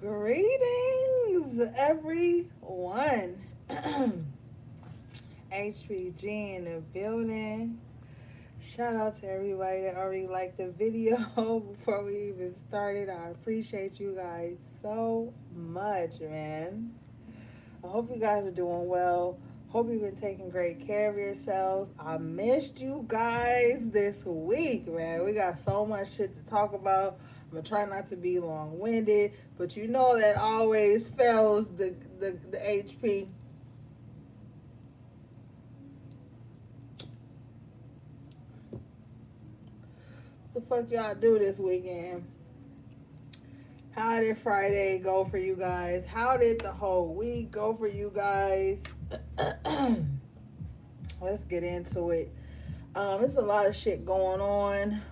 Greetings, everyone. HPG in the building. Shout out to everybody that already liked the video before we even started. I appreciate you guys so much, man. I hope you guys are doing well. Hope you've been taking great care of yourselves. I missed you guys this week, man. We got so much shit to talk about. I'm gonna try not to be long winded, but you know that always fails the HP. The fuck y'all do this weekend? How did Friday go for you guys? How did the whole week go for you guys? Let's get into it. There's a lot of shit going on,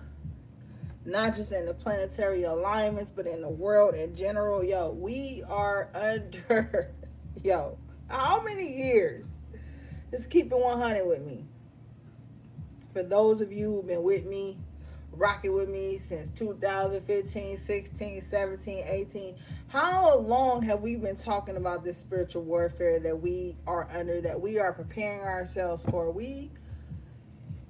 not just in the planetary alignments, but in the world in general. Yo, we are under, yo, how many years? Just keep it 100 with me. For those of you who've been with me, rocking with me since 2015, 16, 17, 18. How long have we been talking about this spiritual warfare that we are under, that we are preparing ourselves for?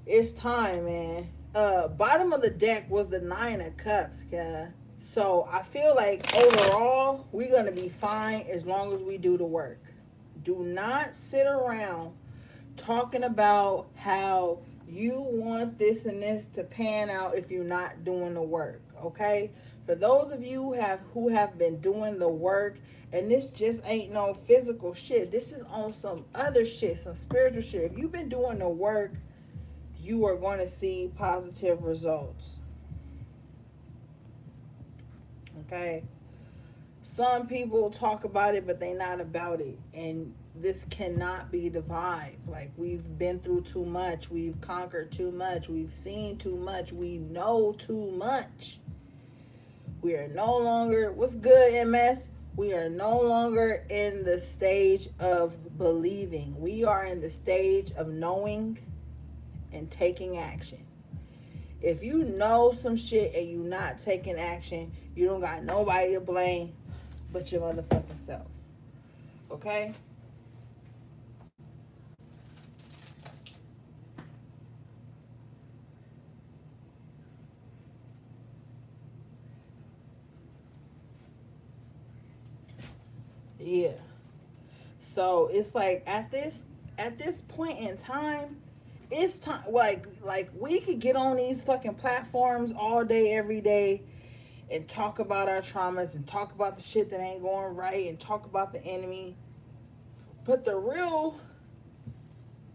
It's time, man. Bottom of the deck was the Nine of Cups, yeah. So I feel like overall, we're going to be fine as long as we do the work. Do not sit around talking about how you want this and this to pan out if you're not doing the work, okay? For those of you who have been doing the work, and this just ain't no physical shit. This is on some other shit, some spiritual shit. If you've been doing the work, you are going to see positive results. Okay? Some people talk about it, but they not about it. And this cannot be the vibe. Like, we've been through too much. We've conquered too much. We've seen too much. We know too much. We are no longer, what's good, MS? We are no longer in the stage of believing. We are in the stage of knowing and taking action. If you know some shit and you not taking action, you don't got nobody to blame but your motherfucking self. Okay? Yeah. So it's like at this point in time, it's time, like we could get on these fucking platforms all day every day and talk about our traumas and talk about the shit that ain't going right and talk about the enemy. But the real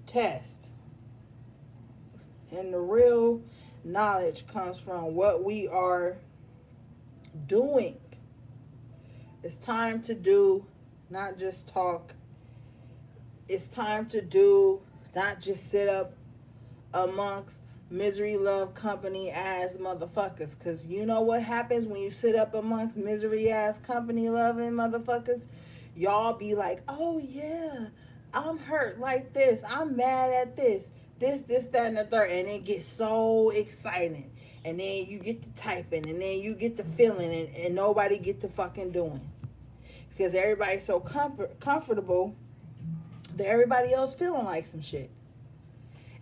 test and the real knowledge comes from what we are doing. It's time to do, not just talk. It's time to do, not just sit up amongst misery love company ass motherfuckers. Because you know what happens when you sit up amongst misery ass company loving motherfuckers? Y'all be like, oh yeah, I'm hurt like this, I'm mad at this, that, and the third. And it gets so exciting. And then you get to typing, and then you get to feeling, and nobody get to fucking doing. Because everybody's so comfortable that everybody else feeling like some shit.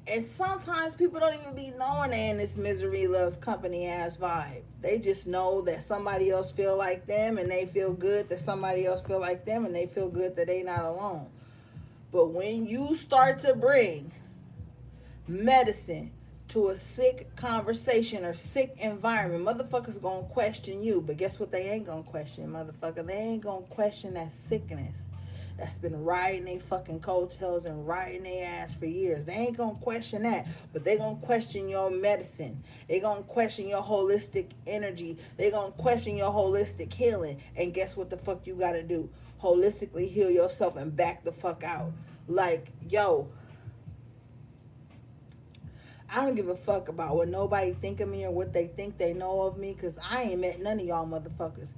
And sometimes people don't even be knowing they in this misery loves company ass vibe. They just know that somebody else feel like them, and they feel good that somebody else feel like them, and they feel good that they not alone. But when you start to bring medicine to a sick conversation or sick environment, motherfuckers gonna question you. But guess what they ain't gonna question, motherfucker? They ain't gonna question that sickness that's been riding they fucking coattails and riding their ass for years. They ain't gonna question that, but they gonna question your medicine. They gonna question your holistic energy. They gonna question your holistic healing. And guess what the fuck you gotta do? Holistically heal yourself and back the fuck out. Like, yo, I don't give a fuck about what nobody think of me or what they think they know of me, because I ain't met none of y'all motherfuckers.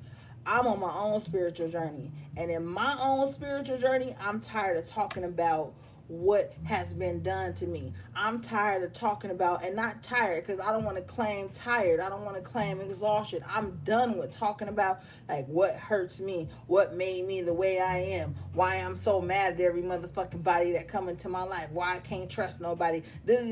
I'm on my own spiritual journey. And in my own spiritual journey, I'm tired of talking about what has been done to me. I'm tired of talking about, and not tired because I don't want to claim tired. I don't want to claim exhaustion. I'm done with talking about like what hurts me, what made me the way I am, why I'm so mad at every motherfucking body that come into my life, why I can't trust nobody, this,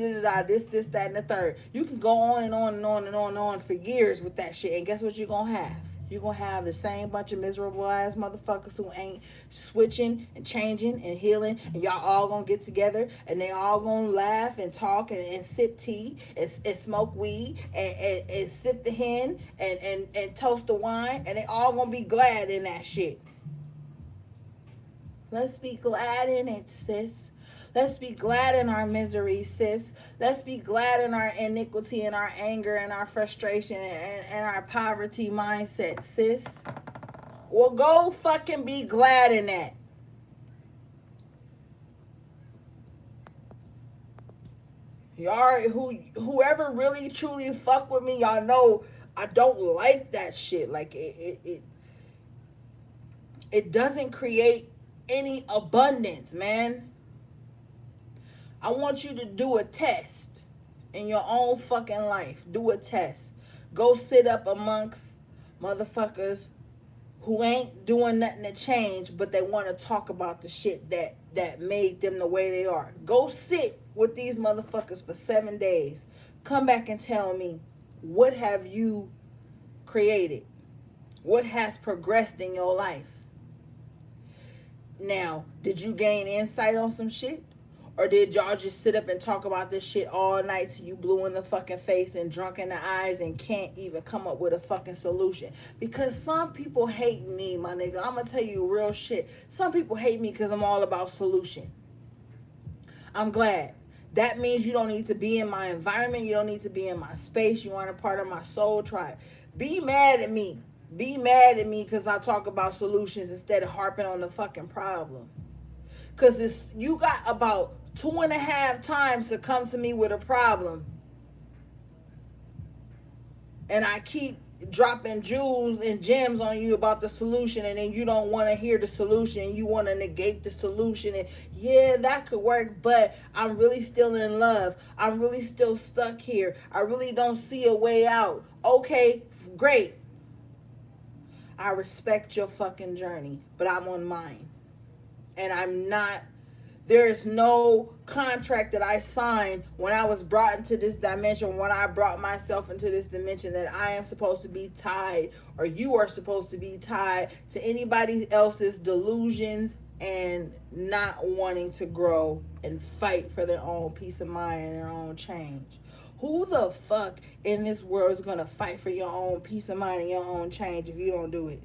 that, and the third. You can go on and on and on and on and on for years with that shit, and guess what you're gonna have? You're going to have the same bunch of miserable ass motherfuckers who ain't switching and changing and healing. And y'all all going to get together and they all going to laugh and talk and sip tea and smoke weed and sip the hen and toast the wine. And they all going to be glad in that shit. Let's be glad in it, sis. Let's be glad in our misery, sis. Let's be glad in our iniquity and our anger and our frustration and our poverty mindset, sis. Well, go fucking be glad in that. Y'all, whoever really truly fuck with me, y'all know I don't like that shit. Like it doesn't create any abundance, man. I want you to do a test in your own fucking life. Do a test. Go sit up amongst motherfuckers who ain't doing nothing to change, but they want to talk about the shit that made them the way they are. Go sit with these motherfuckers for 7 days. Come back and tell me, what have you created? What has progressed in your life? Now, did you gain insight on some shit? Or did y'all just sit up and talk about this shit all night till you blue in the fucking face and drunk in the eyes and can't even come up with a fucking solution? Because some people hate me, my nigga. I'm going to tell you real shit. Some people hate me because I'm all about solution. I'm glad. That means you don't need to be in my environment. You don't need to be in my space. You aren't a part of my soul tribe. Be mad at me. Be mad at me because I talk about solutions instead of harping on the fucking problem. Because you got about 2.5 times to come to me with a problem. And I keep dropping jewels and gems on you about the solution, and then you don't want to hear the solution. You want to negate the solution. And yeah, that could work, but I'm really still in love. I'm really still stuck here. I really don't see a way out. Okay, great. I respect your fucking journey, but I'm on mine. And I'm not, there is no contract that I signed when I was brought into this dimension, when I brought myself into this dimension, that I am supposed to be tied, or you are supposed to be tied to anybody else's delusions and not wanting to grow and fight for their own peace of mind and their own change. Who the fuck in this world is going to fight for your own peace of mind and your own change if you don't do it?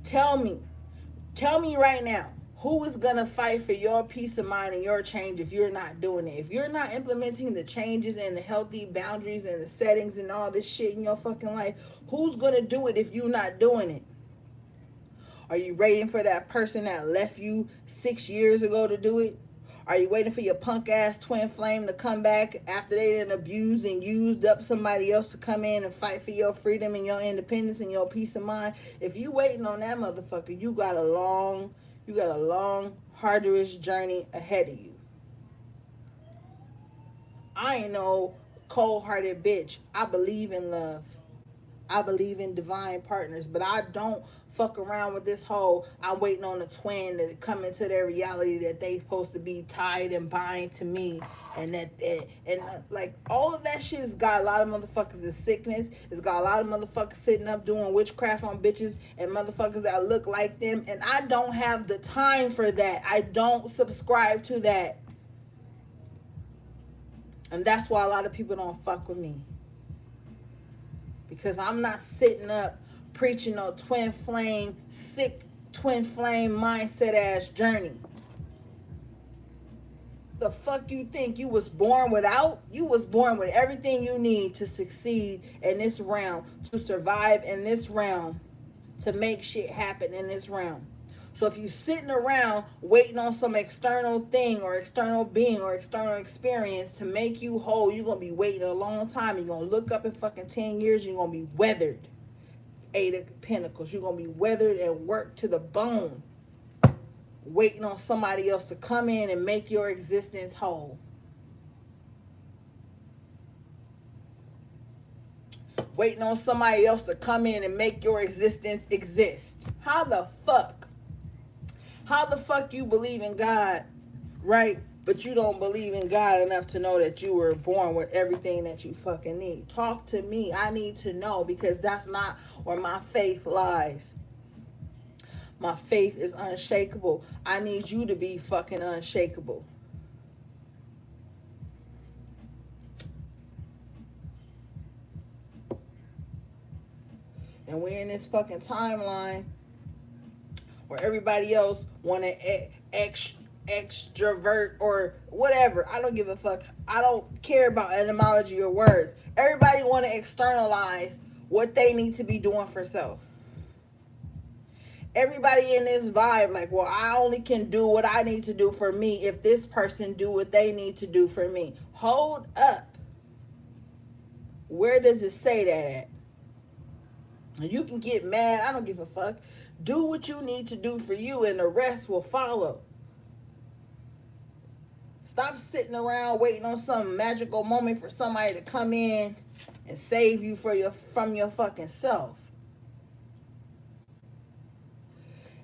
Tell me right now, who is going to fight for your peace of mind and your change if you're not doing it? If you're not implementing the changes and the healthy boundaries and the settings and all this shit in your fucking life, who's going to do it if you're not doing it? Are you waiting for that person that left you 6 years ago to do it? Are you waiting for your punk ass twin flame to come back after they done abused and used up somebody else to come in and fight for your freedom and your independence and your peace of mind? If you waiting on that motherfucker, you got a long, arduous journey ahead of you. I ain't no cold-hearted bitch. I believe in love. I believe in divine partners, but I don't fuck around with this whole I'm waiting on a twin to come into their reality that they supposed to be tied and bind to me, and like all of that shit has got a lot of motherfuckers in sickness. It's got a lot of motherfuckers sitting up doing witchcraft on bitches and motherfuckers that look like them, and I don't have the time for that. I don't subscribe to that, and that's why a lot of people don't fuck with me. Because I'm not sitting up preaching no sick twin flame mindset ass journey. The fuck you think you was born without? You was born with everything you need to succeed in this realm, to survive in this realm, to make shit happen in this realm. So if you sitting around waiting on some external thing or external being or external experience to make you whole, you're going to be waiting a long time. You're going to look up in fucking 10 years, you're going to be weathered. 8 of Pentacles. You're going to be weathered and worked to the bone. waiting on somebody else to come in and make your existence whole. Waiting on somebody else to come in and make your existence exist. How the fuck? How the fuck you believe in God, right? But you don't believe in God enough to know that you were born with everything that you fucking need. Talk to me. I need to know, because that's not where my faith lies. My faith is unshakable. I need you to be fucking unshakable. And we're in this fucking timeline where everybody else want to extrovert or whatever. I don't give a fuck. I don't care about etymology or words. Everybody want to externalize what they need to be doing for self. Everybody in this vibe, like, well, I only can do what I need to do for me if this person do what they need to do for me. Hold up. Where does it say that at? You can get mad. I don't give a fuck. Do what you need to do for you, and the rest will follow. Stop sitting around waiting on some magical moment for somebody to come in and save you from your fucking self.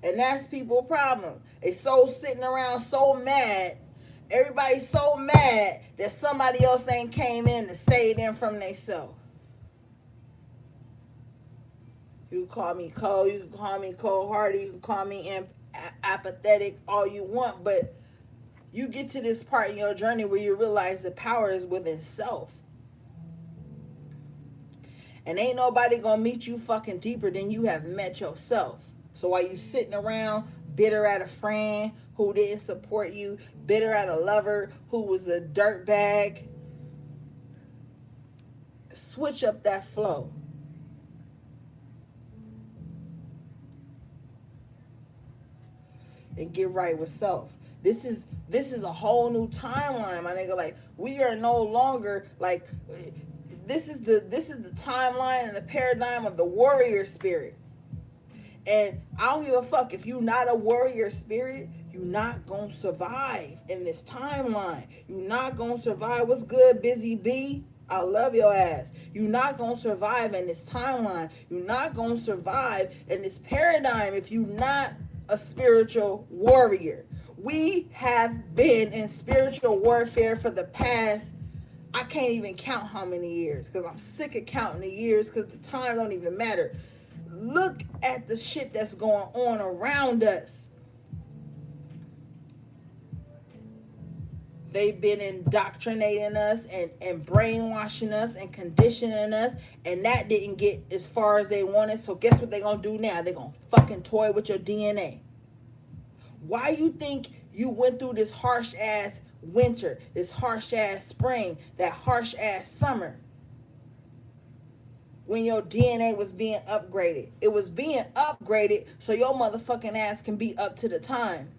And that's people's problem. They so sitting around so mad. Everybody's so mad that somebody else ain't came in to save them from themselves. You can call me cold. You can call me cold-hearted. You can call me apathetic, all you want. But you get to this part in your journey where you realize the power is within self. And ain't nobody gonna meet you fucking deeper than you have met yourself. So while you sitting around bitter at a friend who didn't support you, bitter at a lover who was a dirtbag, switch up that flow. And get right with self. This is a whole new timeline, my nigga. Like, we are no longer like, this is the timeline and the paradigm of the warrior spirit. And I don't give a fuck if you not a warrior spirit, you not gonna survive in this timeline. You not gonna survive. What's good, Busy B? I love your ass. You not gonna survive in this timeline. You not gonna survive in this paradigm if you not a spiritual warrior. We have been in spiritual warfare for the past, I can't even count how many years, because I'm sick of counting the years, because the time don't even matter. Look at the shit that's going on around us. They've been indoctrinating us and brainwashing us and conditioning us, and that didn't get as far as they wanted. So guess what they're going to do now? They're going to fucking toy with your DNA. Why you think you went through this harsh ass winter, this harsh ass spring, that harsh ass summer? When your DNA was being upgraded. It was being upgraded so your motherfucking ass can be up to the time.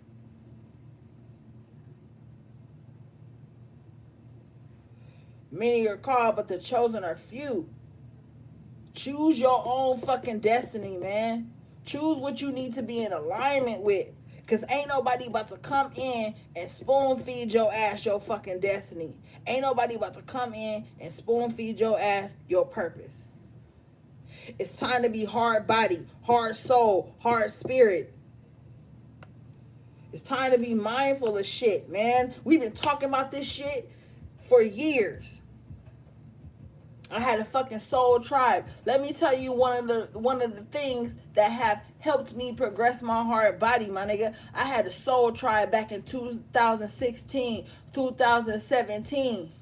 Many are called, but the chosen are few. Choose your own fucking destiny, man. Choose what you need to be in alignment with. Because ain't nobody about to come in and spoon feed your ass your fucking destiny. Ain't nobody about to come in and spoon feed your ass your purpose. It's time to be hard body, hard soul, hard spirit. It's time to be mindful of shit, man. We've been talking about this shit for years. I had a fucking soul tribe. Let me tell you one of the things that have helped me progress my hard body, my nigga. I had a soul tribe back in 2016, 2017.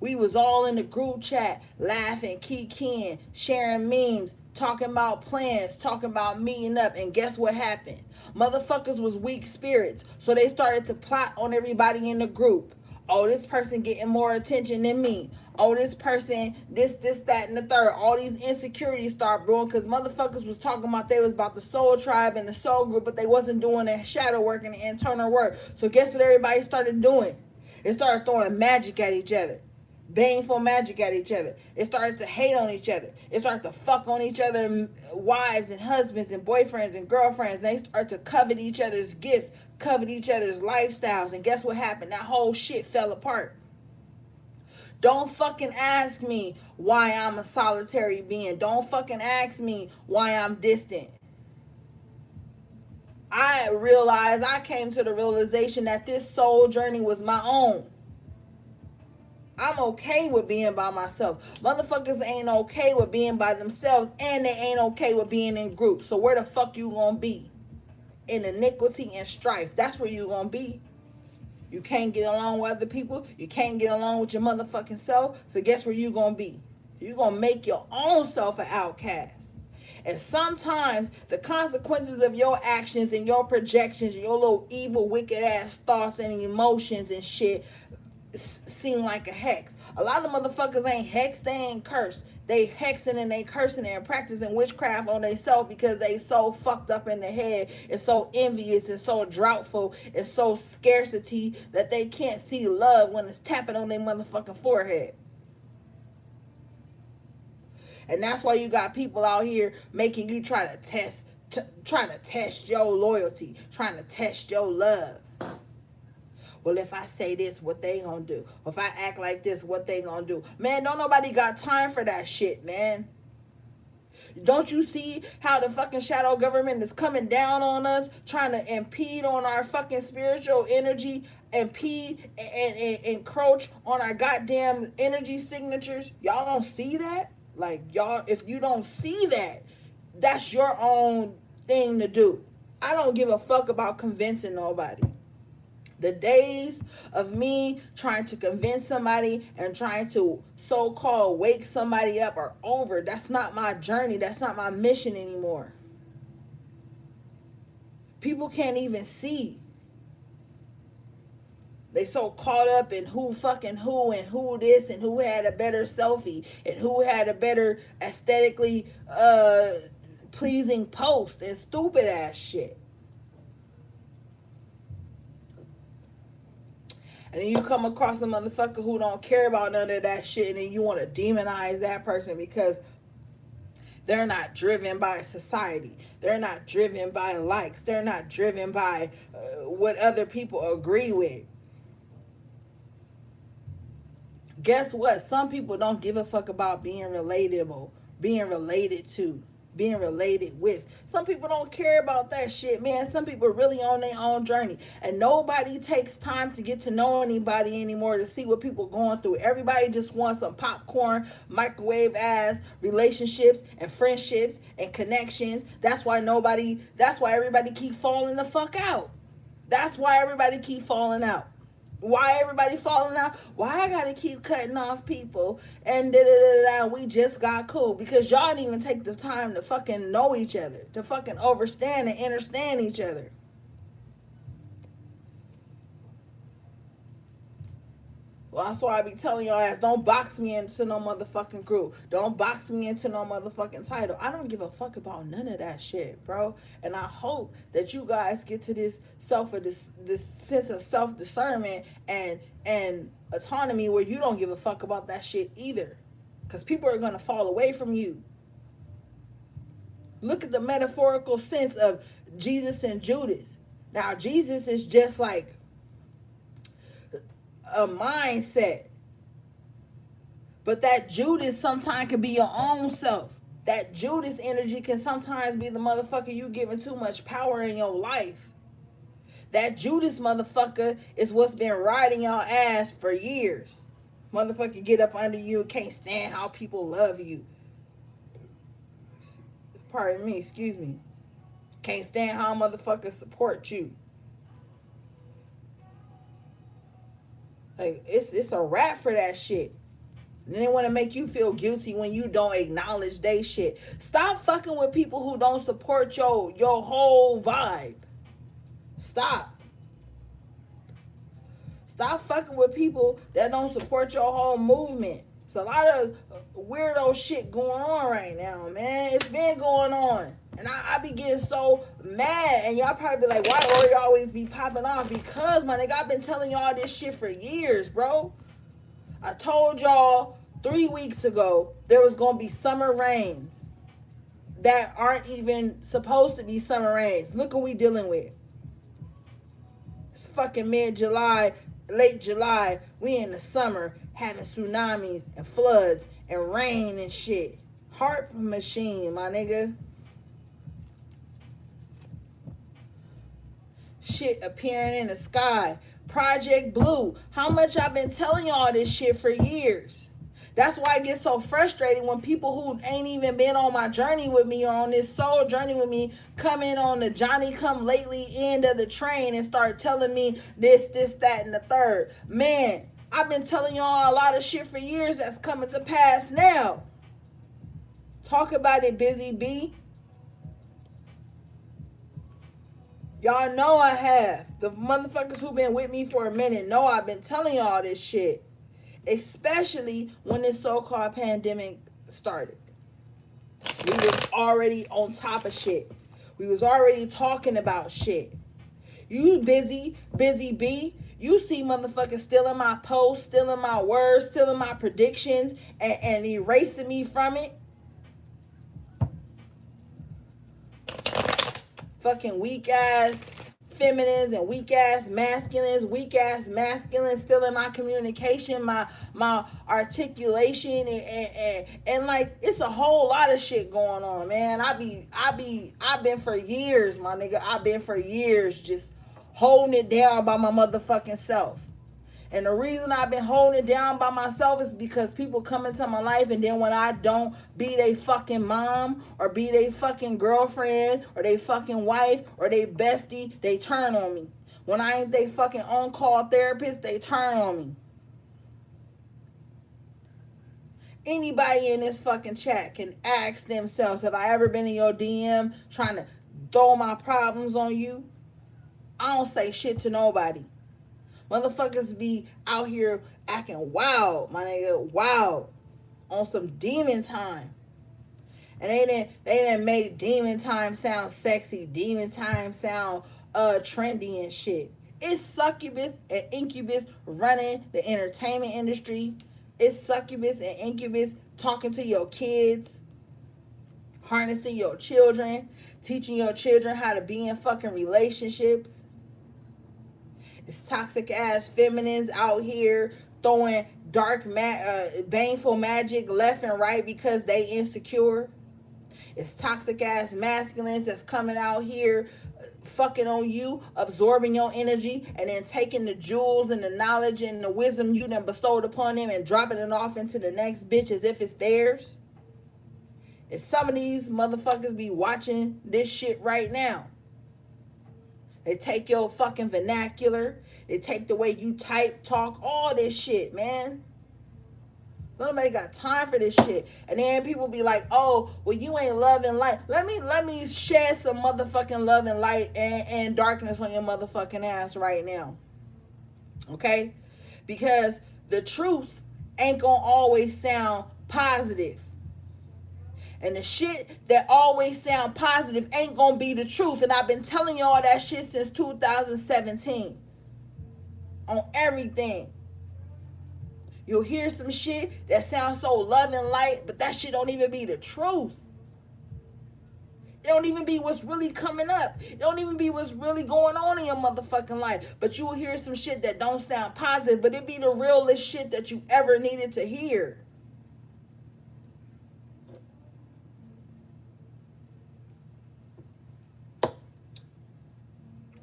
We was all in the group chat, laughing, kikiing, sharing memes, talking about plans, talking about meeting up, and guess what happened? Motherfuckers was weak spirits, so they started to plot on everybody in the group. Oh, this person getting more attention than me. Oh, this person, this, that, and the third. All these insecurities start brewing because motherfuckers was talking about they was about the soul tribe and the soul group, but they wasn't doing the shadow work and the internal work. So guess what everybody started doing? They started throwing magic at each other. baneful magic at each other. It started to hate on each other. It started to fuck on each other, wives and husbands and boyfriends and girlfriends. They start to covet each other's gifts, covet each other's lifestyles. And guess what happened? That whole shit fell apart. Don't fucking ask me why I'm a solitary being. Don't fucking ask me why I'm distant. I came to the realization that this soul journey was my own. I'm okay with being by myself. Motherfuckers ain't okay with being by themselves, and they ain't okay with being in groups. So where the fuck you gonna be? In iniquity and strife. That's where you gonna be. You can't get along with other people. You can't get along with your motherfucking self. So guess where you gonna be? You gonna make your own self an outcast. And sometimes the consequences of your actions and your projections and your little evil, wicked ass thoughts and emotions and shit seem like a hex. A lot of motherfuckers ain't hexed, they ain't cursed. They hexing and they cursing and practicing witchcraft on themselves because they so fucked up in the head and so envious and so droughtful and so scarcity that they can't see love when it's tapping on their motherfucking forehead. And that's why you got people out here making you trying to test your loyalty, trying to test your love. Well, if I say this, what they gonna do? If I act like this, what they gonna do? Man, don't nobody got time for that shit, man. Don't you see how the fucking shadow government is coming down on us, trying to impede on our fucking spiritual energy, impede and encroach on our goddamn energy signatures? Y'all don't see that? Like, y'all, if you don't see that, that's your own thing to do. I don't give a fuck about convincing nobody. The days of me trying to convince somebody and trying to so-called wake somebody up are over. That's not my journey. That's not my mission anymore. People can't even see. They so caught up in who fucking who and who this and who had a better selfie and who had a better aesthetically pleasing post and stupid ass shit. And then you come across a motherfucker who don't care about none of that shit, and then you want to demonize that person because they're not driven by society. They're not driven by likes. They're not driven by what other people agree with. Guess what? Some people don't give a fuck about being relatable, being related to, being related with. Some people don't care about that shit, man. Some people are really on their own journey. And nobody takes time to get to know anybody anymore to see what people are going through. Everybody just wants some popcorn, microwave ass relationships and friendships and connections. That's why everybody keep falling the fuck out. That's why everybody keep falling out. Why everybody falling out? Why I gotta keep cutting off people and we just got cool? Because y'all didn't even take the time to fucking know each other, to fucking understand and understand each other. Well, that's why I be telling y'all ass, don't box me into no motherfucking group. Don't box me into no motherfucking title. I don't give a fuck about none of that shit, bro. And I hope that you guys get to this sense of self-discernment and autonomy where you don't give a fuck about that shit either. Because people are going to fall away from you. Look at the metaphorical sense of Jesus and Judas. Now, Jesus is just like a mindset, but that Judas sometimes can be your own self. That Judas energy can sometimes be the motherfucker you giving too much power in your life. That Judas motherfucker is what's been riding your ass for years. Motherfucker get up under you, can't stand how people love you. Pardon me, excuse me. Can't stand how motherfuckers support you. Like, it's a rap for that shit. And they want to make you feel guilty when you don't acknowledge they shit. Stop fucking with people who don't support your whole vibe. Stop. Stop fucking with people that don't support your whole movement. It's a lot of weirdo shit going on right now, man. It's been going on. And I be getting so mad. And y'all probably be like, why Ori always be popping off? Because, my nigga, I've been telling y'all this shit for years, bro. I told y'all 3 weeks ago there was gonna be summer rains that aren't even supposed to be summer rains. Look what we dealing with. It's fucking mid-July, late July. We in the summer having tsunamis and floods and rain and shit. Heart machine, my nigga. Shit appearing in the sky. Project Blue. How much I've been telling y'all this shit for years. That's why I get so frustrated when people who ain't even been on my journey with me or on this soul journey with me come in on the Johnny come lately end of the train and start telling me this, that, and the third. Man, I've been telling y'all a lot of shit for years that's coming to pass now. Talk about it, Busy Bee. Y'all know I have. The motherfuckers who been with me for a minute know I've been telling y'all this shit. Especially when this so-called pandemic started. We was already on top of shit. We was already talking about shit. You busy bee. You see motherfuckers stealing my posts, stealing my words, stealing my predictions, and erasing me from it. Fucking weak ass feminines and weak ass masculines stealing my communication, my articulation, and like it's a whole lot of shit going on, man. I've been for years, my nigga. I've been for years just holding it down by my motherfucking self. And the reason I've been holding it down by myself is because people come into my life, and then when I don't, be they fucking mom or be they fucking girlfriend or they fucking wife or they bestie, they turn on me. When I ain't they fucking on-call therapist, they turn on me. Anybody in this fucking chat can ask themselves, have I ever been in your DM trying to throw my problems on you? I don't say shit to nobody. Motherfuckers be out here acting wild, my nigga, wild, on some demon time. And they didn't make demon time sound sexy, demon time sound trendy and shit. It's succubus and incubus running the entertainment industry. It's succubus and incubus talking to your kids, harnessing your children, teaching your children how to be in fucking relationships. It's toxic ass feminines out here throwing dark, baneful magic left and right because they insecure. It's toxic ass masculines that's coming out here fucking on you, absorbing your energy, and then taking the jewels and the knowledge and the wisdom you done bestowed upon them and dropping it off into the next bitch as if it's theirs. And some of these motherfuckers be watching this shit right now. They take your fucking vernacular. They take the way you type, talk, all this shit, man. Nobody got time for this shit. And then people be like, oh, well, you ain't love and light. Let me shed some motherfucking love and light and darkness on your motherfucking ass right now. Okay? Because the truth ain't gonna always sound positive. And the shit that always sound positive ain't gonna be the truth. And I've been telling y'all that shit since 2017. On everything. You'll hear some shit that sounds so love and light, but that shit don't even be the truth. It don't even be what's really coming up. It don't even be what's really going on in your motherfucking life. But you'll hear some shit that don't sound positive, but it be the realest shit that you ever needed to hear.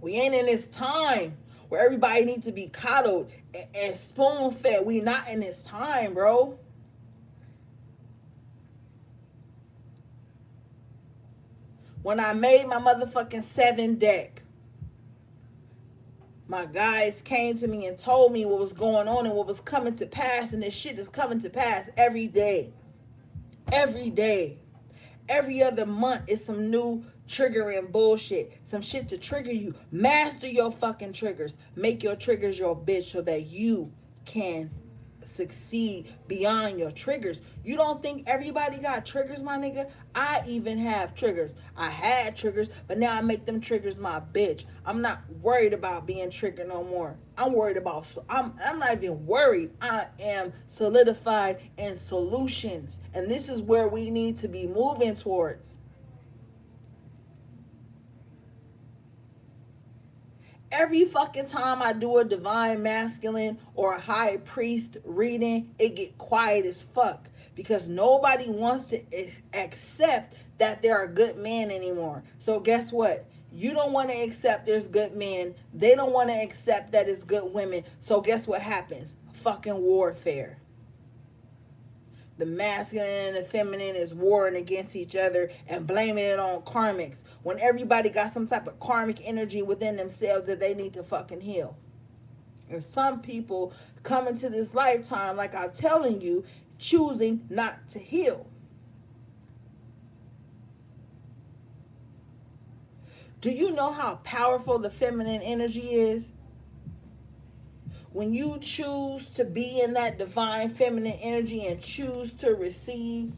We ain't in this time where everybody needs to be coddled and spoon-fed. We not in this time, bro. When I made my motherfucking 7 deck, my guys came to me and told me what was going on and what was coming to pass, and this shit is coming to pass every day. Every day. Every other month is some new triggering bullshit. Some shit to trigger you. Master your fucking triggers. Make your triggers your bitch so that you can succeed beyond your triggers. You don't think everybody got triggers, my nigga? I even have triggers. I had triggers, but now I make them triggers my bitch. I'm not worried about being triggered no more. I'm worried about, I'm not even worried. I am solidified in solutions. And this is where we need to be moving towards. Every fucking time I do a divine masculine or a high priest reading, it get quiet as fuck because nobody wants to accept that there are good men anymore. So guess what? You don't want to accept there's good men. They don't want to accept that it's good women. So guess what happens? Fucking warfare. The masculine and the feminine is warring against each other and blaming it on karmics when everybody got some type of karmic energy within themselves that they need to fucking heal. And some people come into this lifetime, like I'm telling you, choosing not to heal. Do you know how powerful the feminine energy is? When you choose to be in that divine feminine energy and choose to receive,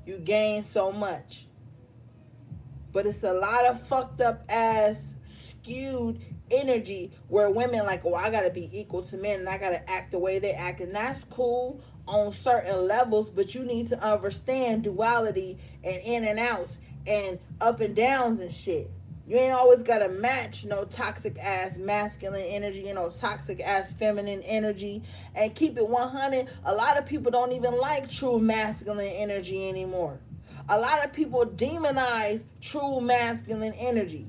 you gain so much. But it's a lot of fucked up ass skewed energy where women like, oh, I gotta be equal to men and I gotta act the way they act. And that's cool on certain levels, but you need to understand duality and in and outs and up and downs and shit. You ain't always gotta match no toxic ass masculine energy, toxic ass feminine energy. And keep it 100, a lot of people don't even like true masculine energy anymore. A lot of people demonize true masculine energy.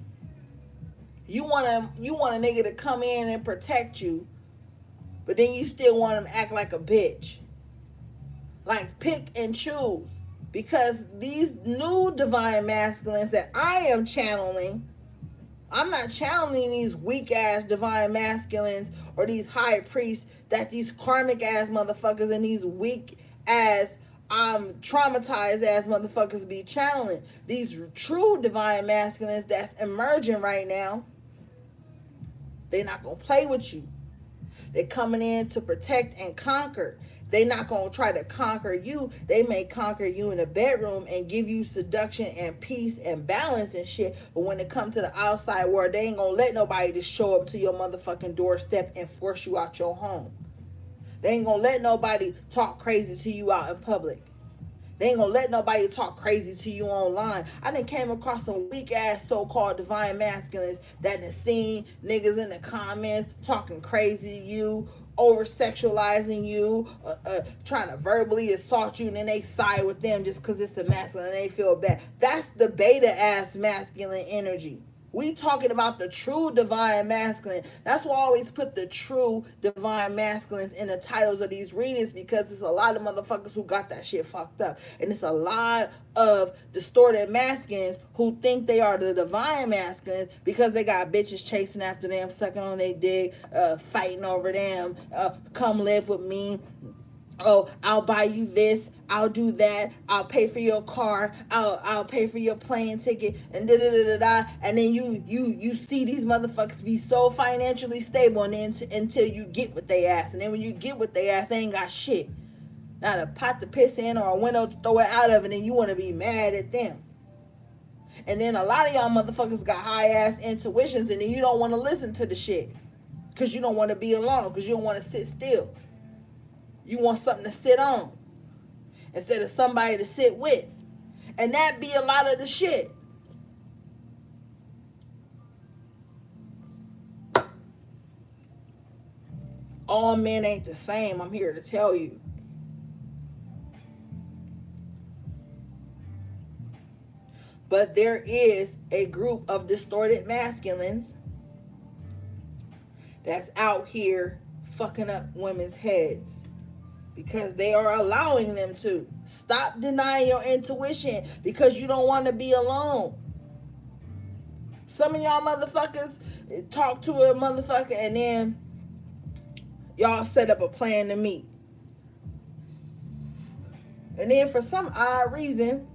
You want a nigga to come in and protect you, but then you still want him to act like a bitch. Like, pick and choose. Because these new divine masculines that I am channeling, I'm not channeling these weak ass divine masculines or these high priests that these karmic ass motherfuckers and these weak ass traumatized ass motherfuckers be channeling. These true divine masculines that's emerging right now, they're not gonna play with you. They're coming in to protect and conquer. They not gonna try to conquer you. They may conquer you in the bedroom and give you seduction and peace and balance and shit. But when it comes to the outside world, they ain't gonna let nobody just show up to your motherfucking doorstep and force you out your home. They ain't gonna let nobody talk crazy to you out in public. They ain't gonna let nobody talk crazy to you online. I done came across some weak ass so-called divine masculines that done seen niggas in the comments talking crazy to you, over sexualizing you, trying to verbally assault you, and then they side with them just because it's the masculine and they feel bad. That's the beta ass masculine energy. We talking about the true divine masculine. That's why I always put the true divine masculines in the titles of these readings, because it's a lot of motherfuckers who got that shit fucked up. And it's a lot of distorted masculines who think they are the divine masculines because they got bitches chasing after them, sucking on their dick, fighting over them, come live with me. Oh, I'll buy you this, I'll do that, I'll pay for your car, I'll pay for your plane ticket, and da da da da da. And then you see these motherfuckers be so financially stable, and then until you get what they ask, and then when you get what they ask, they ain't got shit, not a pot to piss in or a window to throw it out of, and then you want to be mad at them. And then a lot of y'all motherfuckers got high ass intuitions, and then you don't want to listen to the shit because you don't want to be alone, because you don't want to sit still. You want something to sit on instead of somebody to sit with. And that be a lot of the shit. All men ain't the same, I'm here to tell you. But there is a group of distorted masculines that's out here fucking up women's heads. Because they are allowing them to. Stop denying your intuition because you don't want to be alone. Some of y'all motherfuckers talk to a motherfucker and then y'all set up a plan to meet. And then for some odd reason,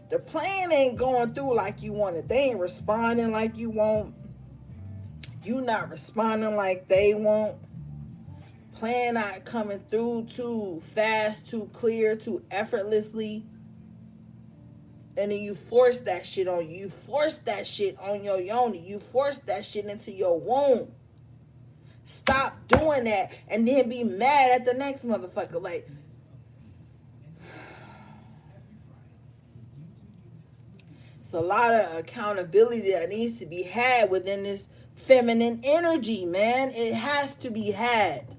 the plan ain't going through like you want it. They ain't responding like you want. You not responding like they want. plan not coming through too fast, too clear, too effortlessly, and then you force that shit on you. You force that shit on your yoni. You force that shit into your womb. Stop doing that and then be mad at the next motherfucker. Like, it's a lot of accountability that needs to be had within this feminine energy, man. It has to be had.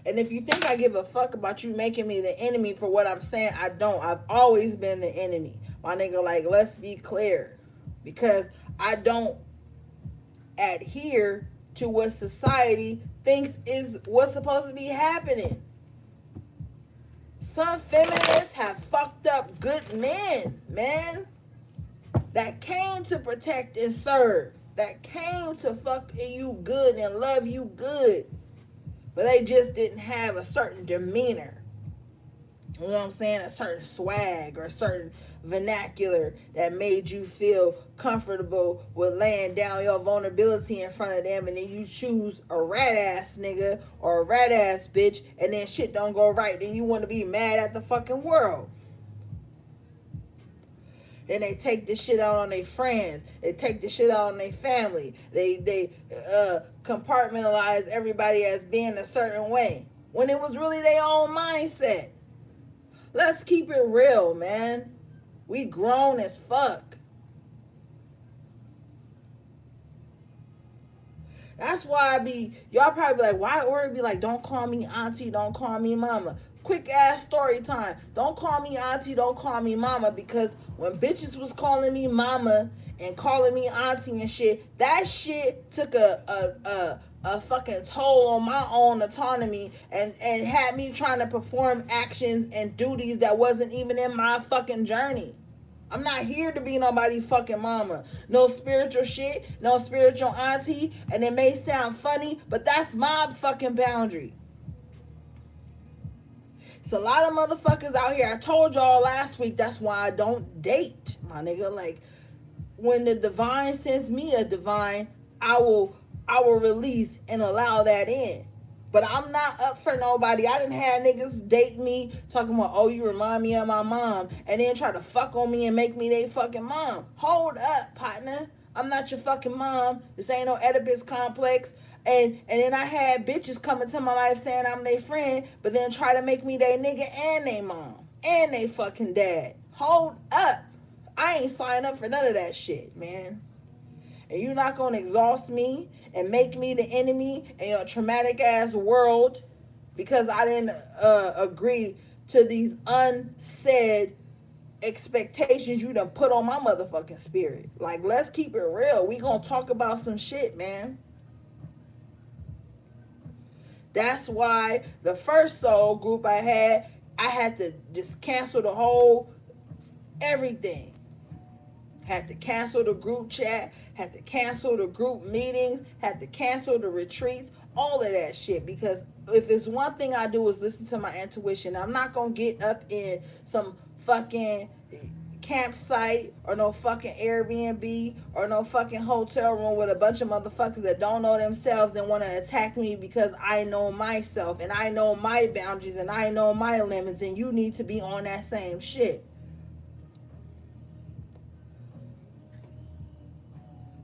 And if you think I give a fuck about you making me the enemy for what I'm saying, I don't. I've always been the enemy. My nigga, like, let's be clear. Because I don't adhere to what society thinks is what's supposed to be happening. Some feminists have fucked up good men, man, that came to protect and serve, that came to fuck you good and love you good, but they just didn't have a certain demeanor. You know what I'm saying? A certain swag or a certain vernacular that made you feel comfortable with laying down your vulnerability in front of them, and then you choose a rat ass nigga or a rat ass bitch, and then shit don't go right. Then you want to be mad at the fucking world. Then they take this shit out on their friends. They take this shit out on their family. They compartmentalize everybody as being a certain way when it was really their own mindset. Let's keep it real, man. We grown as fuck. That's why y'all probably be like, why Ori be like, don't call me auntie, don't call me mama. Quick ass story time. Don't call me auntie, don't call me mama, because when bitches was calling me mama and calling me auntie and shit, that shit took a fucking toll on my own autonomy and had me trying to perform actions and duties that wasn't even in my fucking journey. I'm not here to be nobody fucking mama. No spiritual shit, no spiritual auntie, and it may sound funny, but that's my fucking boundary. It's a lot of motherfuckers out here. I told y'all last week, that's why I don't date, my nigga. Like, when the divine sends me a divine, I will release and allow that in. But I'm not up for nobody. I didn't have niggas date me talking about, oh, you remind me of my mom, and then try to fuck on me and make me they fucking mom. Hold up, partner. I'm not your fucking mom. This ain't no Oedipus complex. And then I had bitches come into my life saying I'm their friend, but then try to make me their nigga and they mom and they fucking dad. Hold up. I ain't signed up for none of that shit, man. And you're not going to exhaust me and make me the enemy in your traumatic ass world because I didn't agree to these unsaid expectations you done put on my motherfucking spirit. Like, let's keep it real. We gonna talk about some shit, man. That's why the first soul group I had to just cancel the whole everything. Had to cancel the group chat, had to cancel the group meetings, had to cancel the retreats, all of that shit. Because if it's one thing I do is listen to my intuition. I'm not going to get up in some fucking campsite or no fucking Airbnb or no fucking hotel room with a bunch of motherfuckers that don't know themselves and want to attack me because I know myself and I know my boundaries and I know my limits, and you need to be on that same shit.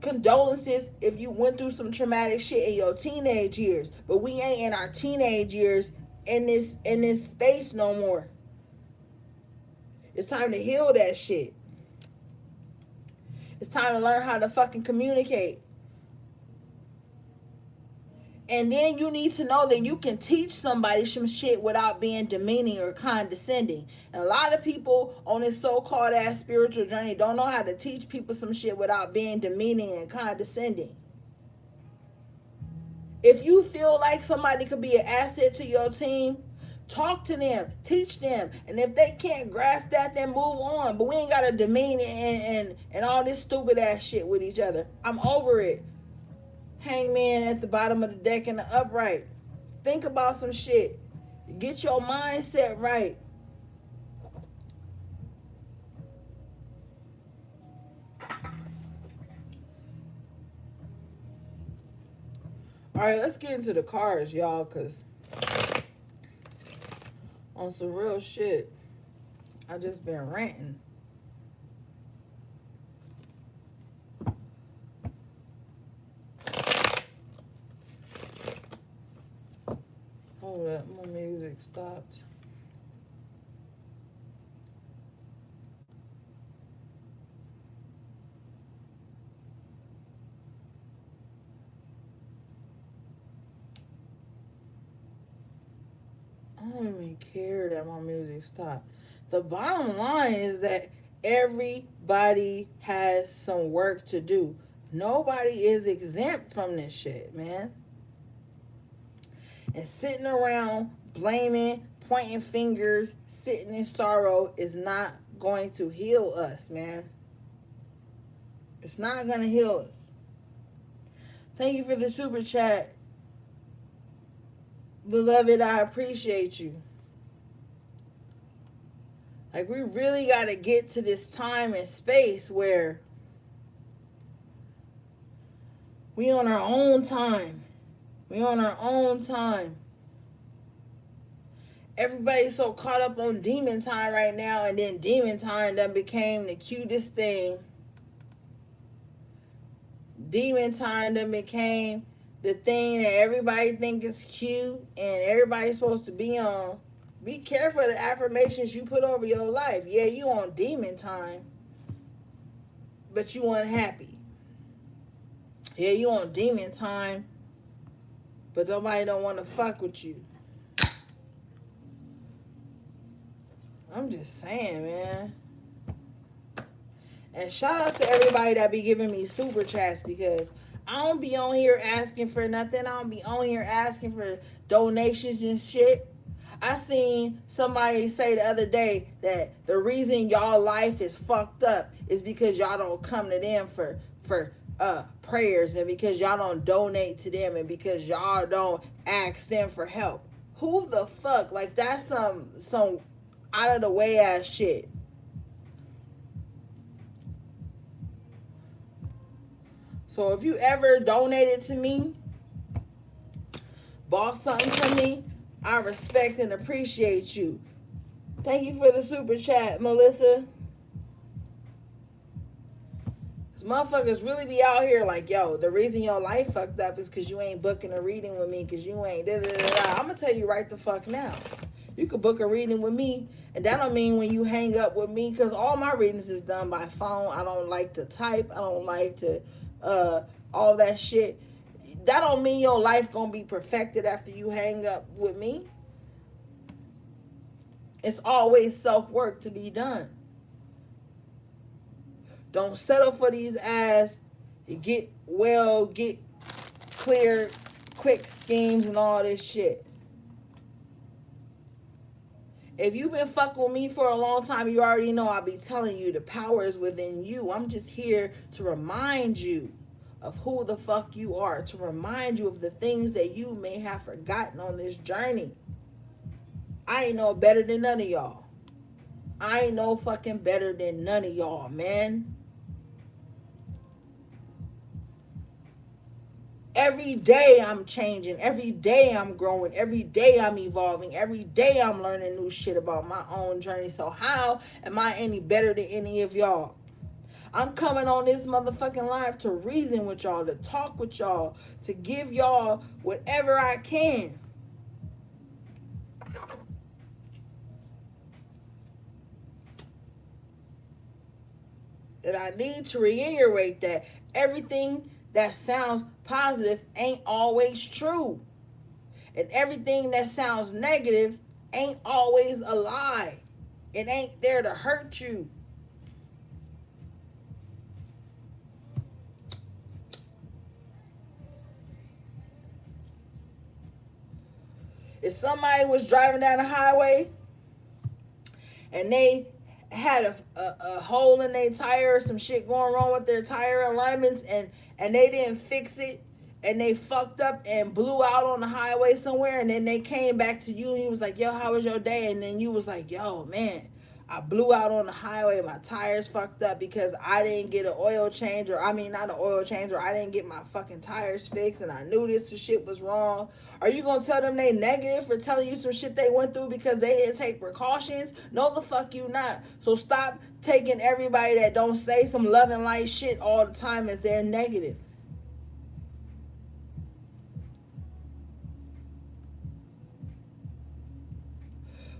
Condolences if you went through some traumatic shit in your teenage years, but we ain't in our teenage years in this space no more. It's time to heal that shit. It's time to learn how to fucking communicate. And then you need to know that you can teach somebody some shit without being demeaning or condescending. And a lot of people on this so-called ass spiritual journey don't know how to teach people some shit without being demeaning and condescending. If you feel like somebody could be an asset to your team, talk to them, teach them. And if they can't grasp that, then move on. But we ain't got to demean and all this stupid ass shit with each other. I'm over it. Hangman at the bottom of the deck in the upright. Think about some shit. Get your mindset right. All right, let's get into the cards, y'all, because on some real shit, I just been ranting. Hold up, my music stopped. I don't even care that my music stopped. The bottom line is that everybody has some work to do. Nobody is exempt from this shit, man. And sitting around blaming, pointing fingers, sitting in sorrow is not going to heal us, man. It's not going to heal us. Thank you for the super chat. Beloved, I appreciate you. Like, we really got to get to this time and space where we on our own time. We on our own time. Everybody's so caught up on demon time right now, and then demon time done became the cutest thing. Demon time done became the thing that everybody think is cute and everybody's supposed to be on. Be careful of the affirmations you put over your life. Yeah, you on demon time, but you unhappy. Yeah, you on demon time, but nobody don't want to fuck with you. I'm just saying, man. And shout out to everybody that be giving me super chats, because I don't be on here asking for nothing. I don't be on here asking for donations and shit. I seen somebody say the other day that the reason y'all life is fucked up is because y'all don't come to them for prayers, and because y'all don't donate to them, and because y'all don't ask them for help. Who the fuck? Like, that's some out of the way ass shit. So if you ever donated to me, bought something from me, I respect and appreciate you. Thank you for the super chat, Melissa. These motherfuckers really be out here like, yo, the reason your life fucked up is because you ain't booking a reading with me, because you ain't da-da-da-da. I'm going to tell you right the fuck now. You could book a reading with me, and that don't mean when you hang up with me, because all my readings is done by phone. I don't like to type. I don't like to all that shit. That don't mean your life gonna be perfected after you hang up with me. It's always self-work to be done. Don't settle for these ass get clear quick schemes and all this shit. If you've been fucking with me for a long time, you already know I be telling you the power is within you. I'm just here to remind you of who the fuck you are, to remind you of the things that you may have forgotten on this journey. I ain't no better than none of y'all. I ain't no fucking better than none of y'all, man. Every day I'm changing. Every day I'm growing. Every day I'm evolving. Every day I'm learning new shit about my own journey. So how am I any better than any of y'all? I'm coming on this motherfucking live to reason with y'all, to talk with y'all, to give y'all whatever I can. And I need to reiterate that everything that sounds positive ain't always true. And everything that sounds negative ain't always a lie. It ain't there to hurt you. If somebody was driving down the highway and they had a hole in their tire or some shit going wrong with their tire alignments, and they didn't fix it, and they fucked up and blew out on the highway somewhere, and then they came back to you and you was like, yo, how was your day? And then you was like, yo, man, I blew out on the highway. My tires fucked up because I didn't get an oil change, or I mean, not an oil change, or I didn't get my fucking tires fixed, and I knew this shit was wrong. Are you gonna tell them they negative for telling you some shit they went through because they didn't take precautions? No, the fuck you not. So stop taking everybody that don't say some love and light shit all the time as they're negative.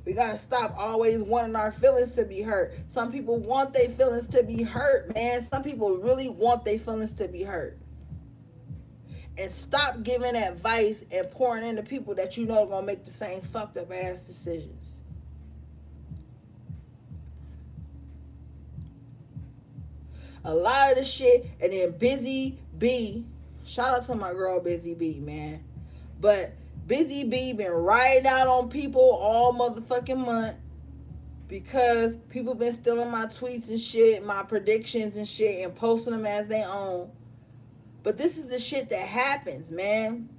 We gotta stop always wanting our feelings to be hurt. Some people want their feelings to be hurt, man. Some people really want their feelings to be hurt. And stop giving advice and pouring into people that you know are gonna make the same fucked up ass decisions. A lot of the shit, and then Busy B, shout out to my girl Busy B, man. But Busy B been riding out on people all motherfucking month because people been stealing my tweets and shit, my predictions and shit, and posting them as they own. But this is the shit that happens, man.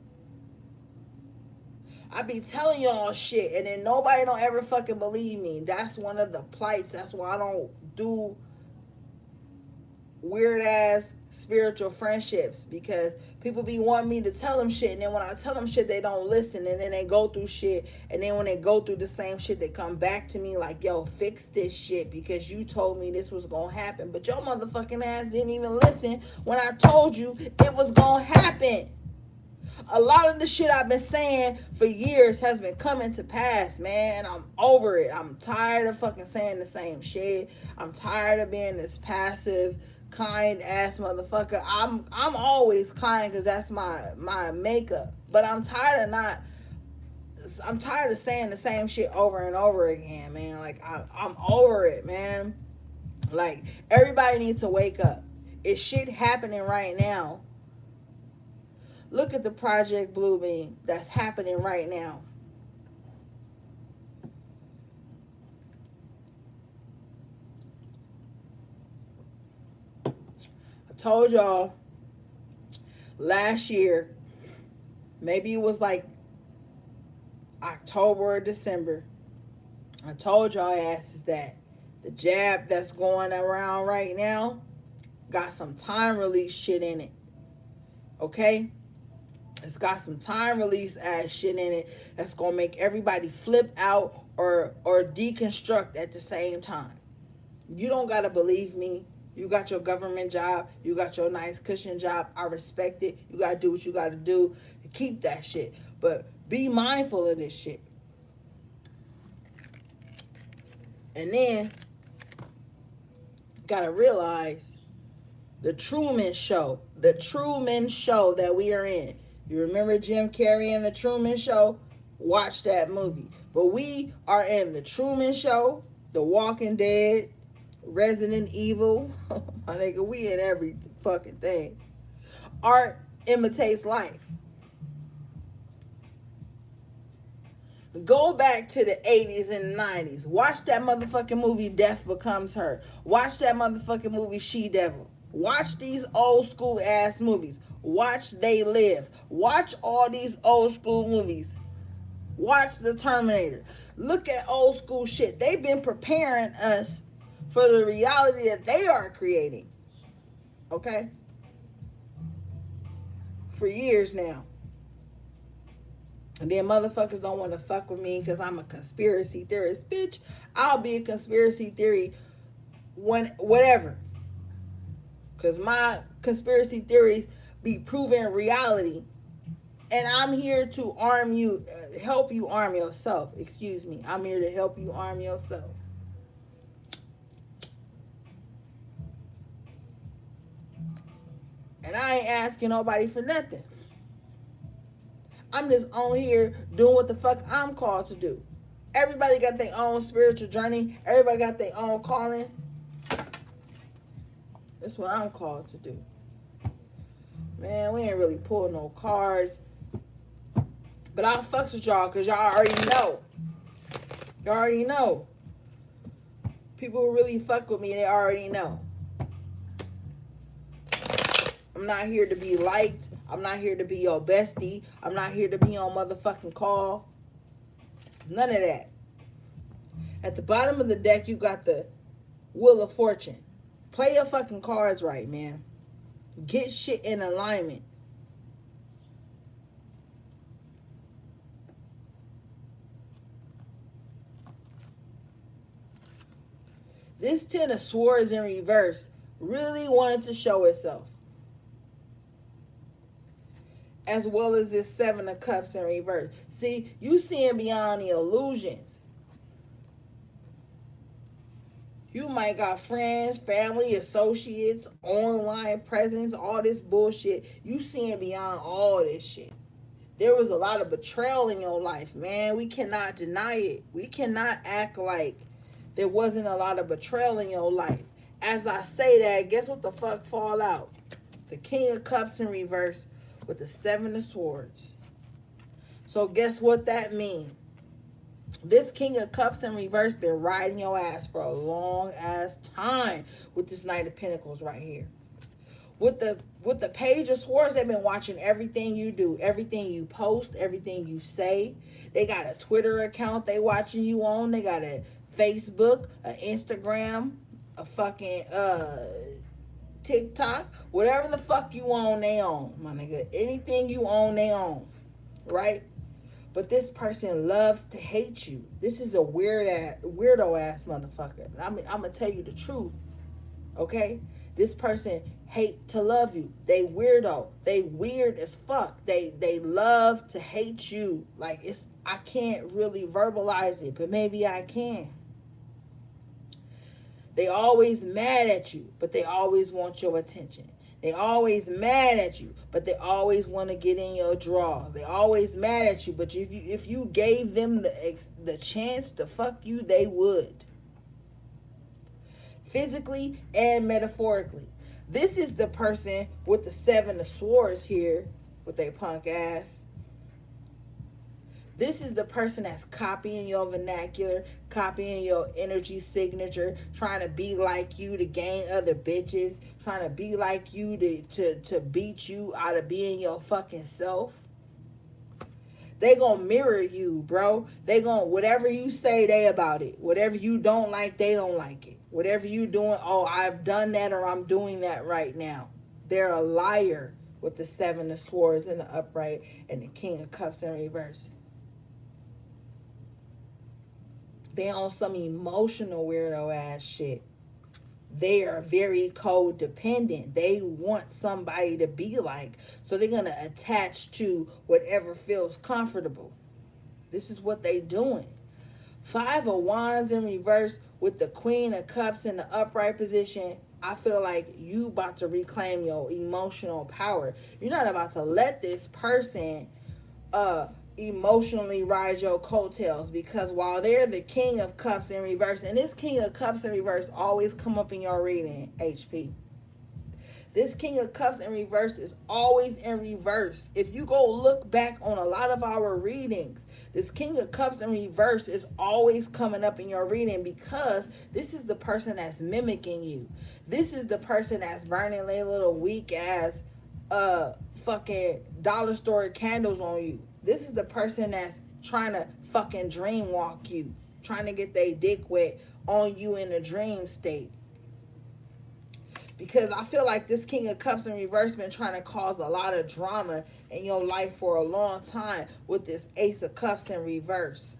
I be telling y'all shit, and then nobody don't ever fucking believe me. That's one of the plights. That's why I don't do weird ass spiritual friendships, because people be wanting me to tell them shit, and then when I tell them shit they don't listen, and then they go through shit, and then when they go through the same shit they come back to me like, yo, fix this shit because you told me this was gonna happen, but your motherfucking ass didn't even listen when I told you it was gonna happen. A lot of the shit I've been saying for years has been coming to pass, man. I'm over it. I'm tired of fucking saying the same shit. I'm tired of being this passive, kind ass motherfucker. I'm always kind because that's my makeup. But I'm tired of saying the same shit over and over again, man. Like I'm over it, man. Like, everybody needs to wake up. It's shit happening right now. Look at the Project Bluebeam that's happening right now. I told y'all last year, maybe it was like October or December, I told y'all asses that the jab that's going around right now got some time release shit in it. Okay? It's got some time release ass shit in it that's gonna make everybody flip out or deconstruct at the same time. You don't gotta believe me. You got your government job. You got your nice cushion job. I respect it. You gotta do what you gotta do to keep that shit. But be mindful of this shit. And then gotta realize the Truman Show that we are in. You remember Jim Carrey in the Truman Show? Watch that movie. But we are in the Truman Show, The Walking Dead, Resident Evil. My nigga, we in every fucking thing. Art imitates life. Go back to the 80s and 90s. Watch that motherfucking movie Death Becomes Her. Watch that motherfucking movie She Devil. Watch these old school ass movies. Watch They Live. Watch all these old school movies. Watch The Terminator. Look at old school shit. They've been preparing us for the reality that they are creating. Okay? For years now. And then motherfuckers don't want to fuck with me because I'm a conspiracy theorist. Bitch, I'll be a conspiracy theory whatever. Because my conspiracy theories be proven reality. And I'm here to arm you, help you arm yourself. Excuse me. I'm here to help you arm yourself. And I ain't asking nobody for nothing. I'm just on here doing what the fuck I'm called to do. Everybody got their own spiritual journey. Everybody got their own calling. That's what I'm called to do. Man, we ain't really pulling no cards. But I'll fucks with y'all because y'all already know. Y'all already know. People who really fuck with me, they already know. I'm not here to be liked. I'm not here to be your bestie. I'm not here to be on motherfucking call. None of that. At the bottom of the deck, you got the Wheel of Fortune. Play your fucking cards right, man. Get shit in alignment. This Ten of Swords in reverse really wanted to show itself. As well as this Seven of Cups in reverse. See, you seeing beyond the illusions. You might got friends, family, associates, online presence, all this bullshit. You seeing beyond all this shit. There was a lot of betrayal in your life, man. We cannot deny it. We cannot act like there wasn't a lot of betrayal in your life. As I say that, guess what the fuck fall out? The King of Cups in reverse with the Seven of Swords. So guess what that means? This King of Cups in reverse been riding your ass for a long ass time with this Knight of Pentacles right here. With the Page of Swords, they've been watching everything you do, everything you post, everything you say. They got a Twitter account they watching you on. They got a Facebook, an Instagram, a fucking TikTok, whatever the fuck you own, they own, my nigga. Anything you own, they own, right? But this person loves to hate you. This is a weirdo ass motherfucker. I'm gonna tell you the truth, okay? This person hate to love you. They weirdo. They weird as fuck. They love to hate you. Like, it's, I can't really verbalize it, but maybe I can. They always mad at you, but they always want your attention. They always mad at you, but they always want to get in your drawers. They always mad at you, but if you gave them the chance to fuck you, they would. Physically and metaphorically. This is the person with the Seven of Swords here with their punk ass. This is the person that's copying your vernacular, copying your energy signature, trying to be like you to gain other bitches, trying to be like you to beat you out of being your fucking self. They gonna mirror you, bro. They gonna, whatever you say, they about it. Whatever you don't like, they don't like it. Whatever you doing, oh, I've done that or I'm doing that right now. They're a liar with the Seven of Swords in the upright and the King of Cups in reverse. They on some emotional weirdo ass shit. They are very codependent. They want somebody to be like. So they're going to attach to whatever feels comfortable. This is what they doing. Five of Wands in reverse with the Queen of Cups in the upright position. I feel like you about to reclaim your emotional power. You're not about to let this person emotionally ride your coattails, because while they're the King of Cups in reverse, and this King of Cups in reverse always come up in your reading, HP. This King of Cups in reverse is always in reverse. If you go look back on a lot of our readings, this King of Cups in reverse is always coming up in your reading, because this is the person that's mimicking you. This is the person that's burning their little weak ass fucking dollar store candles on you. This is the person that's trying to fucking dream walk you, trying to get their dick wet on you in a dream state. Because I feel like this King of Cups in reverse been trying to cause a lot of drama in your life for a long time with this Ace of Cups in reverse.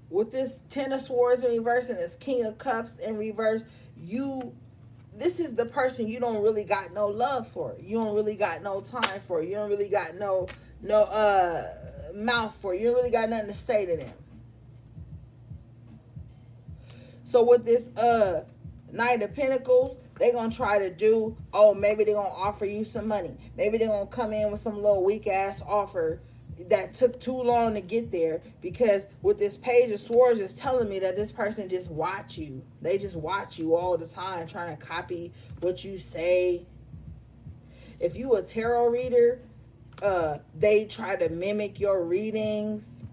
With this Ten of Swords in reverse and this King of Cups in reverse, this is the person you don't really got no love for. You don't really got no time for. You don't really got no mouth for. You don't really got nothing to say to them. So with this Knight of Pentacles, they're going to try to do, oh, maybe they're going to offer you some money. Maybe they're going to come in with some little weak ass offer that took too long to get there, because with this Page of Swords, it's telling me that this person just watch you. They just watch you all the time, trying to copy what you say. If you a tarot reader, they try to mimic your readings.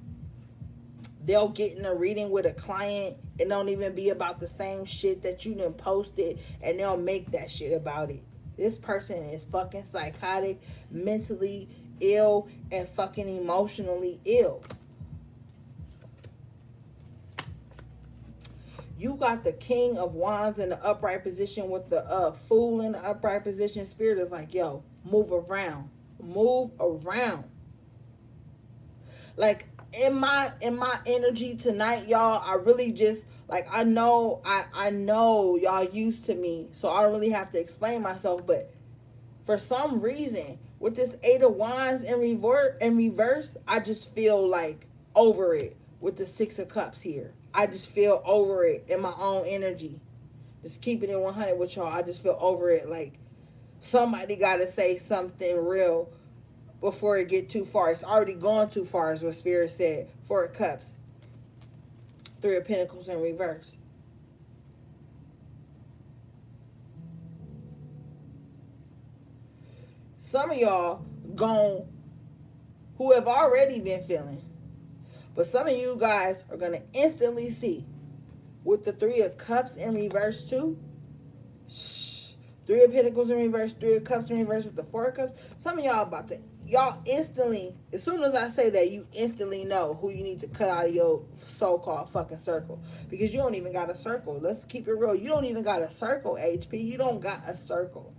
They'll get in a reading with a client and don't even be about the same shit that you done posted, and they'll make that shit about it. This person is fucking psychotic, mentally ill and fucking emotionally ill. You got the King of Wands in the upright position with the Fool in the upright position. Spirit is like, yo, move around. Move around. Like in my energy tonight, y'all, I really just like I know y'all used to me, so I don't really have to explain myself, but for some reason, with this Eight of Wands in reverse, I just feel like over it with the Six of Cups here. I just feel over it in my own energy. Just keeping it 100 with y'all. I just feel over it. Like somebody got to say something real before it get too far. It's already gone too far, is what Spirit said. Four of Cups. Three of Pentacles in reverse. Some of y'all who have already been feeling, but some of you guys are going to instantly see with the Three of Cups in reverse too. Three of Pentacles in reverse, Three of Cups in reverse with the Four of Cups. Some of y'all instantly, as soon as I say that, you instantly know who you need to cut out of your so-called fucking circle. Because you don't even got a circle. Let's keep it real. You don't even got a circle, HP. You don't got a circle.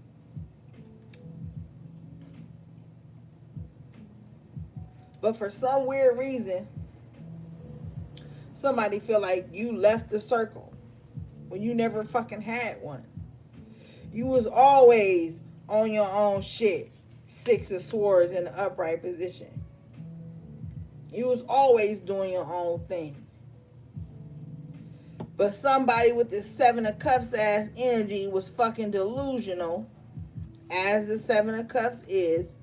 But for some weird reason, somebody feel like you left the circle when you never fucking had one. You was always on your own shit. Six of Swords in the upright position. You was always doing your own thing. But somebody with this Seven of Cups ass energy was fucking delusional, as the Seven of Cups is.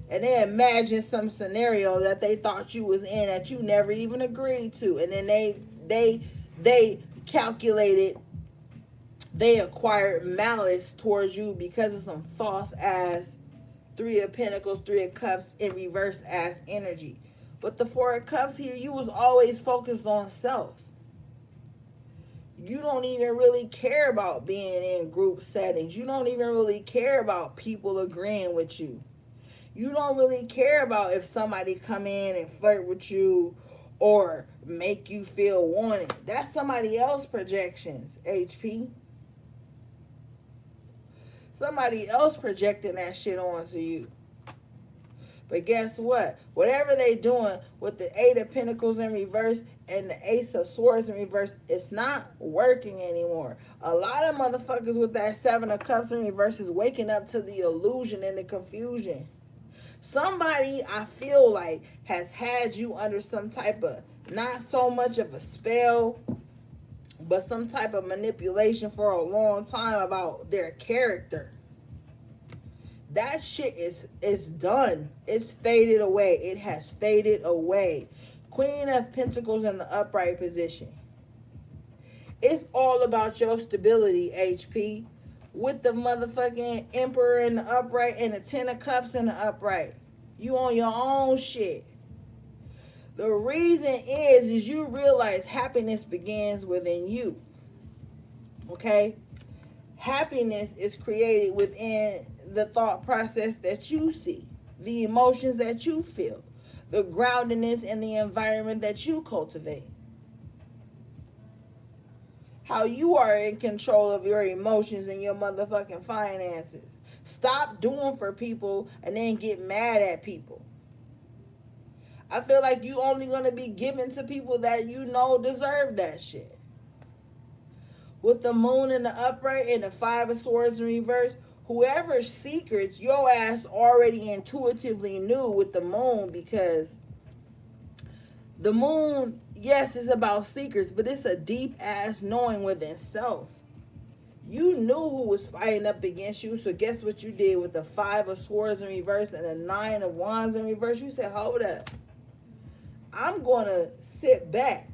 And they imagined some scenario that they thought you was in that you never even agreed to. And then they calculated, they acquired malice towards you because of some false ass Three of Pentacles, Three of Cups in reverse ass energy. But the Four of Cups here, you was always focused on self. You don't even really care about being in group settings. You don't even really care about people agreeing with you. You don't really care about if somebody come in and flirt with you or make you feel wanted. That's somebody else's projections, HP. Somebody else projecting that shit onto you. But guess what? Whatever they doing with the Eight of Pentacles in reverse and the Ace of Swords in reverse, it's not working anymore. A lot of motherfuckers with that Seven of Cups in reverse is waking up to the illusion and the confusion. Somebody, I feel like, has had you under some type of, not so much of a spell, but some type of manipulation for a long time about their character. That shit is done. It's faded away. It has faded away. Queen of Pentacles in the upright position. It's all about your stability, HP. With the motherfucking Emperor in the upright and the Ten of Cups in the upright. You on your own shit. The reason is you realize happiness begins within you. Okay? Happiness is created within the thought process that you see, the emotions that you feel, the groundedness and the environment that you cultivate. How you are in control of your emotions and your motherfucking finances. Stop doing for people and then get mad at people. I feel like you only going to be giving to people that you know deserve that shit. With the Moon in the upright and the Five of Swords in reverse, whoever's secrets your ass already intuitively knew with the Moon, because the Moon, yes, is about secrets, but it's a deep ass knowing within self. You knew who was fighting up against you, so guess what you did with the Five of Swords in reverse and the Nine of Wands in reverse? You said, hold up. I'm going to sit back.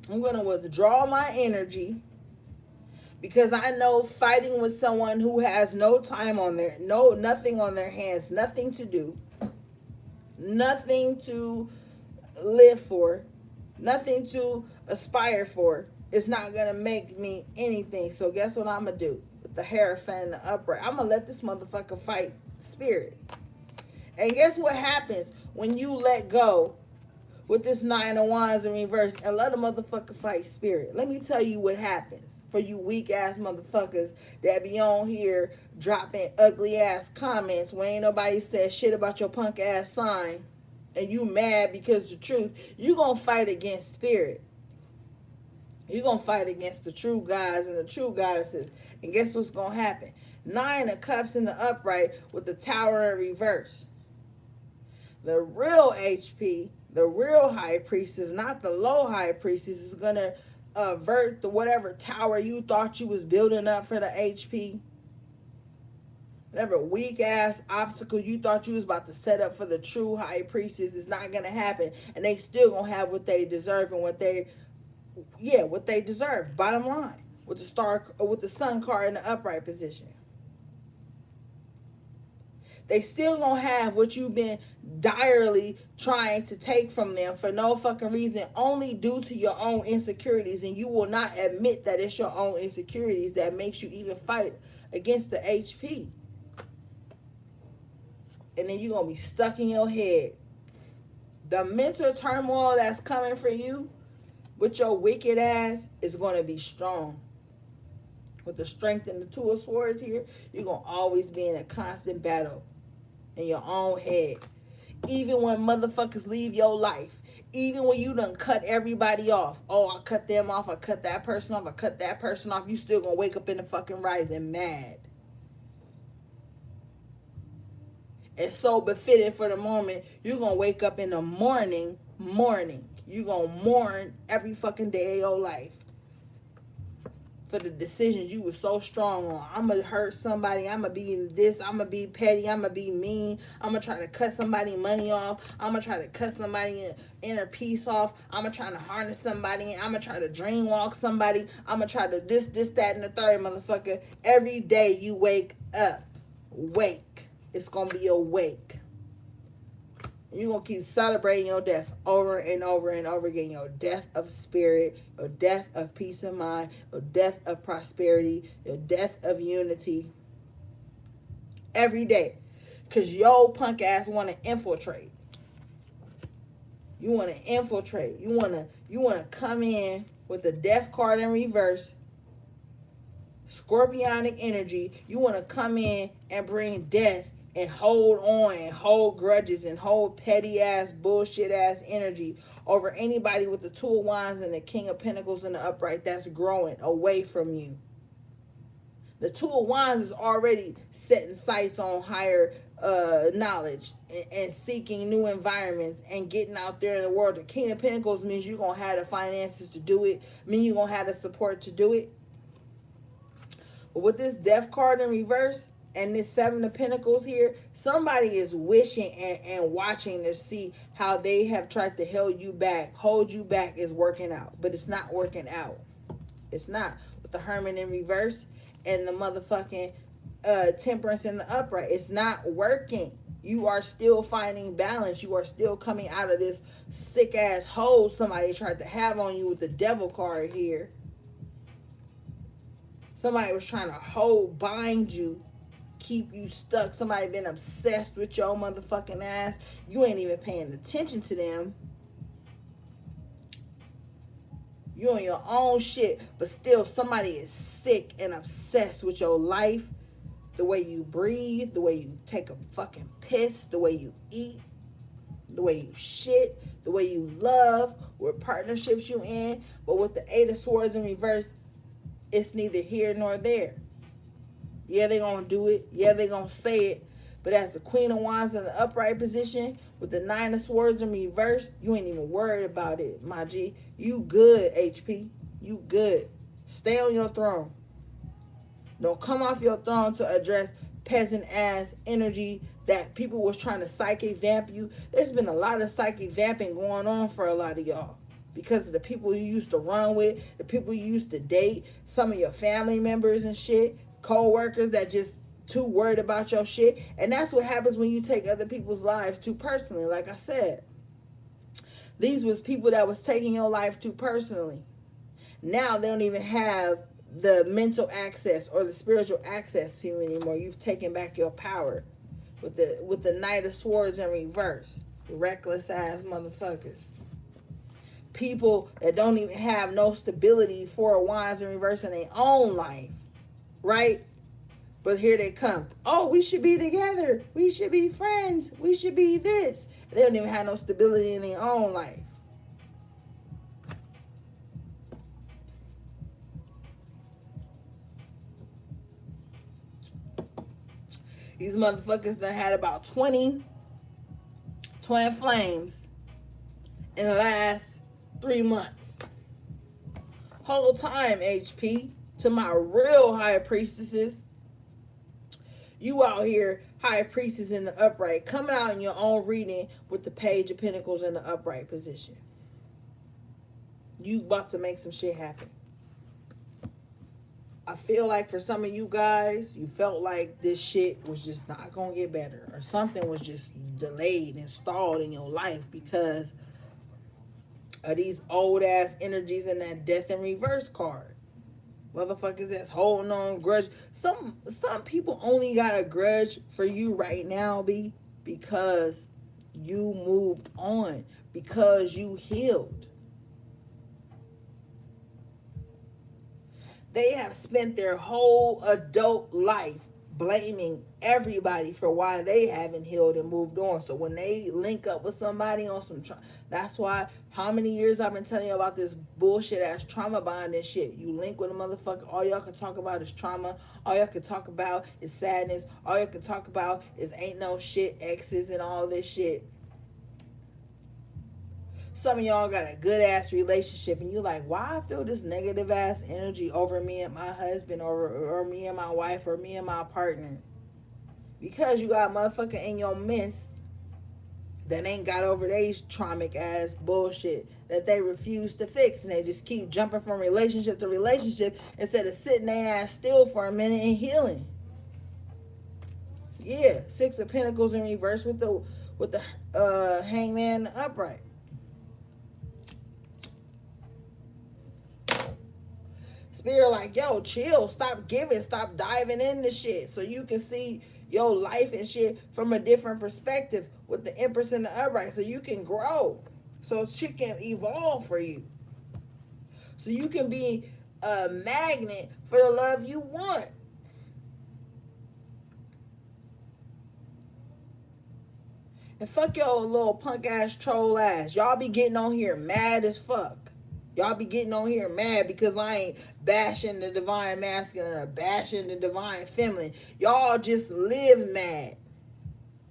I'm going to withdraw my energy, because I know fighting with someone who has no time on their, nothing on their hands, nothing to do, nothing to live for, nothing to aspire for, is not going to make me anything. So guess what I'm going to do? With the Hierophant in the upright, I'm going to let this motherfucker fight spirit. And guess what happens when you let go with this Nine of Wands in reverse and let a motherfucker fight spirit? Let me tell you what happens for you weak ass motherfuckers that be on here dropping ugly ass comments when ain't nobody said shit about your punk ass sign, and you mad because the truth, you gonna fight against spirit. You gonna fight against the true guys and the true goddesses. And guess what's gonna happen? Nine of Cups in the upright with the Tower in reverse. The real HP, the real High Priestess, not the low High Priestess, is gonna avert the whatever tower you thought you was building up for the HP. Whatever weak ass obstacle you thought you was about to set up for the true High Priestess is not gonna happen, and they still gonna have what they deserve and what they deserve. Bottom line, with the star, with the Sun card in the upright position, they still gonna have what you've been direly trying to take from them for no fucking reason, only due to your own insecurities, and you will not admit that it's your own insecurities that makes you even fight against the HP. And then you're gonna be stuck in your head. The mental turmoil that's coming for you with your wicked ass is gonna be strong. With the Strength and the Two of Swords here, you're gonna always be in a constant battle in your own head. Even when motherfuckers leave your life, even when you done cut everybody off, oh, I cut them off, I cut that person off, I cut that person off, you still gonna wake up in the fucking rising mad. It's so befitting for the moment. You're gonna wake up in the morning. You're gonna mourn every fucking day of your life for the decisions you were so strong on. I'm gonna hurt somebody, I'm gonna be this, I'm gonna be petty, I'm gonna be mean, I'm gonna try to cut somebody money off, I'm gonna try to cut somebody inner peace off, I'm gonna try to harness somebody, I'm gonna try to dream walk somebody, I'm gonna try to this, that, and the third, motherfucker. Every day you wake up, it's gonna be a wake. You're going to keep celebrating your death over and over and over again. Your death of spirit, your death of peace of mind, your death of prosperity, your death of unity. Every day. Because your punk ass want to infiltrate. You want to infiltrate. You want to come in with the death card in reverse. Scorpionic energy. You want to come in and bring death and hold on and hold grudges and hold petty ass bullshit ass energy over anybody with the Two of Wands and the King of Pentacles in the upright that's growing away from you. The Two of Wands is already setting sights on higher knowledge and seeking new environments and getting out there in the world. The King of Pentacles means you're going to have the finances to do it, mean you're going to have the support to do it. But with this Death card in reverse, and this Seven of Pentacles here, somebody is wishing and watching to see how they have tried to hold you back is working out. But it's not working out. It's not. With the Hermit in reverse and the motherfucking Temperance in the upright, it's not working. You are still finding balance. You are still coming out of this sick ass hole somebody tried to have on you with the Devil card here. Somebody was trying to bind you, keep you stuck. Somebody been obsessed with your motherfucking ass. You ain't even paying attention to them. You on your own shit, but still somebody is sick and obsessed with your life, the way you breathe, the way you take a fucking piss, the way you eat, the way you shit, the way you love, what partnerships you in. But with the Eight of Swords in reverse, it's neither here nor there. Yeah, they're going to do it. Yeah, they're going to say it. But as the Queen of Wands in the upright position, with the Nine of Swords in reverse, you ain't even worried about it, my G. You good, HP. You good. Stay on your throne. Don't come off your throne to address peasant-ass energy that people was trying to psychic vamp you. There's been a lot of psychic vamping going on for a lot of y'all. Because of the people you used to run with, the people you used to date, some of your family members and shit, co-workers that just too worried about your shit. And that's what happens when you take other people's lives too personally. Like I said, these was people that was taking your life too personally. Now they don't even have the mental access or the spiritual access to you anymore. You've taken back your power. with the Knight of Swords in reverse. Reckless ass motherfuckers. People that don't even have no stability, Four of Wands in reverse in their own life. Right? But here they come. Oh, we should be together. We should be friends. We should be this. They don't even have no stability in their own life. These motherfuckers done had about 20 twin flames in the last 3 months. Whole time, HP, to my real high priestesses. You out here, high priestess in the upright, coming out in your own reading with the Page of Pentacles in the upright position. You about to make some shit happen. I feel like for some of you guys, you felt like this shit was just not going to get better. Or something was just delayed and stalled in your life because of these old ass energies in that Death in Reverse card. Motherfuckers that's holding on grudge. Some people only got a grudge for you right now, because you moved on. Because you healed. They have spent their whole adult life blaming everybody for why they haven't healed and moved on. So when they link up with somebody on some that's why how many years I've been telling you about this bullshit ass trauma bond and shit. You link with a motherfucker, all y'all can talk about is trauma. All y'all can talk about is sadness. All y'all can talk about is ain't no shit, exes and all this shit. Some of y'all got a good ass relationship and you like, why I feel this negative ass energy over me and my husband or me and my wife or me and my partner? Because you got a motherfucker in your midst that ain't got over these traumatic ass bullshit that they refuse to fix, and they just keep jumping from relationship to relationship instead of sitting their ass still for a minute and healing. Yeah, Six of Pentacles in reverse with the Hangman upright. Spirit like, yo, chill, stop giving, stop diving into shit so you can see your life and shit from a different perspective with the Empress in the upright so you can grow, so shit can evolve for you, so you can be a magnet for the love you want. And fuck your little punk ass troll ass. Y'all be getting on here mad as fuck. Y'all be getting on here mad because I ain't bashing the divine masculine or bashing the divine feminine. Y'all just live mad.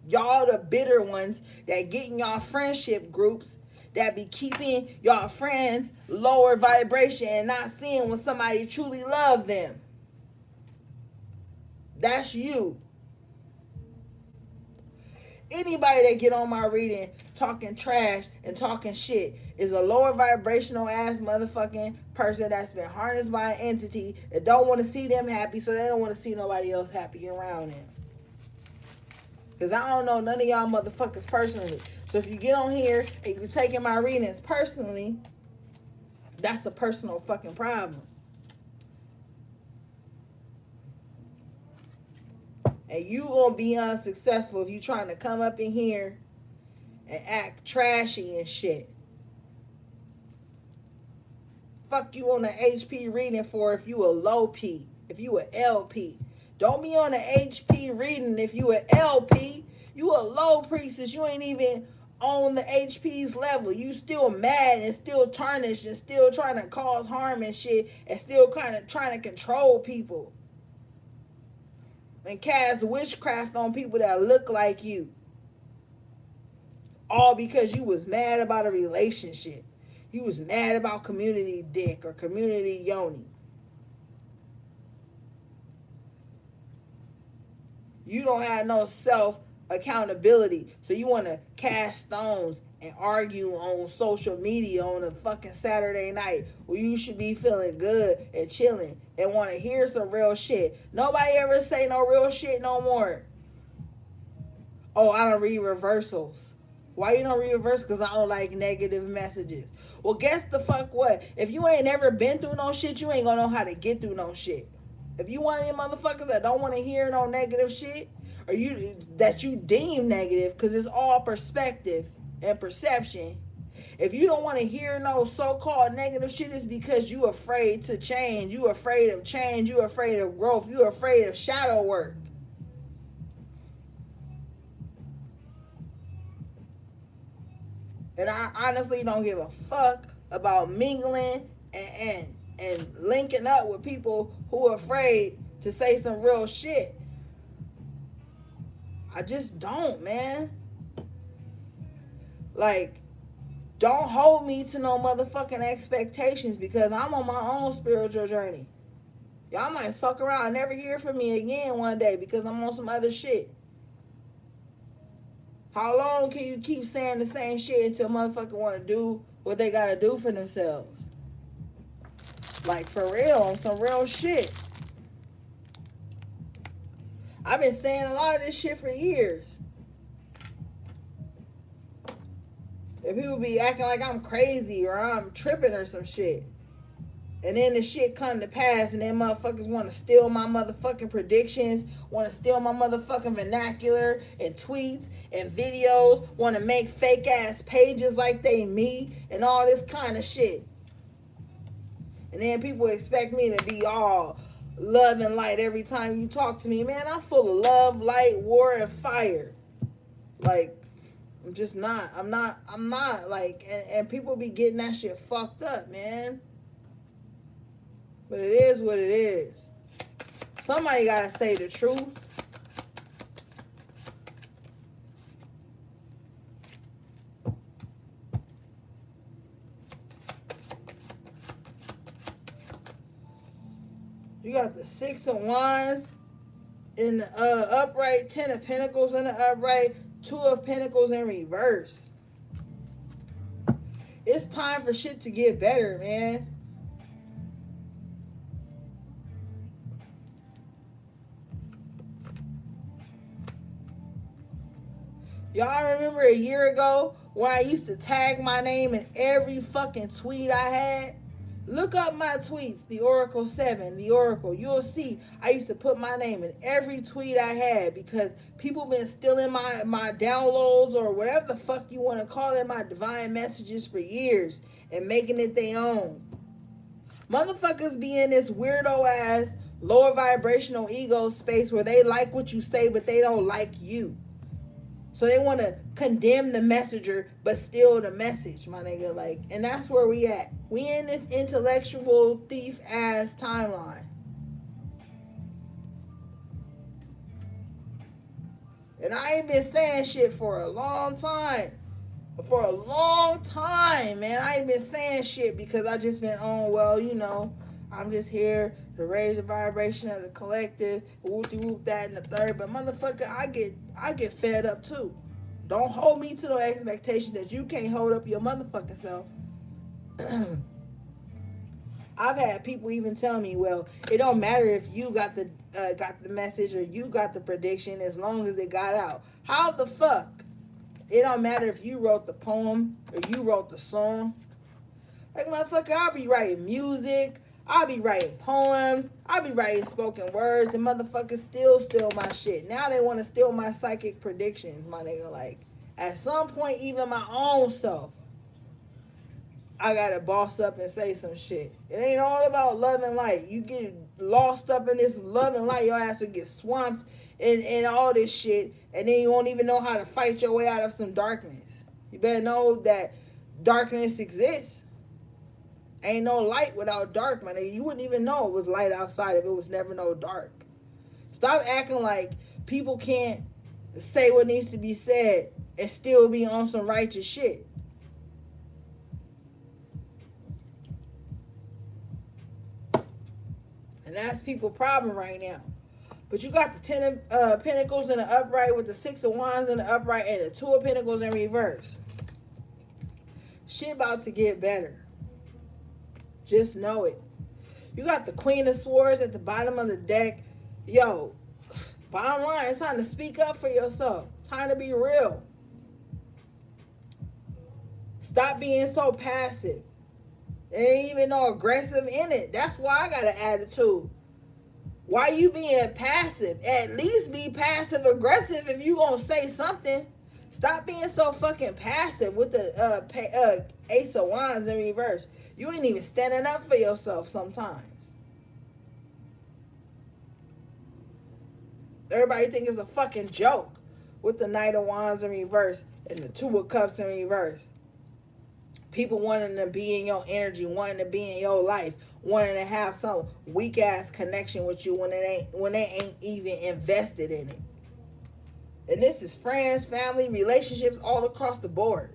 Y'all the bitter ones that get in y'all friendship groups that be keeping y'all friends lower vibration and not seeing when somebody truly love them. That's you. Anybody that get on my reading talking trash and talking shit is a lower vibrational ass motherfucking person that's been harnessed by an entity that don't want to see them happy, so they don't want to see nobody else happy around them. Because I don't know none of y'all motherfuckers personally. So if you get on here and you're taking my readings personally, that's a personal fucking problem. And you gonna be unsuccessful if you trying to come up in here and act trashy and shit. Fuck you on the HP reading for if you a low P, if you a LP. Don't be on the HP reading if you a LP. You a low priestess. You ain't even on the HP's level. You still mad and still tarnished and still trying to cause harm and shit and still kind of trying to control people. And cast witchcraft on people that look like you. All because you was mad about a relationship. You was mad about community dick or community yoni. You don't have no self accountability. So you want to cast stones and argue on social media on a fucking Saturday night where you should be feeling good and chilling and want to hear some real shit. Nobody ever say no real shit no more. Oh, I don't read reversals. Why you don't read reversals? Because I don't like negative messages. Well, guess the fuck what? If you ain't never been through no shit, you ain't gonna know how to get through no shit. If you one of them motherfuckers that don't want to hear no negative shit, or you that you deem negative, because it's all perspective and perception. If you don't want to hear no so-called negative shit, it's because you afraid to change. You afraid of change. You afraid of growth. You afraid of shadow work. And I honestly don't give a fuck about mingling and linking up with people who are afraid to say some real shit. I just don't, man. Like, don't hold me to no motherfucking expectations, because I'm on my own spiritual journey. Y'all might fuck around and never hear from me again one day because I'm on some other shit. How long can you keep saying the same shit until motherfucker want to do what they gotta do for themselves? Like, for real, on some real shit. I've been saying a lot of this shit for years. If people be acting like I'm crazy or I'm tripping or some shit, and then the shit come to pass, and then motherfuckers want to steal my motherfucking predictions, want to steal my motherfucking vernacular and tweets and videos, want to make fake ass pages like they me and all this kind of shit. And then people expect me to be all love and light every time you talk to me. Man, I'm full of love, light, war, and fire. Like, I'm just not. I'm not like, and people be getting that shit fucked up, man. But it is what it is. Somebody gotta say the truth. You got the 6 of Wands in the upright, 10 of Pentacles in the upright, 2 of Pentacles in reverse. It's time for shit to get better, man. Y'all remember a year ago when I used to tag my name in every fucking tweet I had? Look up my tweets, the Oracle 7, the Oracle. You'll see I used to put my name in every tweet I had because people been stealing my downloads, or whatever the fuck you want to call it, my divine messages, for years and making it their own. Motherfuckers be in this weirdo ass lower vibrational ego space where they like what you say but they don't like you. So they want to condemn the messenger, but steal the message, my nigga. Like, and that's where we at. We in this intellectual thief ass timeline. And I ain't been saying shit for a long time. For a long time, man. I ain't been saying shit because I just been on, well, you know, I'm just here to raise the vibration of the collective, whoop that and the third. But motherfucker, I get fed up too. Don't hold me to no expectation that you can't hold up your motherfucking self. I've had people even tell me, well, it don't matter if you got the message or you got the prediction as long as it got out. How the fuck? It don't matter if you wrote the poem or you wrote the song. Like, motherfucker, I'll be writing music. I'll be writing poems. I'll be writing spoken words. And motherfuckers still steal my shit. Now they want to steal my psychic predictions, my nigga. Like, at some point, even my own self, I gotta boss up and say some shit. It ain't all about love and light. You get lost up in this love and light, your ass will get swamped in all this shit, and then you won't even know how to fight your way out of some darkness. You better know that darkness exists. Ain't no light without dark, man. You wouldn't even know it was light outside if it was never no dark. Stop acting like people can't say what needs to be said and still be on some righteous shit. And that's people's problem right now. But you got the 10 of Pentacles in the upright with the 6 of Wands in the upright and the 2 of Pentacles in reverse. Shit about to get better. Just know it. You got the Queen of Swords at the bottom of the deck. Yo, bottom line, it's time to speak up for yourself. Time to be real. Stop being so passive. There ain't even no aggressive in it. That's why I got an attitude. Why you being passive? At least be passive aggressive if you gonna say something. Stop being so fucking passive with the Ace of Wands in reverse. You ain't even standing up for yourself sometimes. Everybody think it's a fucking joke with the Knight of Wands in reverse and the Two of Cups in reverse. People wanting to be in your energy, wanting to be in your life, wanting to have some weak ass connection with you when they ain't even invested in it. And this is friends, family, relationships all across the board.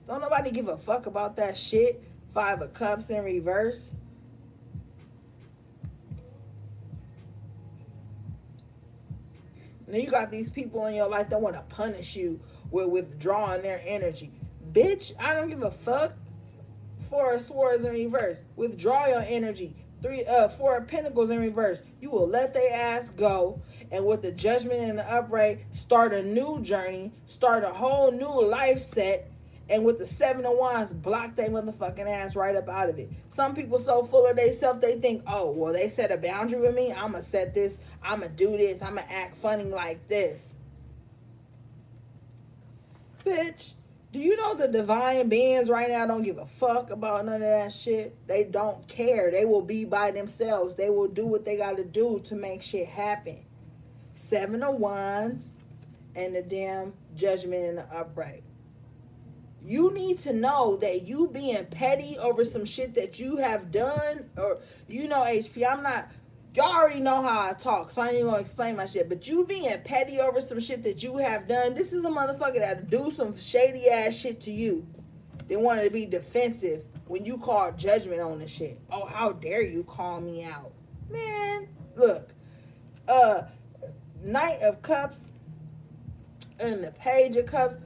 Don't nobody give a fuck about that shit. Five of Cups in reverse. And then you got these people in your life that want to punish you with withdrawing their energy. Bitch, I don't give a fuck. Four of Swords in reverse. Withdraw your energy. Four of Pentacles in reverse. You will let their ass go. And with the Judgment in the upright, start a new journey. Start a whole new life set. And with the Seven of Wands, block their motherfucking ass right up out of it. Some people so full of themselves, they think, oh, well, they set a boundary with me. I'm going to set this. I'm going to do this. I'm going to act funny like this. Bitch, do you know the divine beings right now don't give a fuck about none of that shit? They don't care. They will be by themselves. They will do what they got to do to make shit happen. Seven of Wands and the damn Judgment in the upright. You need to know that you being petty over some shit that you have done, or, you know, HP, I'm not, y'all already know how I talk, so I ain't even gonna explain my shit, but you being petty over some shit that you have done, this is a motherfucker that do some shady ass shit to you. They wanted to be defensive when you call judgment on the shit. Oh, how dare you call me out. Man, look, Knight of Cups and the Page of Cups,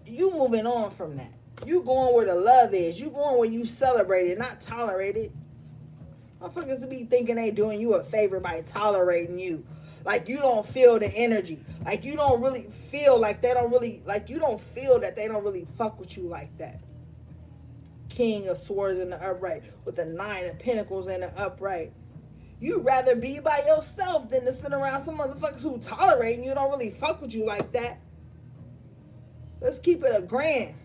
you moving on from that. You going where the love is. You going where you celebrate it, not tolerate it. Motherfuckers to be thinking they doing you a favor by tolerating you. Like you don't feel the energy. Like you don't really feel like they don't really, like you don't feel that they don't really fuck with you like that. King of Swords in the upright with the Nine of Pentacles in the upright. You'd rather be by yourself than to sit around some motherfuckers who tolerate you don't really fuck with you like that. Let's keep it a grand.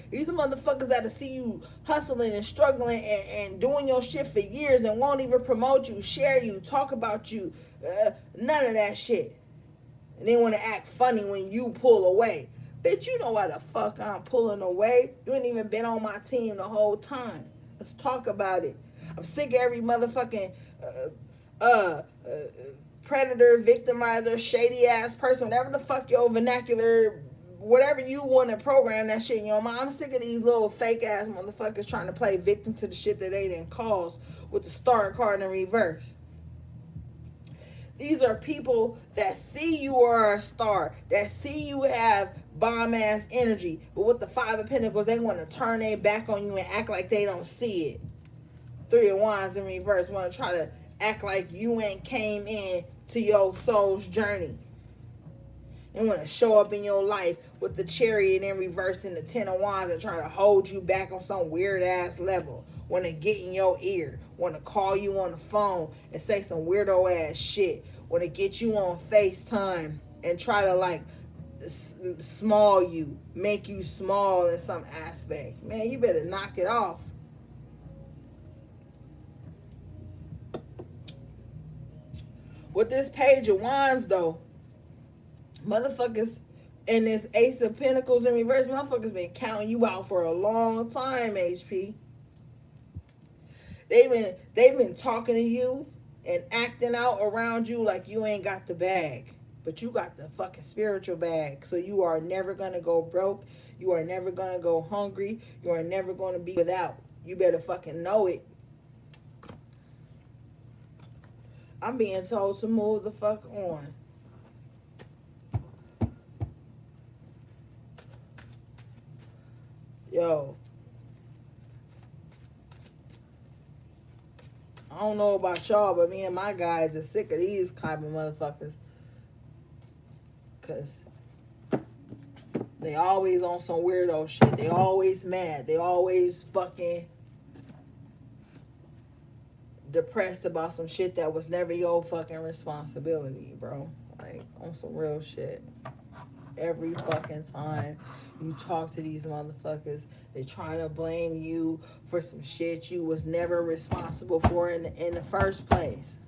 These are motherfuckers that'll see you hustling and struggling and doing your shit for years and won't even promote you, share you, talk about you. None of that shit. And they want to act funny when you pull away. Bitch, you know why the fuck I'm pulling away. You ain't even been on my team the whole time. Let's talk about it. I'm sick of every motherfucking predator, victimizer, shady ass person, whatever the fuck your vernacular, whatever you want to program that shit in your mind. I'm sick of these little fake ass motherfuckers trying to play victim to the shit that they didn't cause with the Star card in reverse. These are people that see you are a star, that see you have bomb ass energy, but with the Five of Pentacles, they want to turn their back on you and act like they don't see it. Three of Wands in reverse want to try to act like you ain't came in to your soul's journey. And want to show up in your life with the Chariot in reverse and the Ten of Wands and try to hold you back on some weird ass level. Want to get in your ear. Want to call you on the phone and say some weirdo ass shit. Want to get you on FaceTime and try to like small you. Make you small in some aspect. Man, you better knock it off. With this Page of Wands though, motherfuckers and this Ace of Pentacles in reverse, motherfuckers been counting you out for a long time, HP. They've been talking to you and acting out around you like you ain't got the bag. But you got the fucking spiritual bag. So you are never gonna go broke. You are never gonna go hungry. You are never gonna be without. You better fucking know it. I'm being told to move the fuck on. Yo. I don't know about y'all, but me and my guys are sick of these type of motherfuckers. Because they always on some weirdo shit. They always mad. They always fucking depressed about some shit that was never your fucking responsibility, bro. Like, on some real shit. Every fucking time you talk to these motherfuckers, they trying to blame you for some shit you was never responsible for in the first place.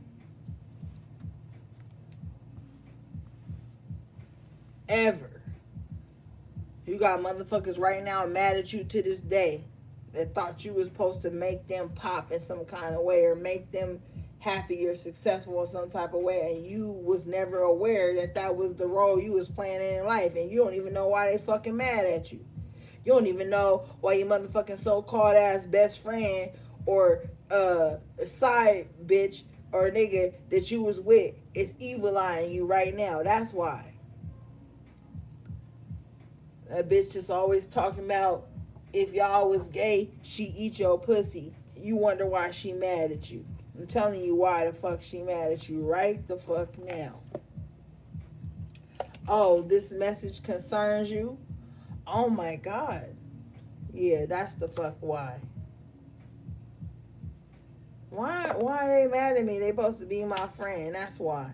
Ever. You got motherfuckers right now mad at you to this day that thought you was supposed to make them pop in some kind of way or make them happy or successful in some type of way, and you was never aware that that was the role you was playing in life, and you don't even know why they fucking mad at you. You don't even know why your motherfucking so-called ass best friend or side bitch or nigga that you was with is evil eyeing you right now. That's why. That bitch just always talking about if y'all was gay, she eat your pussy. You wonder why she mad at you. I'm telling you why the fuck she mad at you right the fuck now. Oh, this message concerns you? Oh my God. Yeah, that's the fuck why. Why are they mad at me? They supposed to be my friend. That's why.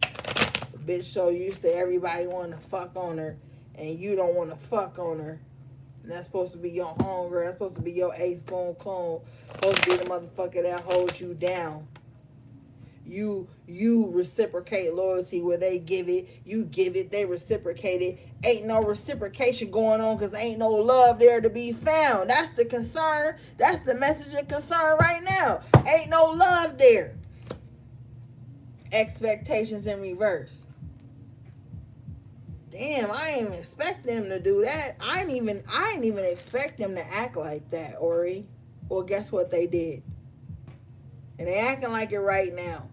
The bitch so used to everybody wanting to fuck on her, and you don't want to fuck on her. And that's supposed to be your homegirl. That's supposed to be your ace boom coon. Supposed to be the motherfucker that holds you down. You reciprocate loyalty where they give it. You give it, they reciprocate it. Ain't no reciprocation going on because ain't no love there to be found. That's the concern. That's the message of concern right now. Ain't no love there. Expectations in reverse. Damn, I didn't even expect them to do that. I didn't even expect them to act like that, Ori. Well, guess what they did? And they acting like it right now.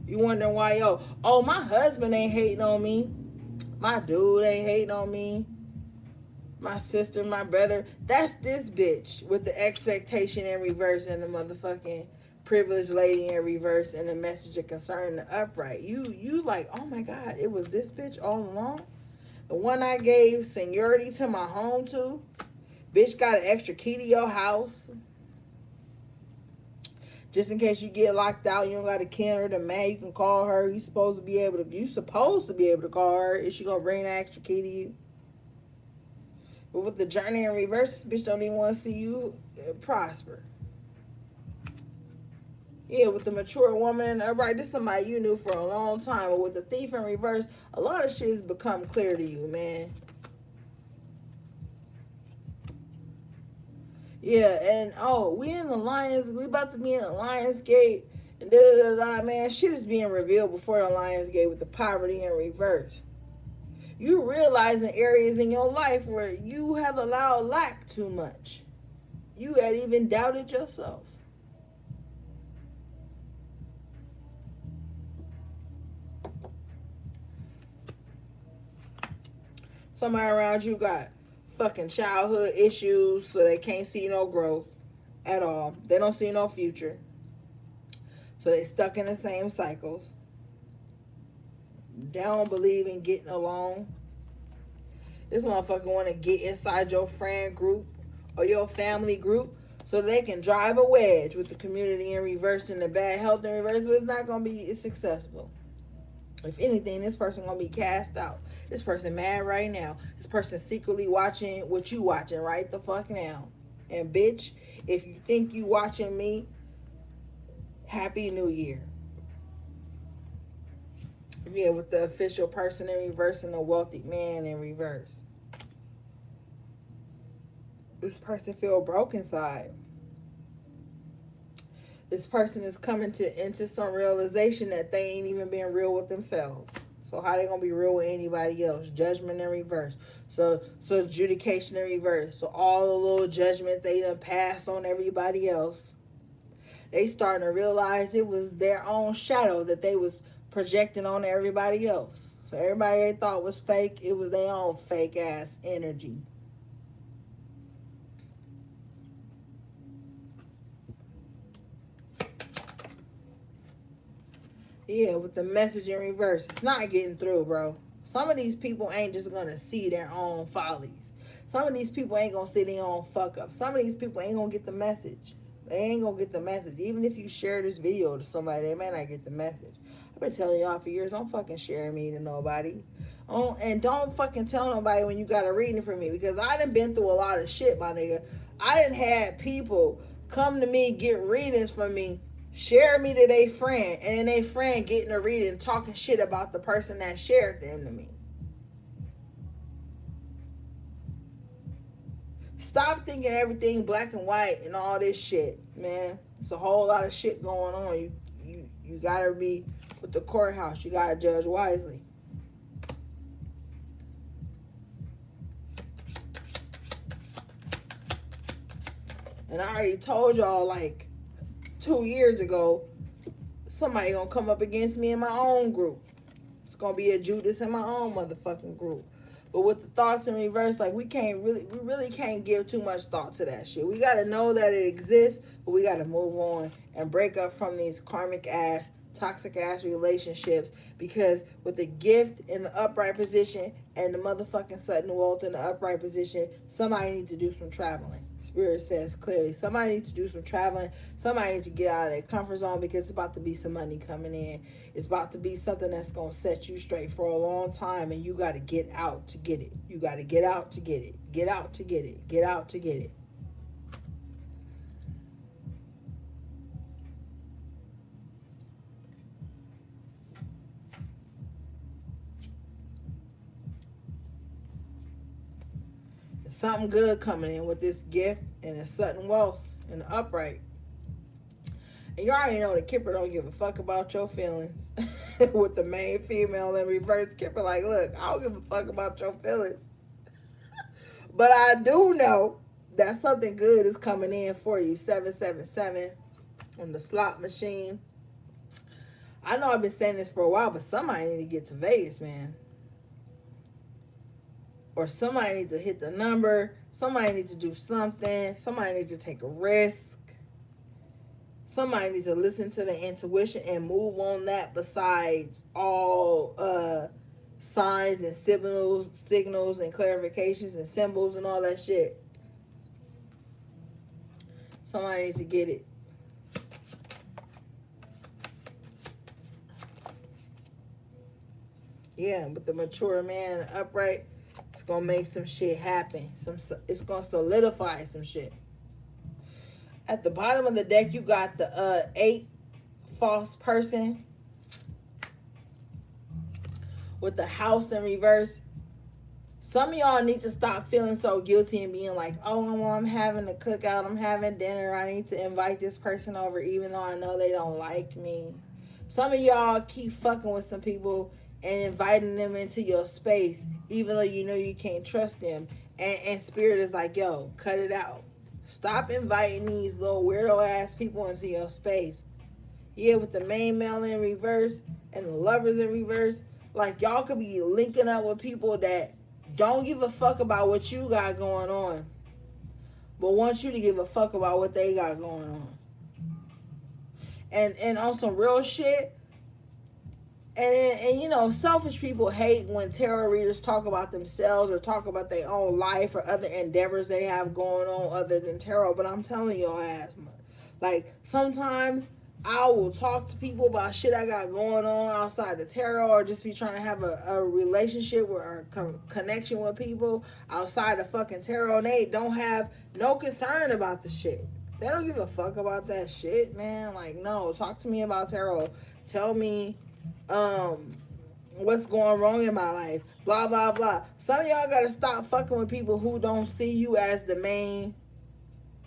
You wondering why, my husband ain't hating on me. My dude ain't hating on me. My sister, my brother. That's this bitch with the expectation in reverse and the motherfucking privileged lady in reverse and the message of concern in the upright. You like, oh my God, it was this bitch all along? The one I gave seniority to my home to? Bitch got an extra key to your house. Just in case you get locked out, you don't got a key or the man, you can call her. You supposed to be able to call her. Is she gonna bring the extra key to you? But with the journey in reverse, bitch don't even want to see you prosper. Yeah, with the mature woman in the upright, this is somebody you knew for a long time. But with the thief in reverse, a lot of shit has become clear to you, man. Yeah, and we in the Lions, we about to be in the Lions Gate, and man, shit is being revealed before the Lions Gate with the poverty in reverse. You realizing areas in your life where you have allowed lack too much. You had even doubted yourself. Somebody around you got fucking childhood issues, so they can't see no growth at all. They don't see no future. So they stuck in the same cycles. They don't believe in getting along. This motherfucker want to get inside your friend group or your family group so they can drive a wedge with the community in reverse and the bad health in reverse, but it's not going to be successful. If anything, this person going to be cast out. This person mad right now. This person secretly watching what you watching right the fuck now. And bitch, if you think you watching me, Happy New Year. Yeah, with the official person in reverse and the wealthy man in reverse. This person feel broke inside. This person is coming into some realization that they ain't even being real with themselves. So how they gonna be real with anybody else? Judgment in reverse. So adjudication in reverse. So all the little judgment they done passed on everybody else, they starting to realize it was their own shadow that they was projecting on everybody else. So everybody they thought was fake, it was their own fake ass energy. Yeah, with the message in reverse. It's not getting through, bro. Some of these people ain't just gonna see their own follies. Some of these people ain't gonna see their own fuck up. Some of these people ain't gonna get the message. They ain't gonna get the message. Even if you share this video to somebody, they may not get the message. I've been telling y'all for years, don't fucking share me to nobody. Oh, and don't fucking tell nobody when you got a reading for me, because I done been through a lot of shit, my nigga. I done had people come to me, get readings from me, share me to their friend, and then their friend getting a reading talking shit about the person that shared them to me. Stop thinking everything black and white and all this shit, man. It's a whole lot of shit going on. You gotta be with the courthouse. You gotta judge wisely. And I already told y'all like 2 years ago, somebody gonna come up against me in my own group. It's gonna be a Judas in my own motherfucking group. But with the thoughts in reverse, like we really can't give too much thought to that shit. We gotta know that it exists, but we gotta move on and break up from these karmic ass, toxic ass relationships. Because with the gift in the upright position and the motherfucking sudden wealth in the upright position, somebody needs to do some traveling. Spirit says clearly, somebody needs to do some traveling. Somebody needs to get out of their comfort zone, because it's about to be some money coming in. It's about to be something that's going to set you straight for a long time, and you got to get out to get it. You got to get out to get it. Get out to get it. Get out to get it. There's something good coming in with this gift and a sudden wealth and the upright. And you already know that Kipper don't give a fuck about your feelings. With the main female in reverse, Kipper like, look, I don't give a fuck about your feelings. But I do know that something good is coming in for you. 777 on the slot machine. I know I've been saying this for a while, but somebody need to get to Vegas, man. Or somebody needs to hit the number. Somebody needs to do something. Somebody needs to take a risk. Somebody needs to listen to the intuition and move on that, besides all signs and signals and clarifications and symbols and all that shit. Somebody needs to get it. Yeah, but the mature man upright, it's gonna make some shit happen. It's gonna solidify some shit. At the bottom of the deck, you got the 8 false person with the house in reverse. Some of y'all need to stop feeling so guilty and being like, oh, I'm having a cookout, I'm having dinner, I need to invite this person over even though I know they don't like me. Some of y'all keep fucking with some people and inviting them into your space even though you know you can't trust them. And Spirit is like, yo, cut it out. Stop inviting these little weirdo ass people into your space. Yeah, with the main male in reverse and the lovers in reverse. Like, y'all could be linking up with people that don't give a fuck about what you got going on, but want you to give a fuck about what they got going on. And on some real shit. And you know, selfish people hate when tarot readers talk about themselves or talk about their own life or other endeavors they have going on other than tarot. But I'm telling your ass, like, sometimes I will talk to people about shit I got going on outside the tarot, or just be trying to have a relationship or a connection with people outside the fucking tarot, and they don't have no concern about the shit. They don't give a fuck about that shit, man. Like, no, talk to me about tarot. Tell me what's going wrong in my life, blah blah blah. Some of y'all gotta stop fucking with people who don't see you as the main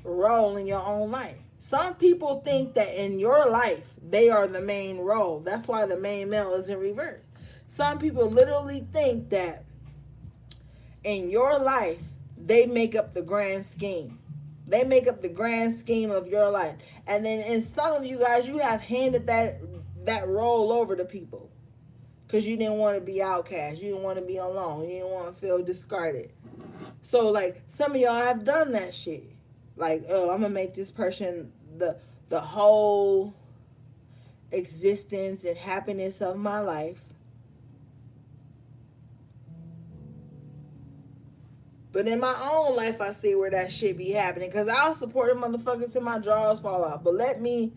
role in your own life. Some people think that in your life they are the main role. That's why the main male is in reverse. Some people literally think that in your life they make up the grand scheme. They make up the grand scheme of your life. And then in some of you guys, you have handed that role over to people because you didn't want to be outcast, you didn't want to be alone, you didn't want to feel discarded. So like, some of y'all have done that shit. Like, oh, I'm gonna make this person the whole existence and happiness of my life. But in my own life, I see where that shit be happening. Because I'll support the motherfuckers till my drawers fall off. But let me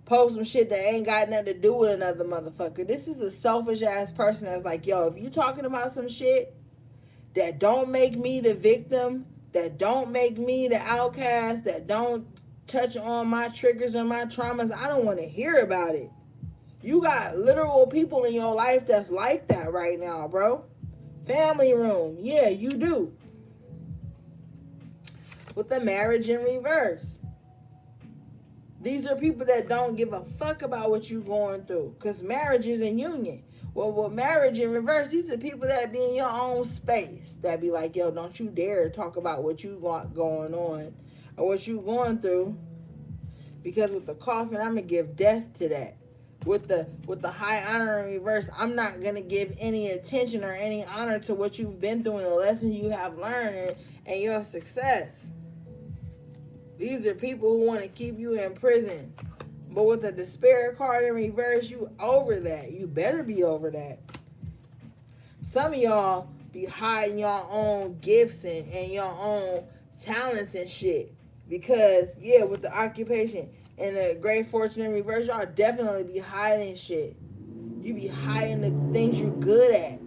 post some shit that ain't got nothing to do with another motherfucker. This is a selfish ass person that's like, yo, if you talking about some shit that don't make me the victim, that don't make me the outcast, that don't touch on my triggers and my traumas, I don't want to hear about it. You got literal people in your life that's like that right now, bro. Family room. Yeah, you do. With the marriage in reverse. These are people that don't give a fuck about what you going through. Because marriage is a union. Well, with marriage in reverse, these are people that be in your own space. That be like, yo, don't you dare talk about what you got going on or what you going through. Because with the coffin, I'm going to give death to that. With the high honor in reverse, I'm not going to give any attention or any honor to what you've been through and the lessons you have learned and your success. These are people who want to keep you in prison. But with the despair card in reverse, you over that. You better be over that. Some of y'all be hiding your own gifts and your own talents and shit. Because, yeah, with the occupation and the great fortune in reverse, y'all definitely be hiding shit. You be hiding the things you're good at.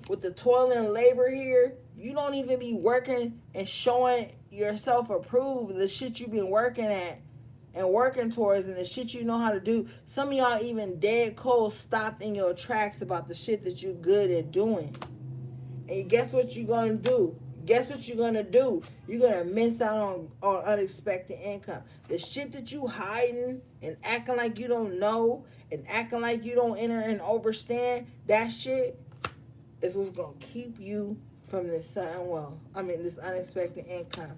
With the toil and labor here, you don't even be working and showing yourself approved the shit you've been working at and working towards and the shit you know how to do. Some of y'all even dead cold stopped in your tracks about the shit that you good at doing. And guess what you're gonna do? Guess what you're gonna do? You're gonna miss out on unexpected income. The shit that you hiding and acting like you don't know and acting like you don't enter and understand, that shit is what's gonna keep you from this sudden wealth. This unexpected income.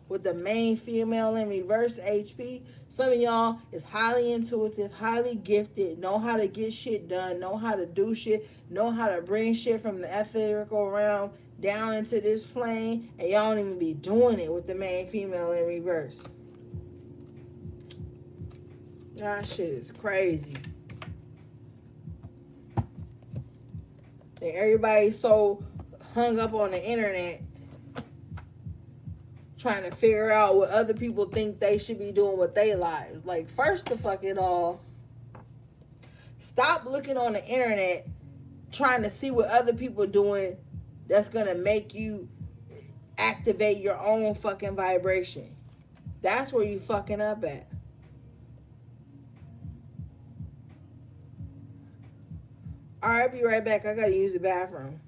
With the main female in reverse HP, some of y'all is highly intuitive, highly gifted, know how to get shit done, know how to do shit, know how to bring shit from the etherical realm down into this plane, and y'all don't even be doing it with the main female in reverse. That shit is crazy. And everybody's so hung up on the internet trying to figure out what other people think they should be doing with their lives. Like, first of fucking all, stop looking on the internet trying to see what other people are doing that's gonna make you activate your own fucking vibration. That's where you fucking up at. Alright, I'll be right back. I gotta use the bathroom.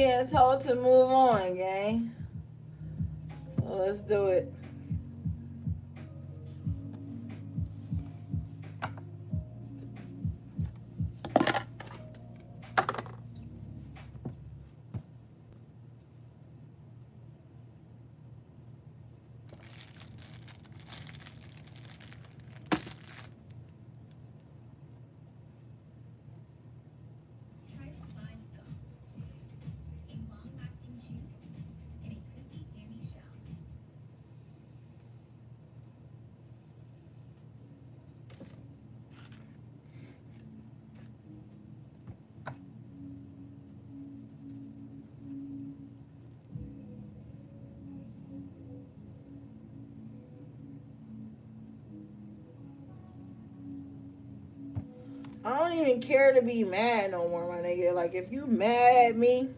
being told to move on, gang. So let's do it. I don't even care to be mad no more, my nigga. Like, if you mad at me,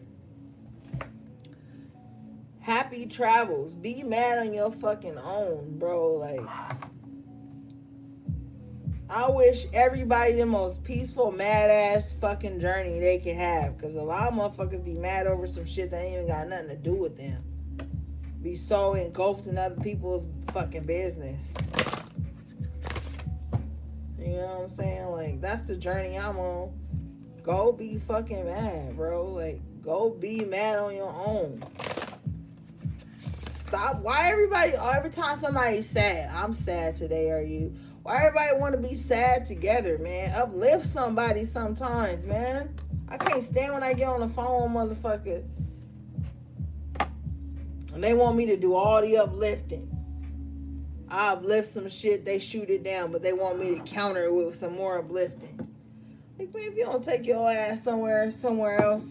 happy travels. Be mad on your fucking own, bro. Like, I wish everybody the most peaceful, mad ass fucking journey they can have. Because a lot of motherfuckers be mad over some shit that ain't even got nothing to do with them. Be so engulfed in other people's fucking business. You know what I'm saying? Like, that's the journey I'm on. Go be fucking mad, bro. Like, go be mad on your own. Stop. Why every time somebody's sad, I'm sad today, are you? Why everybody want to be sad together, man? Uplift somebody sometimes, man. I can't stand when I get on the phone, motherfucker, and they want me to do all the uplifting. I uplift some shit, they shoot it down, but they want me to counter it with some more uplifting. Like, man, if you don't take your ass somewhere else,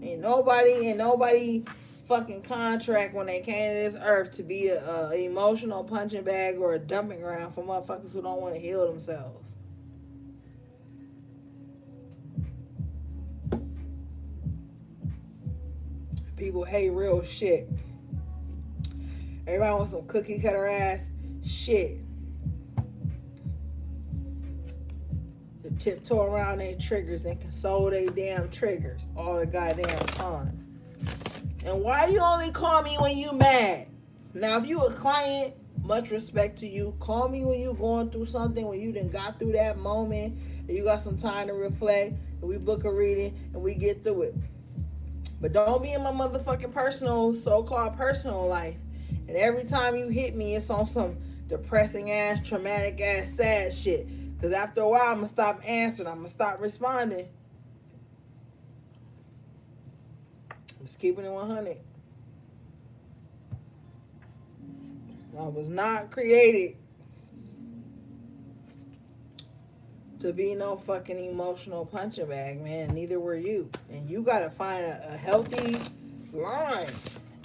ain't nobody fucking contract when they came to this earth to be a emotional punching bag or a dumping ground for motherfuckers who don't want to heal themselves. People hate real shit. Everybody wants some cookie cutter ass shit to tiptoe around their triggers and console their damn triggers all the goddamn time. And why you only call me when you mad? Now, if you a client, much respect to you. Call me when you going through something, when you done got through that moment, and you got some time to reflect, and we book a reading, and we get through it. But don't be in my motherfucking personal, so-called personal life. And every time you hit me, it's on some depressing ass, traumatic ass, sad shit. Because after a while, I'm going to stop answering. I'm going to stop responding. I'm just keeping it 100. I was not created to be no fucking emotional punching bag, man. Neither were you. And you got to find a healthy line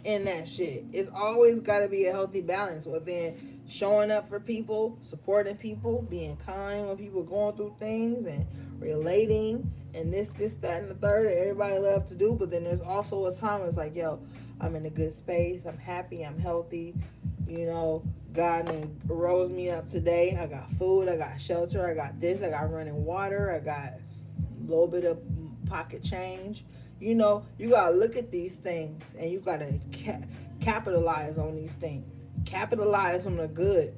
in that shit. It's always got to be a healthy balance within showing up for people, supporting people, being kind when people going through things, and relating, and this, that, and the third that everybody loves to do. But then there's also a time it's like, yo, I'm in a good space. I'm happy. I'm healthy. You know, God rose me up today. I got food. I got shelter. I got this. I got running water. I got a little bit of pocket change. You know, you got to look at these things, and you got to capitalize on these things. Capitalize on the good.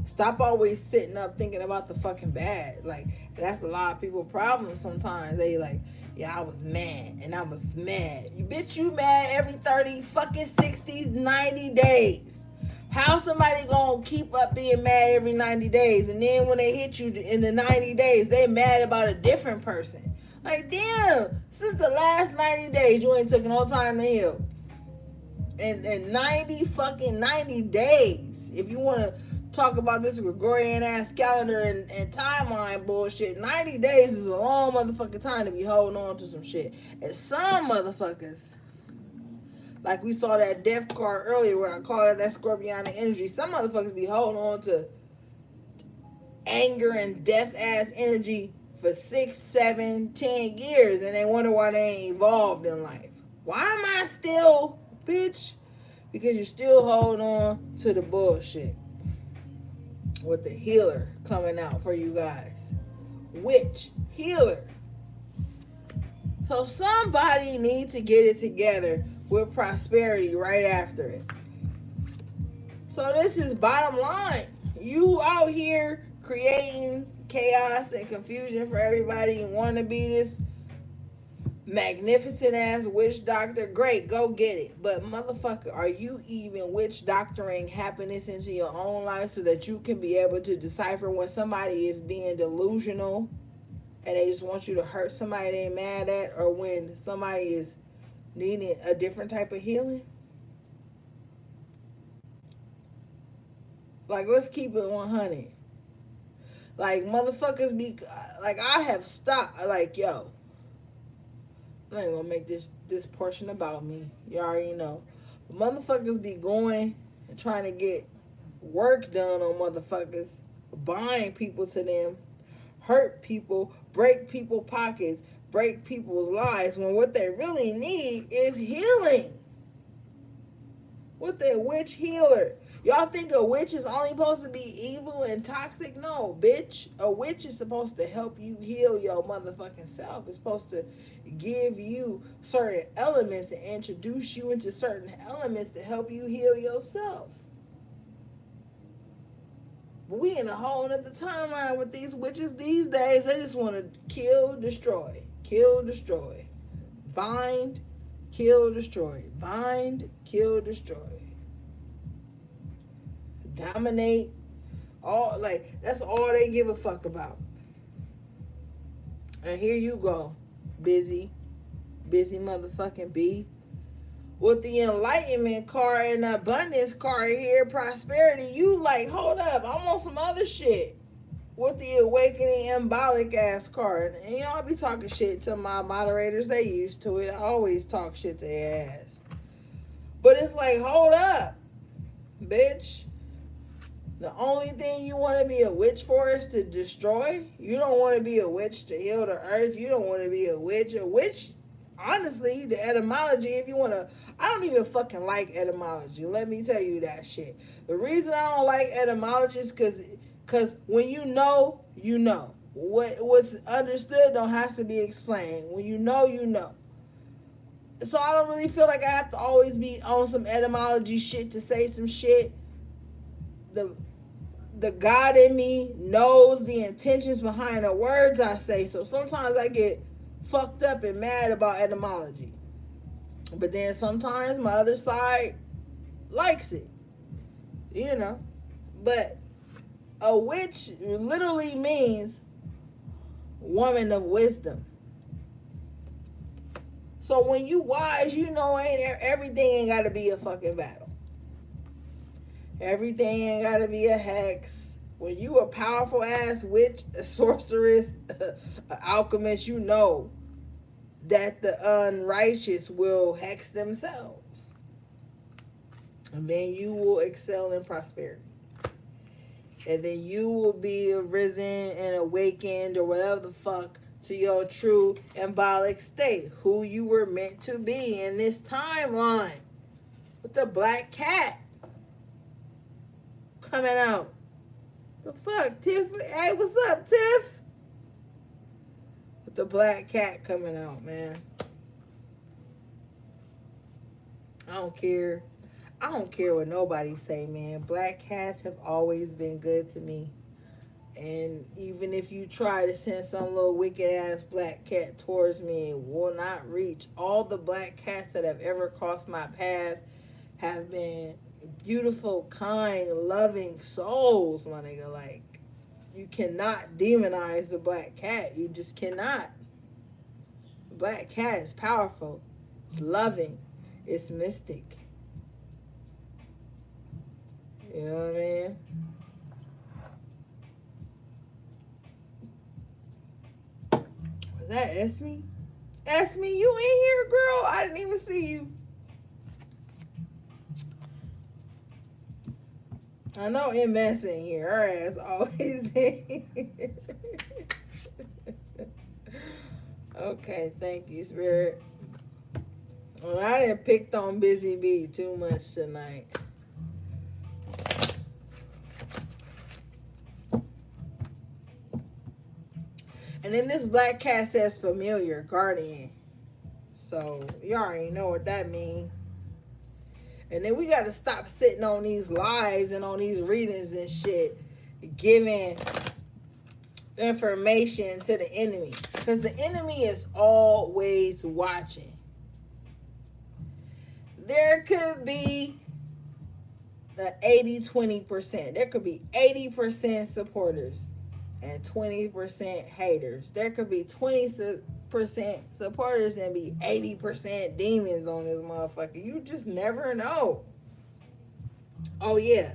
Stop always sitting up thinking about the fucking bad. Like, that's a lot of people's problems sometimes. They like, yeah, I was mad, and I was mad. You bitch, you mad every 30 fucking 60, 90 days. How somebody gonna keep up being mad every 90 days, and then when they hit you in the 90 days, they mad about a different person? Like, damn, since the last 90 days, you ain't took no time to heal. And 90 days. If you want to talk about this Gregorian ass calendar and timeline bullshit, 90 days is a long motherfucking time to be holding on to some shit. And some motherfuckers, like we saw that death card earlier where I called it that Scorpionic energy, some motherfuckers be holding on to anger and death ass energy for 6, 7, 10 years, and they wonder why they ain't evolved in life. Why am I still, bitch? Because you're still holding on to the bullshit. With the healer coming out for you guys. Witch, healer. So somebody needs to get it together with prosperity right after it. So this is bottom line. You out here creating chaos and confusion for everybody and want to be this magnificent ass witch doctor. Great, go get it. But motherfucker, are you even witch doctoring happiness into your own life so that you can be able to decipher when somebody is being delusional and they just want you to hurt somebody they mad at, or when somebody is needing a different type of healing? Like, let's keep it 100. Like, motherfuckers be like, I have stopped. Like, yo, I'm not gonna make this portion about me. You already know. But motherfuckers be going and trying to get work done on motherfuckers, buying people to them, hurt people, break people's pockets, break people's lives, when what they really need is healing. What the witch healer? Y'all think a witch is only supposed to be evil and toxic? No, bitch. A witch is supposed to help you heal your motherfucking self. It's supposed to give you certain elements and introduce you into certain elements to help you heal yourself. But we in a whole nother timeline with these witches these days. They just want to kill, destroy. Kill, destroy. Bind, kill, destroy. Bind, kill, destroy. Dominate. All, like, that's all they give a fuck about. And here you go, busy motherfucking bee, with the enlightenment card and the abundance card here, prosperity. You like, hold up, I want some other shit. With the awakening embolic ass card. And y'all be talking shit to my moderators. They used to it. I always talk shit to their ass. But it's like, hold up, bitch. The only thing you want to be a witch for is to destroy. You don't want to be a witch to heal the earth. You don't want to be a witch. A witch, honestly, the etymology, if you want to, I don't even fucking like etymology. Let me tell you that shit. The reason I don't like etymology is because when you know, you know. What's understood don't have to be explained. When you know, you know. So I don't really feel like I have to always be on some etymology shit to say some shit. The God in me knows the intentions behind the words I say. So sometimes I get fucked up and mad about etymology. But then sometimes my other side likes it. You know. But a witch literally means woman of wisdom. So when you wise, you know everything ain't got to be a fucking battle. Everything ain't got to be a hex. When you a powerful ass witch, a sorceress, an alchemist, you know that the unrighteous will hex themselves. And then you will excel in prosperity. And then you will be arisen and awakened or whatever the fuck to your true embolic state. Who you were meant to be in this timeline. With the black cat coming out. The fuck, Tiff? Hey, what's up, Tiff? With the black cat coming out, man. I don't care. I don't care what nobody say, man. Black cats have always been good to me. And even if you try to send some little wicked ass black cat towards me, it will not reach. All the black cats that have ever crossed my path have been beautiful, kind, loving souls, my nigga. Like, you cannot demonize the black cat. You just cannot. The black cat is powerful. It's loving. It's mystic. You know what I mean? Was that Esme? Esme, you in here, girl? I didn't even see you. I know MS in here. Her ass always in here. Okay, thank you, Spirit. Well, I didn't pick on Busy Bee too much tonight. And then this black cat says familiar, guardian. So you already know what that means. And then we got to stop sitting on these lives and on these readings and shit, giving information to the enemy. Because the enemy is always watching. There could be the 80-20%. There could be 80% supporters and 20% haters. There could be 20% supporters and be 80% demons on this motherfucker. You just never know. Oh, yeah.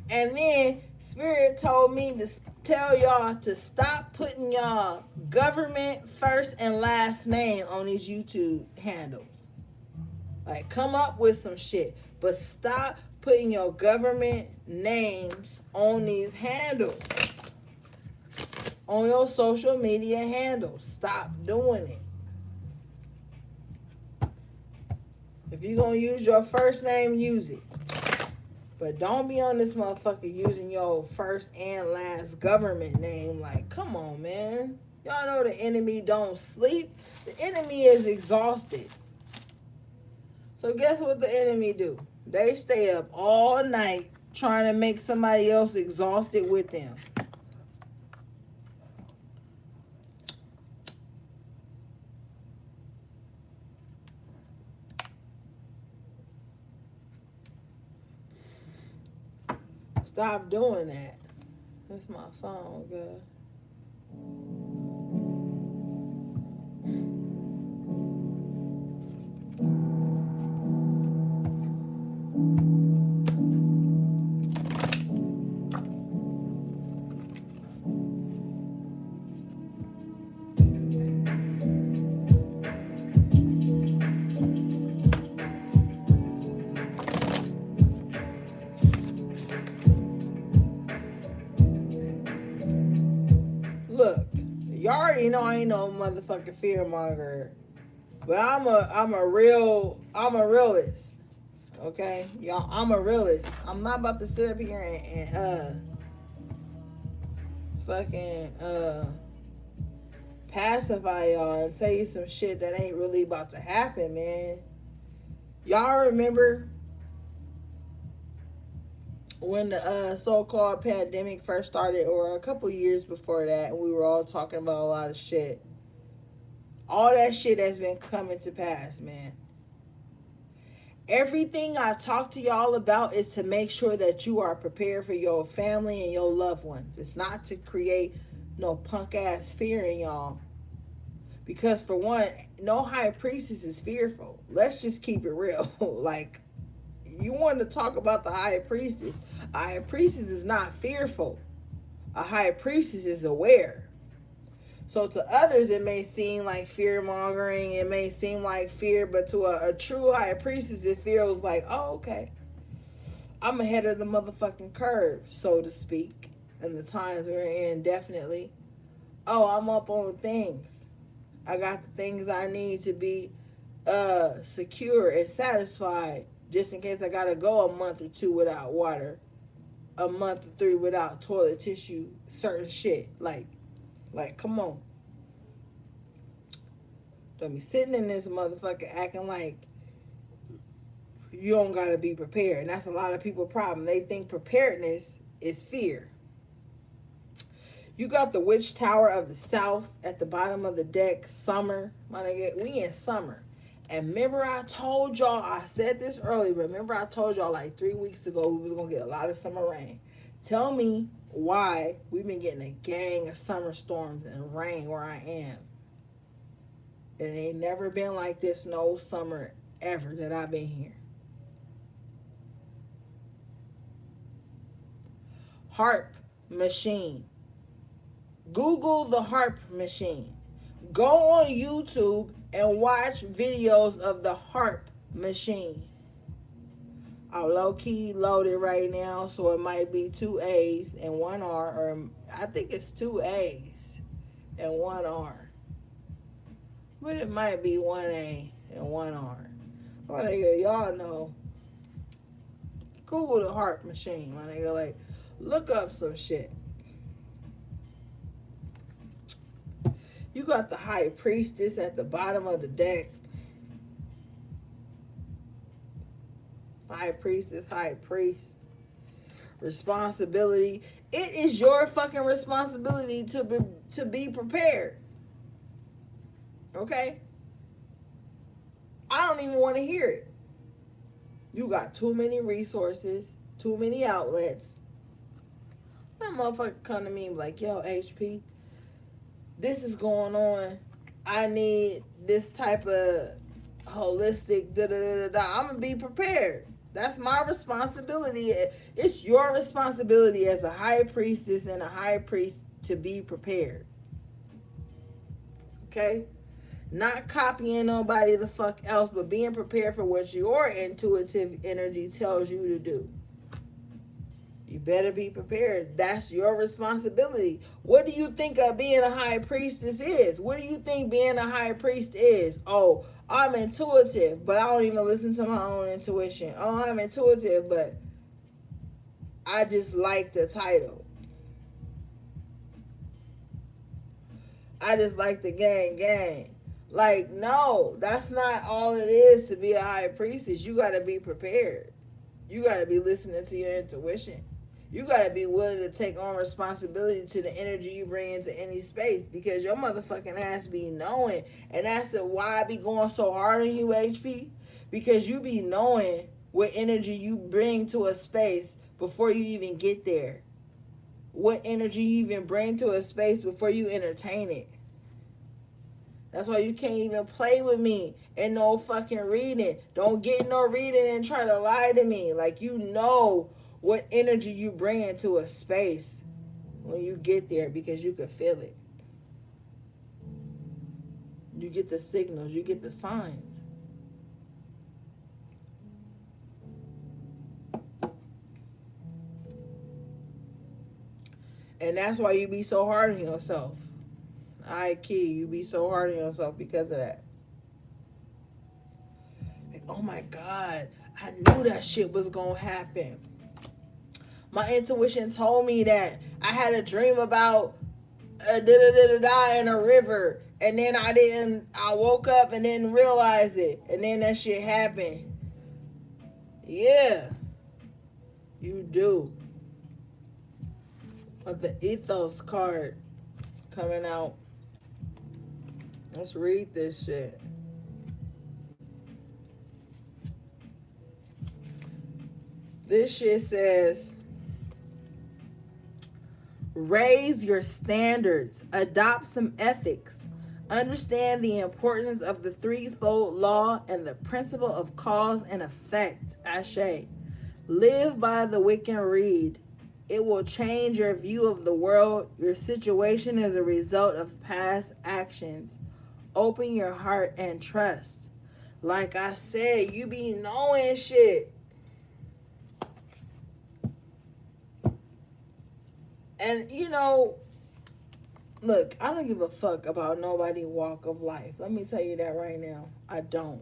And then Spirit told me to tell y'all to stop putting y'all government first and last name on these YouTube handles. Like, come up with some shit. But stop putting your government names on these handles. On your social media handles. Stop doing it. If you're going to use your first name, use it. But don't be on this motherfucker using your first and last government name. Like, come on, man. Y'all know the enemy don't sleep. The enemy is exhausted. So guess what the enemy do? They stay up all night trying to make somebody else exhausted with them. Stop doing that. That's my song, God. Look, y'all already know I ain't no motherfucking fearmonger, but I'm a realist. Okay, y'all, I'm a realist. I'm not about to sit up here and fucking pacify y'all and tell you some shit that ain't really about to happen, man. Y'all remember when the so-called pandemic first started, or a couple years before that, and we were all talking about a lot of shit. All that shit has been coming to pass, man. Everything I talk to y'all about is to make sure that you are prepared for your family and your loved ones. It's not to create no punk ass fear in y'all. Because for one, no high priestess is fearful. Let's just keep it real. Like, you want to talk about the high priestess. A high priestess is not fearful. A high priestess is aware. So to others, it may seem like fear mongering. It may seem like fear, but to a true high priestess, it feels like, oh, okay, I'm ahead of the motherfucking curve, so to speak. In the times we're in, definitely. Oh, I'm up on things. I got the things I need to be secure and satisfied, just in case I gotta go a month or 2 without water, a month or 3 without toilet tissue, certain shit. Like, come on. Don't be sitting in this motherfucker acting like you don't gotta be prepared. And that's a lot of people's problem. They think preparedness is fear. You got the Witch Tower of the South at the bottom of the deck. Summer. My nigga, we in summer. And remember I told y'all, I said this earlier, but remember I told y'all like 3 weeks ago we was going to get a lot of summer rain. Tell me why we've been getting a gang of summer storms and rain where I am. It ain't never been like this no summer ever that I've been here. Harp machine. Google the harp machine. Go on YouTube and watch videos of the harp machine. I'm low-key loaded right now, so it might be 2 A's and 1 R, or I think it's 2 A's and 1 R. But it might be 1 A and 1 R. My nigga, y'all know. Google the harp machine, my nigga. Like, look up some shit. You got the high priestess at the bottom of the deck. high priestess, high priest. Responsibility. It is your fucking responsibility to be prepared. Okay? I don't even want to hear it. You got too many resources, too many outlets. That motherfucker come to me and be like, yo, HP, this is going on. I need this type of holistic da da da da. I'm gonna be prepared. That's my responsibility. It's your responsibility as a high priestess and a high priest to be prepared. Okay? Not copying nobody the fuck else, but being prepared for what your intuitive energy tells you to do. You better be prepared. That's your responsibility. What do you think of being a high priestess is? What do you think being a high priest is? Oh, I'm intuitive, but I don't even listen to my own intuition. Oh, I'm intuitive, but I just like the title. I just like the gang. Like, no, that's not all it is to be a high priestess. You got to be prepared. You got to be listening to your intuition. You got to be willing to take on responsibility to the energy you bring into any space, because your motherfucking ass be knowing. And that's why I be going so hard on you, HP, because you be knowing what energy you bring to a space before you even get there. What energy you even bring to a space before you entertain it. That's why you can't even play with me and no fucking reading. Don't get no reading and try to lie to me. Like, you know what energy you bring into a space when you get there, because you can feel it. You get the signals. You get the signs. And that's why you be so hard on yourself. I key, you be so hard on yourself because of that. Like, oh my God, I knew that shit was gonna happen. My intuition told me that. I had a dream about da-da-da-da-da in a river, and then I woke up and didn't realize it, and then that shit happened. Yeah, you do. But the ethos card coming out. Let's read this shit. This shit says, raise your standards, adopt some ethics, understand the importance of the threefold law and the principle of cause and effect. Ashe. Live by the Wiccan Reed. It will change your view of the world, your situation as a result of past actions. Open your heart and trust. Like I said, you be knowing shit. And you know, look, I don't give a fuck about nobody's walk of life. Let me tell you that right now. I don't.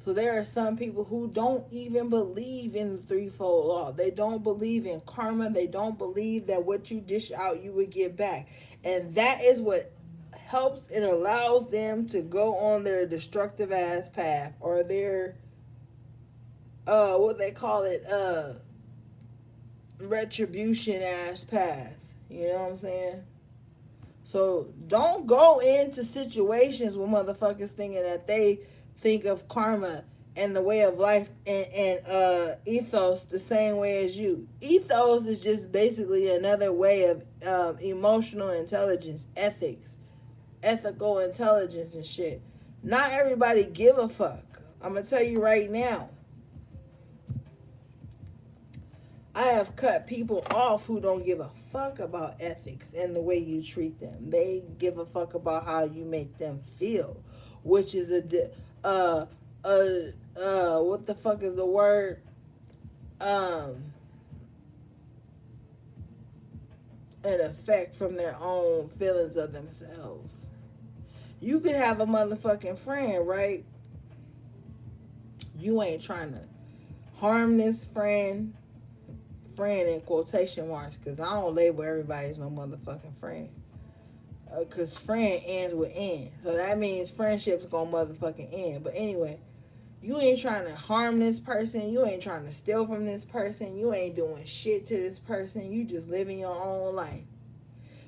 So there are some people who don't even believe in the threefold law. They don't believe in karma. They don't believe that what you dish out, you would get back. And that is what helps and allows them to go on their destructive ass path, or their what they call it, retribution ass path. You know what I'm saying? So don't go into situations with motherfuckers thinking that they think of karma and the way of life and ethos the same way as you. Ethos is just basically another way of emotional intelligence, ethics, ethical intelligence and shit. Not everybody give a fuck. I'm gonna tell you right now. I have cut people off who don't give a fuck about ethics and the way you treat them. They give a fuck about how you make them feel, which is what the fuck is the word? An effect from their own feelings of themselves. You could have a motherfucking friend, right? You ain't trying to harm this friend in quotation marks, because I don't label everybody as no motherfucking friend. Because friend ends with N. So that means friendship's gonna motherfucking end. But anyway, You ain't trying to harm this person. You ain't trying to steal from this person. You ain't doing shit to this person. You just living your own life.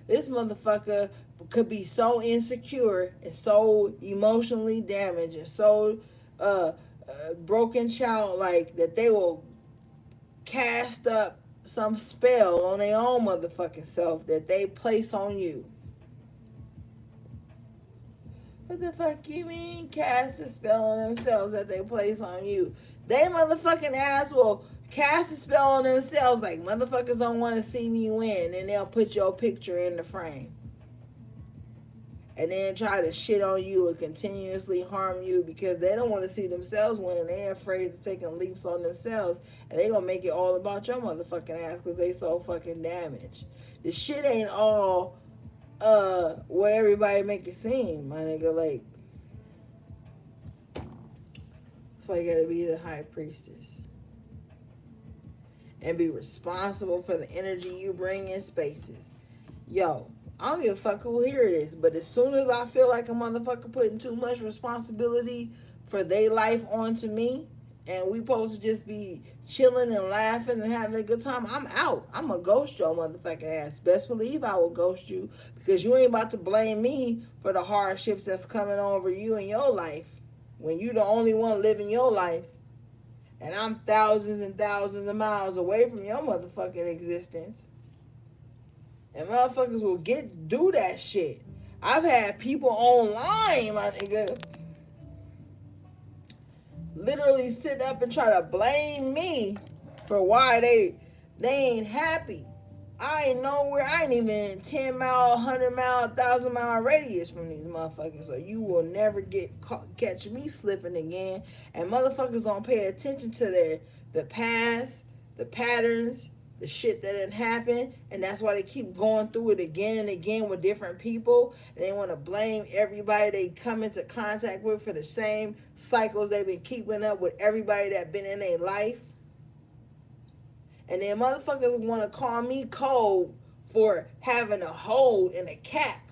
This motherfucker could be so insecure and so emotionally damaged and so broken childlike that they will cast up some spell on their own motherfucking self that they place on you. What the fuck you mean cast a spell on themselves that they place on you? They motherfucking ass will cast a spell on themselves like motherfuckers don't want to see me win, and they'll put your picture in the frame. And then try to shit on you and continuously harm you because they don't want to see themselves win. They're afraid of taking leaps on themselves. And they gonna make it all about your motherfucking ass because they so fucking damaged. The shit ain't all what everybody make it seem, my nigga. Like, that's why you gotta be the high priestess. And be responsible for the energy you bring in spaces. Yo, I don't give a fuck who here it is, but as soon as I feel like a motherfucker putting too much responsibility for their life onto me, and we supposed to just be chilling and laughing and having a good time, I'm out. I'm gonna ghost your motherfucking ass. Best believe I will ghost you because you ain't about to blame me for the hardships that's coming over you in your life when you the only one living your life, and I'm thousands and thousands of miles away from your motherfucking existence. And motherfuckers will do that shit. I've had people online, my nigga, literally sit up and try to blame me for why they ain't happy. I ain't nowhere. I ain't even 10 mile, 100 mile, 1,000 mile radius from these motherfuckers. So you will never catch me slipping again. And motherfuckers don't pay attention to the past, the patterns, the shit that didn't happen, and that's why they keep going through it again and again with different people, and they want to blame everybody they come into contact with for the same cycles they've been keeping up with everybody that been in their life. And then motherfuckers want to call me cold for having a hold and a cap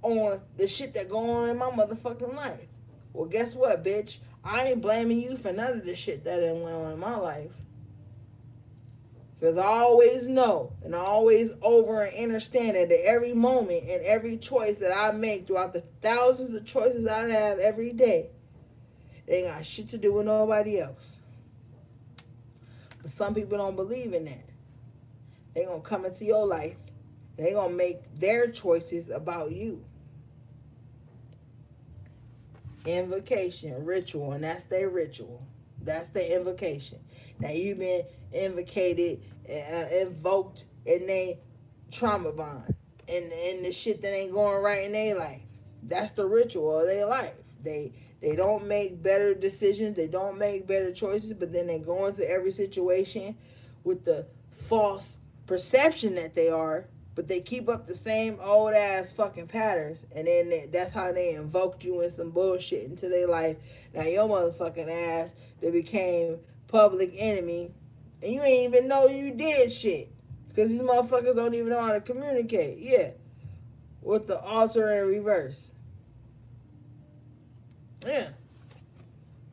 on the shit that going on in my motherfucking life. Well, guess what, bitch? I ain't blaming you for none of the shit that done went on in my life. Because I always know and I always over and understand that at every moment and every choice that I make throughout the thousands of choices I have every day, they ain't got shit to do with nobody else. But some people don't believe in that. They gonna come into your life and they gonna make their choices about you. Invocation, ritual, and that's their ritual. That's the invocation. Now you've been invocated, invoked in they trauma bond, and the shit that ain't going right in their life. That's the ritual of their life. They don't make better decisions. They don't make better choices. But then they go into every situation with the false perception that they are. But they keep up the same old ass fucking patterns, and then that's how they invoked you in some bullshit into their life. Now your motherfucking ass, they became public enemy, and you ain't even know you did shit, because these motherfuckers don't even know how to communicate. Yeah, with the altar in reverse. Yeah,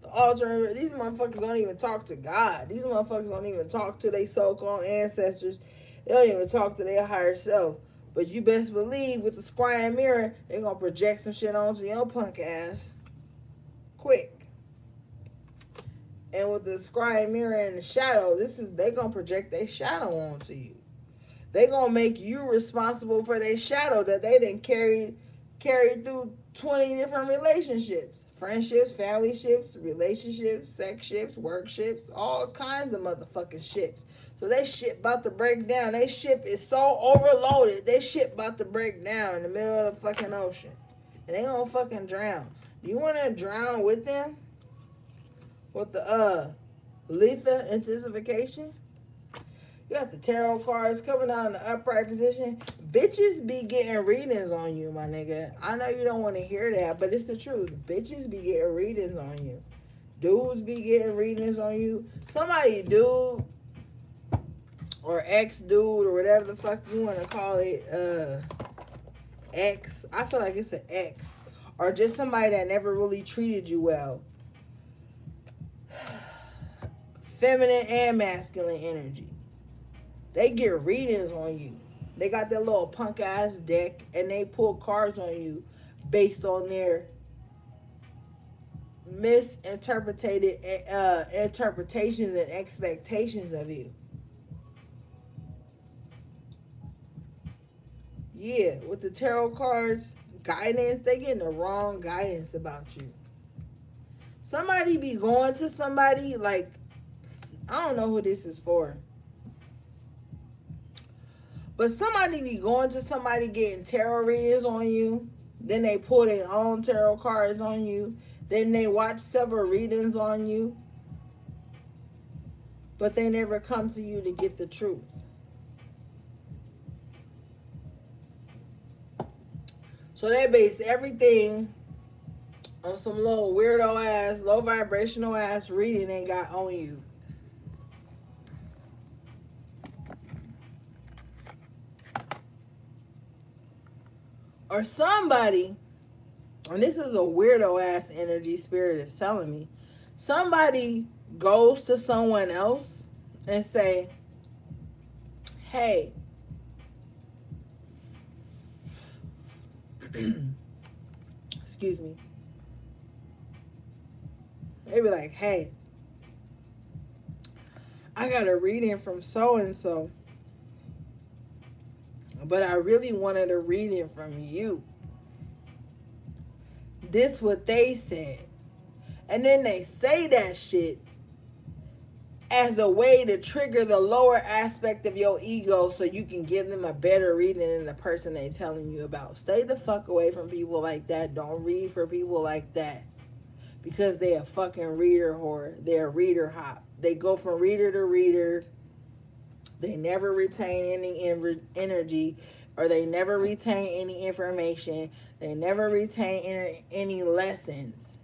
the altar in reverse. These motherfuckers don't even talk to God. These motherfuckers don't even talk to their so-called ancestors. They don't even talk to their higher self. But you best believe with the scrying mirror, they're going to project some shit onto your punk ass. Quick. And with the scrying mirror and the shadow, they going to project their shadow onto you. They going to make you responsible for their shadow that they didn't carry through 20 different relationships. Friendships, family ships, relationships, sex ships, work ships, all kinds of motherfucking ships. So they shit about to break down. They ship is so overloaded. They shit about to break down in the middle of the fucking ocean. And they gonna fucking drown. Do you wanna drown with them? With the lethal intensification? You got the tarot cards coming out in the upright position. Bitches be getting readings on you, my nigga. I know you don't want to hear that, but it's the truth. Bitches be getting readings on you. Dudes be getting readings on you. Somebody dude or ex-dude or whatever the fuck you want to call it, ex. I feel like it's an ex. Or just somebody that never really treated you well. feminine and masculine energy. They get readings on you. They got their little punk ass deck and they pull cards on you based on their misinterpreted interpretations and expectations of you. Yeah, with the tarot cards, guidance, they getting the wrong guidance about you. Somebody be going to somebody like, I don't know who this is for, but somebody be going to somebody getting tarot readings on you. Then they pull their own tarot cards on you. Then they watch several readings on you. But they never come to you to get the truth. So they base everything on some little weirdo ass, low vibrational ass reading they got on you. Or somebody, and this is a weirdo ass energy spirit is telling me, somebody goes to someone else and say, hey, excuse me. They be like, hey, I got a reading from so and so, but I really wanted a reading from you. This what they said. And then they say that shit as a way to trigger the lower aspect of your ego so you can give them a better reading than the person they telling you about. Stay the fuck away from people like that. Don't read for people like that. Because they a fucking reader whore. They're a reader hop. They go from reader to reader. They never retain any energy, or they never retain any information. They never retain any lessons.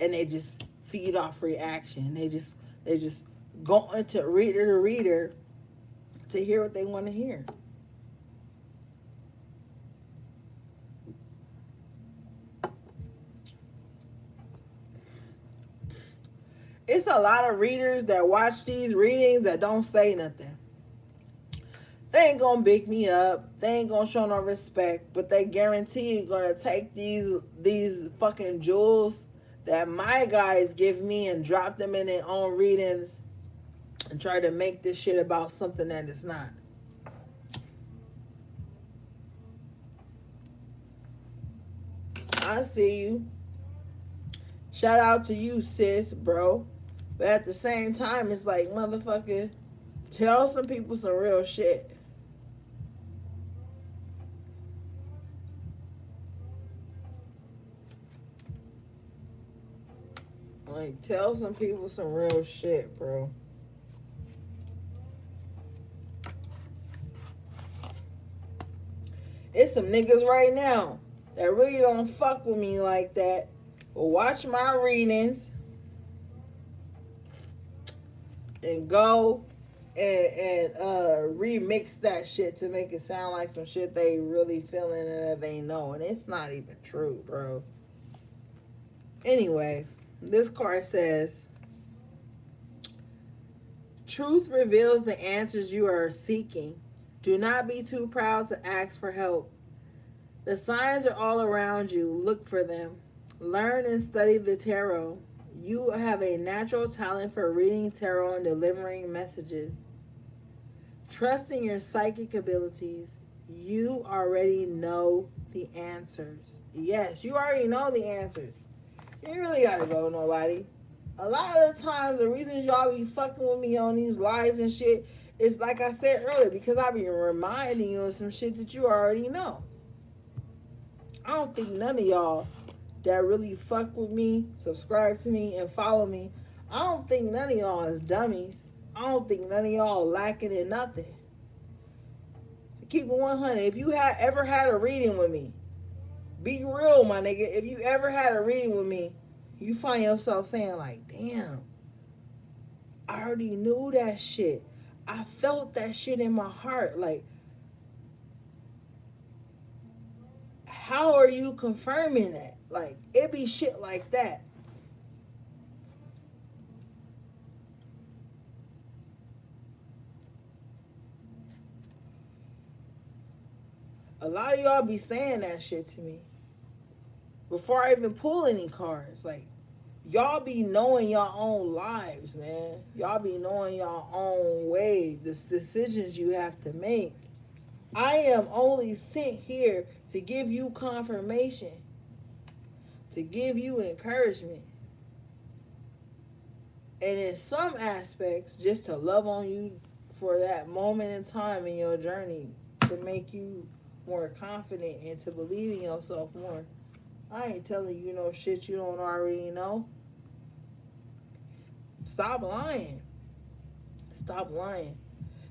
And they just feed off reaction. They just go into reader to reader to hear what they want to hear. It's a lot of readers that watch these readings that don't say nothing. They ain't gonna big me up. They ain't gonna show no respect. But they guarantee you gonna take these fucking jewels that my guys give me and drop them in their own readings and try to make this shit about something that it's not. I see you. Shout out to you, sis, bro. But at the same time, it's like, motherfucker, tell some people some real shit. Like, tell some people some real shit, bro. It's some niggas right now that really don't fuck with me like that. But watch my readings and go and remix that shit to make it sound like some shit they really feeling and that they know. And it's not even true, bro. Anyway, this card says, truth reveals the answers you are seeking. Do not be too proud to ask for help. The signs are all around you. Look for them. Learn and study the tarot. You have a natural talent for reading tarot and delivering messages. Trust in your psychic abilities. You already know the answers. Yes, you already know the answers. You ain't really gotta go nobody. A lot of the times, the reasons y'all be fucking with me on these lives and shit is like I said earlier, because I be reminding you of some shit that you already know. I don't think none of y'all that really fuck with me, subscribe to me, and follow me, I don't think none of y'all is dummies. I don't think none of y'all lacking in nothing. Keep it 100. If you ever had a reading with me, be real, my nigga. If you ever had a reading with me, you find yourself saying like, damn, I already knew that shit. I felt that shit in my heart. Like, how are you confirming that? Like, it be shit like that. A lot of y'all be saying that shit to me before I even pull any cards. Like, y'all be knowing your own lives, man. Y'all be knowing your own way, the decisions you have to make. I am only sent here to give you confirmation, to give you encouragement, and in some aspects, just to love on you for that moment in time in your journey, to make you more confident and to believe in yourself more. I ain't telling you no shit you don't already know. Stop lying. Stop lying.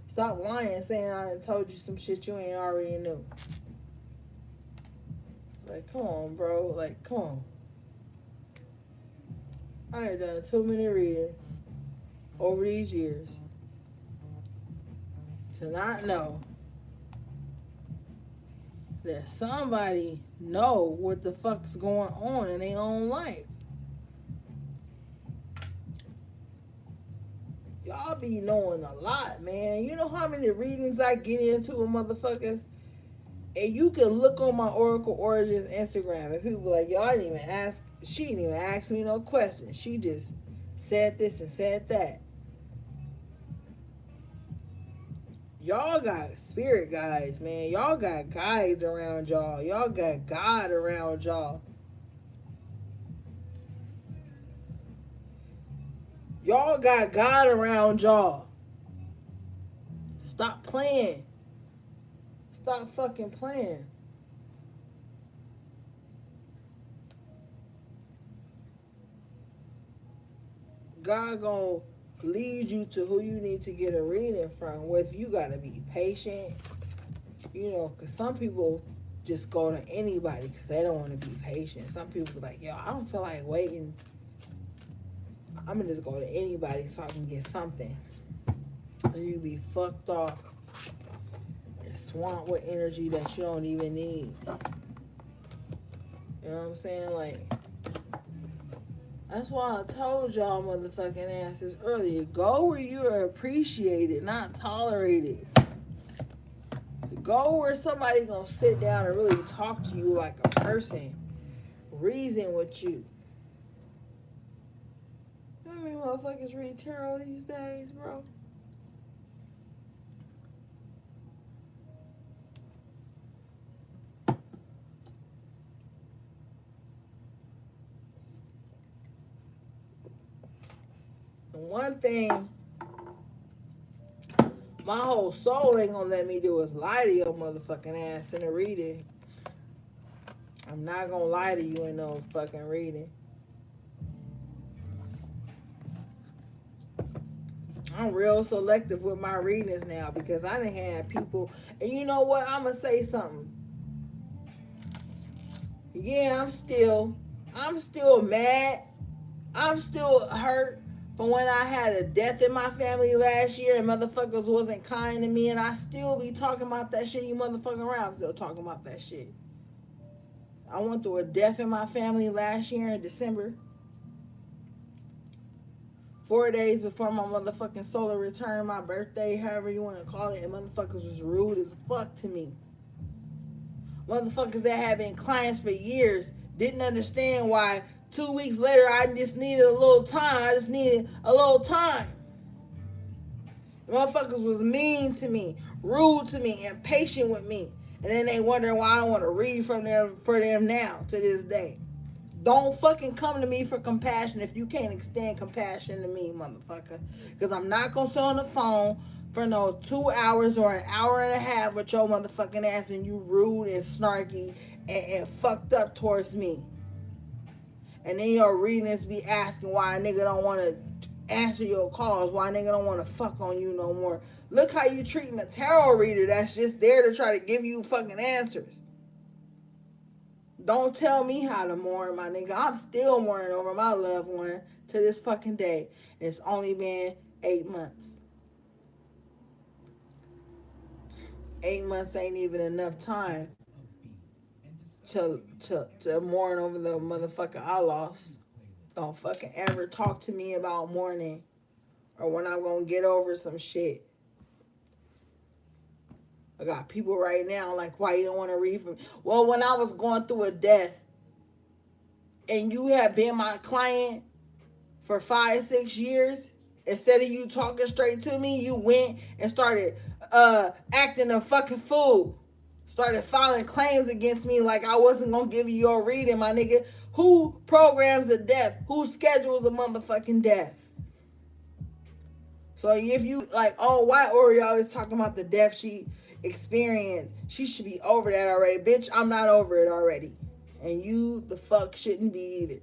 Stop lying, saying I told you some shit you ain't already knew. Like, come on, bro. Like, come on. I ain't done too many readings over these years to not know that somebody know what the fuck's going on in their own life. Y'all be knowing a lot, man. You know how many readings I get into with motherfuckers? And you can look on my Oracle Origins Instagram and people be like, y'all didn't even ask, she didn't even ask me no questions. She just said this and said that. Y'all got spirit guides, man. Y'all got guides around y'all. Y'all got God around y'all. Y'all got God around y'all. Stop playing. Stop fucking playing. God gonna lead you to who you need to get a reading from. Whether you gotta be patient, you know, because some people just go to anybody because they don't want to be patient. Some people be like, yo, I don't feel like waiting. I'm gonna just go to anybody so I can get something. And you be fucked off and swamped with energy that you don't even need. You know what I'm saying? Like, that's why I told y'all motherfucking asses earlier. Go where you are appreciated, not tolerated. Go where somebody gonna sit down and really talk to you like a person. Reason with you. How many motherfuckers read tarot these days, bro? And one thing my whole soul ain't gonna let me do is lie to your motherfucking ass in a reading. I'm not gonna lie to you in no fucking reading. I'm real selective with my readings now because I done had people, and you know what? I'm gonna say something. Yeah, I'm still mad. I'm still hurt from when I had a death in my family last year and motherfuckers wasn't kind to me, and I still be talking about that shit. You motherfucking around, I'm still talking about that shit. I went through a death in my family last year in December. 4 days before my motherfucking solar return, my birthday, however you want to call it, and motherfuckers was rude as fuck to me. Motherfuckers that had been clients for years didn't understand why 2 weeks later I just needed a little time. I just needed a little time. Motherfuckers was mean to me, rude to me, impatient with me. And then they wondering why I don't want to read from them for them now to this day. Don't fucking come to me for compassion if you can't extend compassion to me, motherfucker. Because I'm not going to sit on the phone for no 2 hours or an hour and a half with your motherfucking ass and you rude and snarky and fucked up towards me. And then your readings be asking why a nigga don't want to answer your calls, why a nigga don't want to fuck on you no more. Look how you treating a tarot reader that's just there to try to give you fucking answers. Don't tell me how to mourn, my nigga. I'm still mourning over my loved one to this fucking day. And it's only been 8 months. 8 months ain't even enough time to mourn over the motherfucker I lost. Don't fucking ever talk to me about mourning or when I'm gonna get over some shit. I got people right now like, why you don't want to read for me? Well, when I was going through a death and you had been my client for 5-6 years, instead of you talking straight to me, you went and started acting a fucking fool. Started filing claims against me like I wasn't gonna give you your reading, my nigga. Who programs a death? Who schedules a motherfucking death? So if you like, oh, why Ori always talking about the death she experienced? She should be over that already. Bitch, I'm not over it already. And you the fuck shouldn't be either.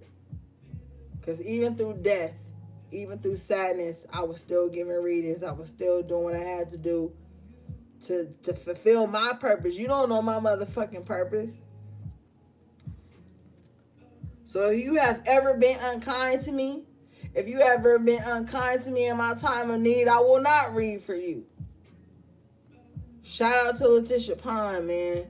Because even through death, even through sadness, I was still giving readings. I was still doing what I had to do to fulfill my purpose. You don't know my motherfucking purpose. So if you have ever been unkind to me, if you ever been unkind to me in my time of need, I will not read for you. Shout out to Letitia Pond, man.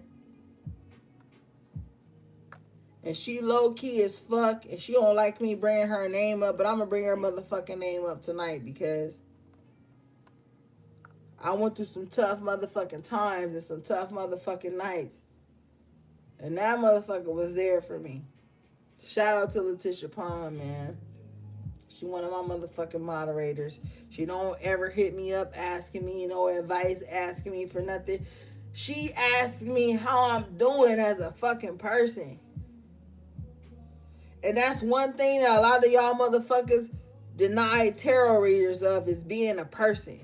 And she low key as fuck, and she don't like me bringing her name up, but I'm gonna bring her motherfucking name up tonight because I went through some tough motherfucking times and some tough motherfucking nights. And that motherfucker was there for me. Shout out to Letitia Pond, man. She one of my motherfucking moderators. She don't ever hit me up asking me no advice, asking me for nothing. She asks me how I'm doing as a fucking person. And that's one thing that a lot of y'all motherfuckers deny tarot readers of, is being a person.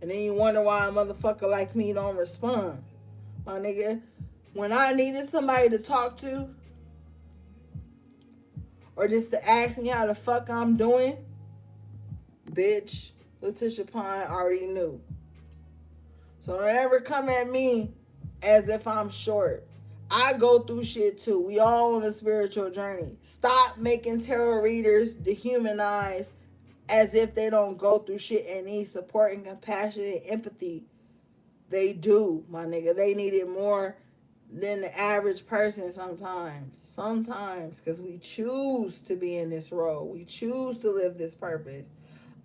And then you wonder why a motherfucker like me don't respond. My nigga, when I needed somebody to talk to, or just to ask me how the fuck I'm doing, bitch, Letitia Pine already knew. So don't ever come at me as if I'm short. I go through shit too. We all on a spiritual journey. Stop making tarot readers dehumanized as if they don't go through shit and need support and compassion and empathy. They do, my nigga. They need it more than the average person sometimes. Sometimes, because we choose to be in this role. We choose to live this purpose.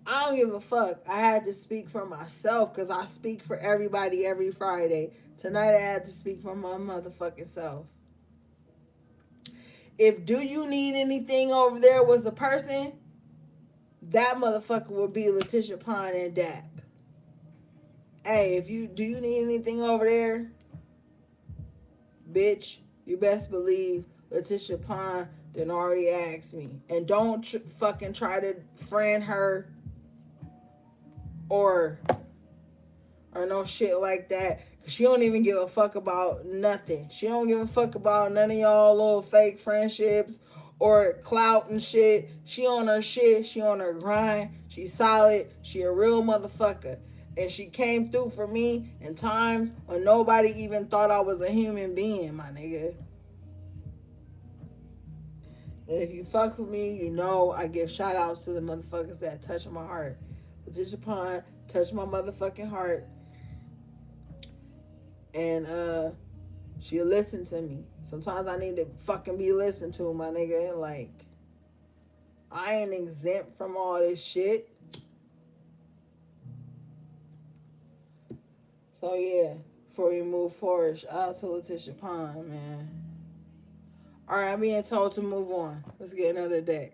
I don't give a fuck. I had to speak for myself because I speak for everybody every Friday. Tonight I had to speak for my motherfucking self. If do you need anything over there was a person, that motherfucker would be Letitia Pond and Dap. Hey, if you do you need anything over there, bitch, you best believe Letitia Pond done already asked me. And don't fucking try to friend her or no shit like that. She don't even give a fuck about nothing. She don't give a fuck about none of y'all little fake friendships or clout and shit. She on her shit. She on her grind. She solid. She a real motherfucker. And she came through for me in times when nobody even thought I was a human being, my nigga. And if you fuck with me, you know I give shout outs to the motherfuckers that touch my heart. Letitia Pond touched my motherfucking heart. And she'll listen to me. Sometimes I need to fucking be listened to, my nigga. Like, I ain't exempt from all this shit. So yeah, before we move forward, shout out to Letitia Pond, man. Alright, I'm being told to move on. Let's get another deck.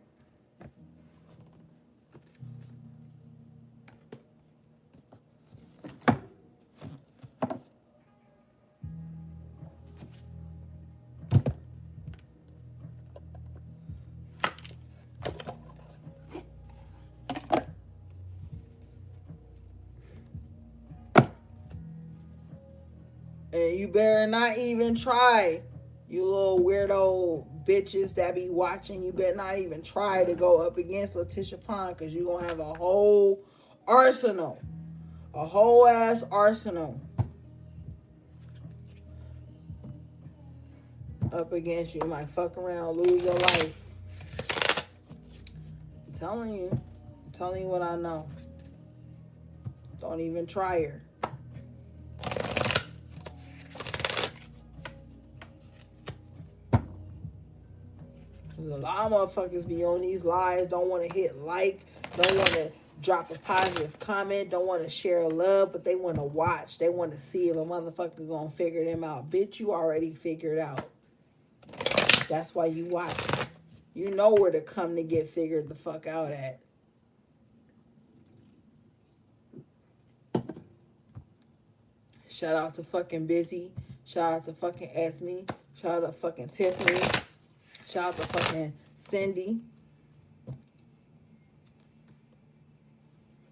And you better not even try, you little weirdo bitches that be watching. You better not even try to go up against Letitia Pond, because you're going to have a whole arsenal. A whole ass arsenal up against you. You might fuck around, lose your life. I'm telling you what I know. Don't even try her. A lot of motherfuckers be on these lives, don't want to hit like, don't want to drop a positive comment, don't want to share love, but they want to watch. They want to see if a motherfucker gonna figure them out. Bitch, you already figured out. That's why you watch. You know where to come to get figured the fuck out at. Shout out to fucking Busy. Shout out to fucking Esme. Shout out to fucking Tiffany. Shout out to fucking Cindy.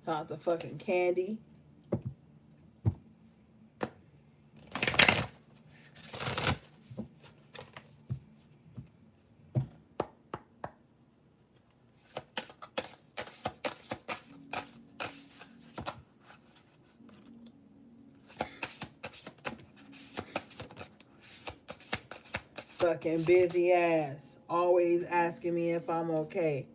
Shout out to fucking Candy. Fucking busy ass. Always asking me if I'm okay.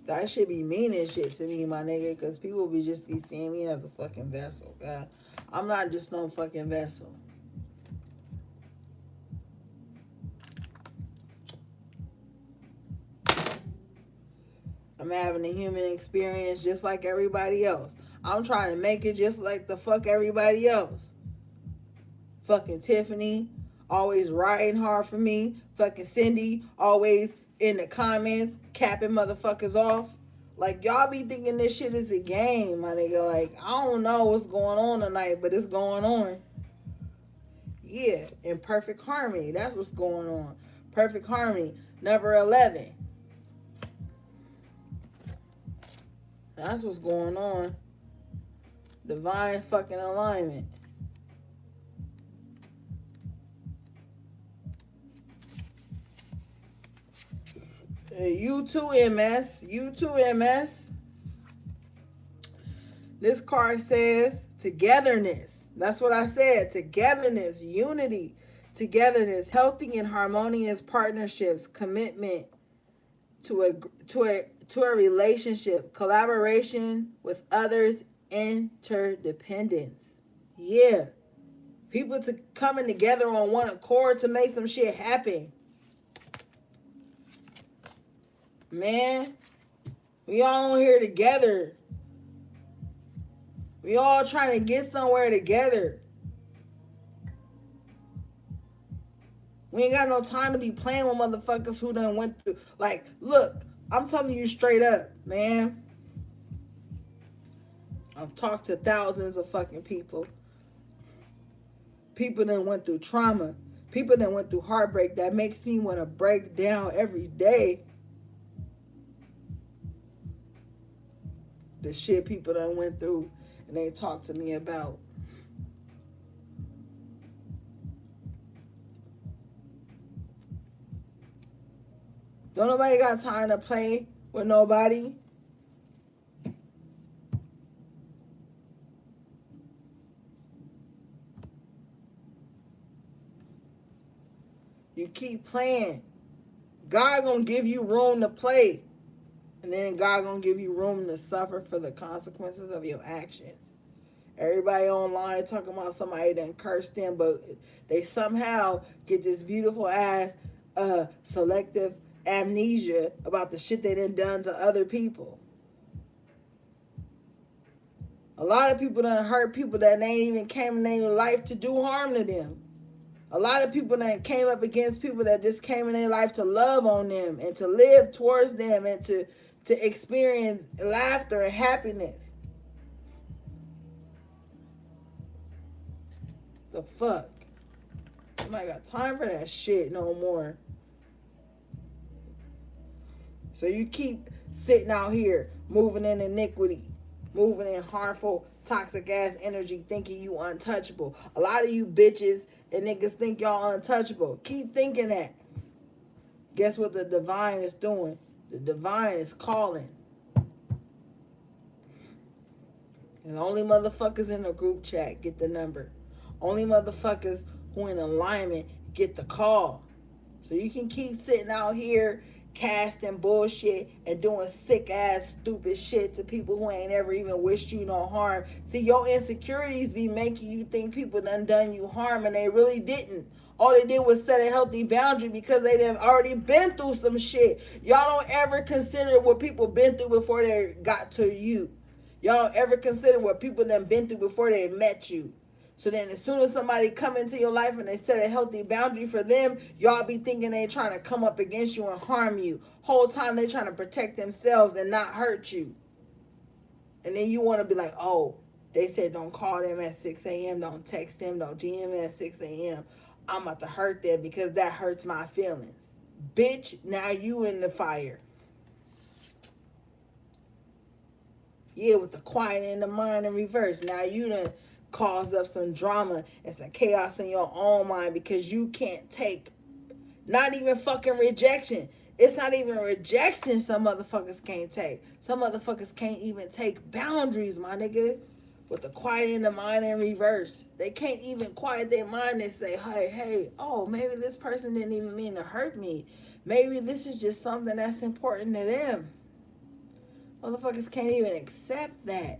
That should be meaning shit to me, my nigga, because people be just be seeing me as a fucking vessel, God. I'm not just no fucking vessel. I'm having a human experience just like everybody else. I'm trying to make it just like the fuck everybody else. Fucking Tiffany, always riding hard for me. Fucking Cindy, always in the comments, capping motherfuckers off. Like, y'all be thinking this shit is a game, my nigga. Like, I don't know what's going on tonight, but it's going on. Yeah, in perfect harmony. That's what's going on. Perfect harmony. Number 11. That's what's going on. Divine fucking alignment. You too, MS. You too, MS. This card says togetherness. That's what I said. Togetherness, unity, togetherness, healthy and harmonious partnerships, commitment to a relationship, collaboration with others, interdependence. Yeah. People coming together on one accord to make some shit happen. Man, we all here together. We all trying to get somewhere together. We ain't got no time to be playing with motherfuckers who done went through. Like, look, I'm telling you straight up, man. I've talked to thousands of fucking people. People that went through trauma. People that went through heartbreak that makes me want to break down every day. The shit people that went through and they talk to me about. Don't nobody got time to play with nobody. You keep playing. God gonna give you room to play. And then God gonna give you room to suffer for the consequences of your actions. Everybody online talking about somebody that cursed them, but they somehow get this beautiful ass selective amnesia about the shit they done to other people. A lot of people done hurt people that ain't even came in their life to do harm to them. A lot of people that came up against people that just came in their life to love on them and to live towards them and to experience laughter and happiness. The fuck? Somebody got time for that shit no more. So you keep sitting out here moving in iniquity, moving in harmful, toxic ass energy, thinking you untouchable. A lot of you bitches and niggas think y'all untouchable. Keep thinking that. Guess what the divine is doing? The divine is calling. And only motherfuckers in the group chat get the number. Only motherfuckers who in alignment get the call. So you can keep sitting out here casting bullshit and doing sick ass stupid shit to people who ain't ever even wished you no harm. See, your insecurities be making you think people done you harm and they really didn't. All they did was set a healthy boundary because they done already been through some shit. Y'all don't ever consider what people been through before they got to you. Y'all don't ever consider what people done been through before they met you. So then as soon as somebody come into your life and they set a healthy boundary for them, y'all be thinking they trying to come up against you and harm you. Whole time they trying to protect themselves and not hurt you. And then you want to be like, oh, they said don't call them at 6 a.m., don't text them, don't DM them at 6 a.m. I'm about to hurt them because that hurts my feelings. Bitch, now you in the fire. Yeah, with the quiet in the mind in reverse. Now you done cause up some drama and some chaos in your own mind because you can't take not even fucking rejection. It's not even rejection some motherfuckers can't take. Some motherfuckers can't even take boundaries, my nigga. With the quiet in the mind in reverse. They can't even quiet their mind and say, hey, oh, maybe this person didn't even mean to hurt me. Maybe this is just something that's important to them. Motherfuckers can't even accept that.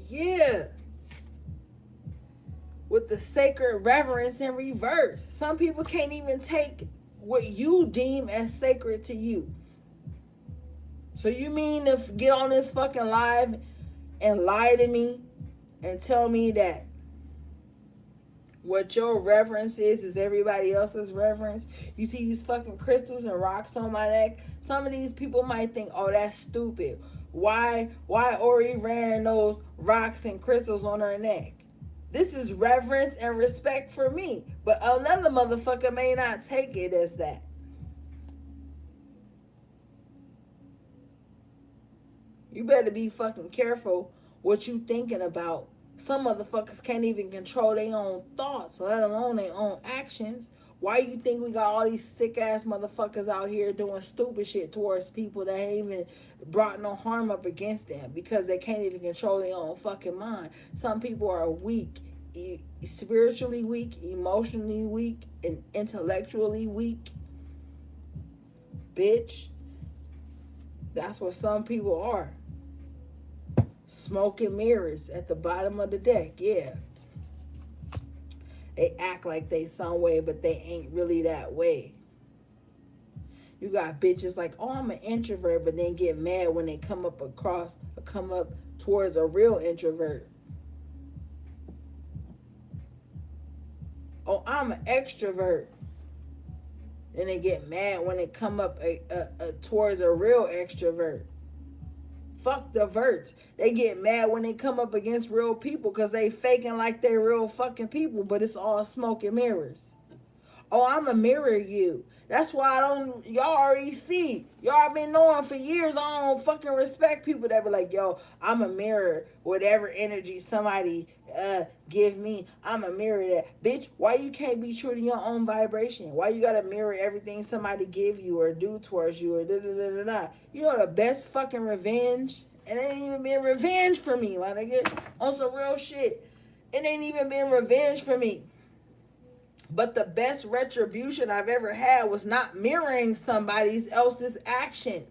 Yeah. With the sacred reverence in reverse. Some people can't even take what you deem as sacred to you. So you mean to get on this fucking live and lie to me and tell me that what your reverence is everybody else's reverence? You see these fucking crystals and rocks on my neck? Some of these people might think, oh, that's stupid. Why Ori wearing those rocks and crystals on her neck? This is reverence and respect for me. But another motherfucker may not take it as that. You better be fucking careful what you thinking about. Some motherfuckers can't even control their own thoughts, let alone their own actions. Why you think we got all these sick ass motherfuckers out here doing stupid shit towards people that ain't even brought no harm up against them because they can't even control their own fucking mind? Some people are weak, spiritually weak, emotionally weak, and intellectually weak. Bitch. That's what some people are. Smoke and mirrors at the bottom of the deck, yeah. They act like they some way, but they ain't really that way. You got bitches like, oh, I'm an introvert, but then get mad when they come up towards a real introvert. Oh, I'm an extrovert. Then they get mad when they come up towards a real extrovert. Fuck the verts. They get mad when they come up against real people because they faking like they real fucking people, but it's all smoke and mirrors. Oh, I'ma mirror you. That's why y'all already see. Y'all been knowing for years I don't fucking respect people that be like, yo, I'm a mirror whatever energy somebody give me. I'm a mirror that. Bitch, why you can't be true to your own vibration? Why you gotta mirror everything somebody give you or do towards you or da-da-da-da-da? You know the best fucking revenge? It ain't even been revenge for me, my nigga. On some real shit. It ain't even been revenge for me. But the best retribution I've ever had was not mirroring somebody else's actions.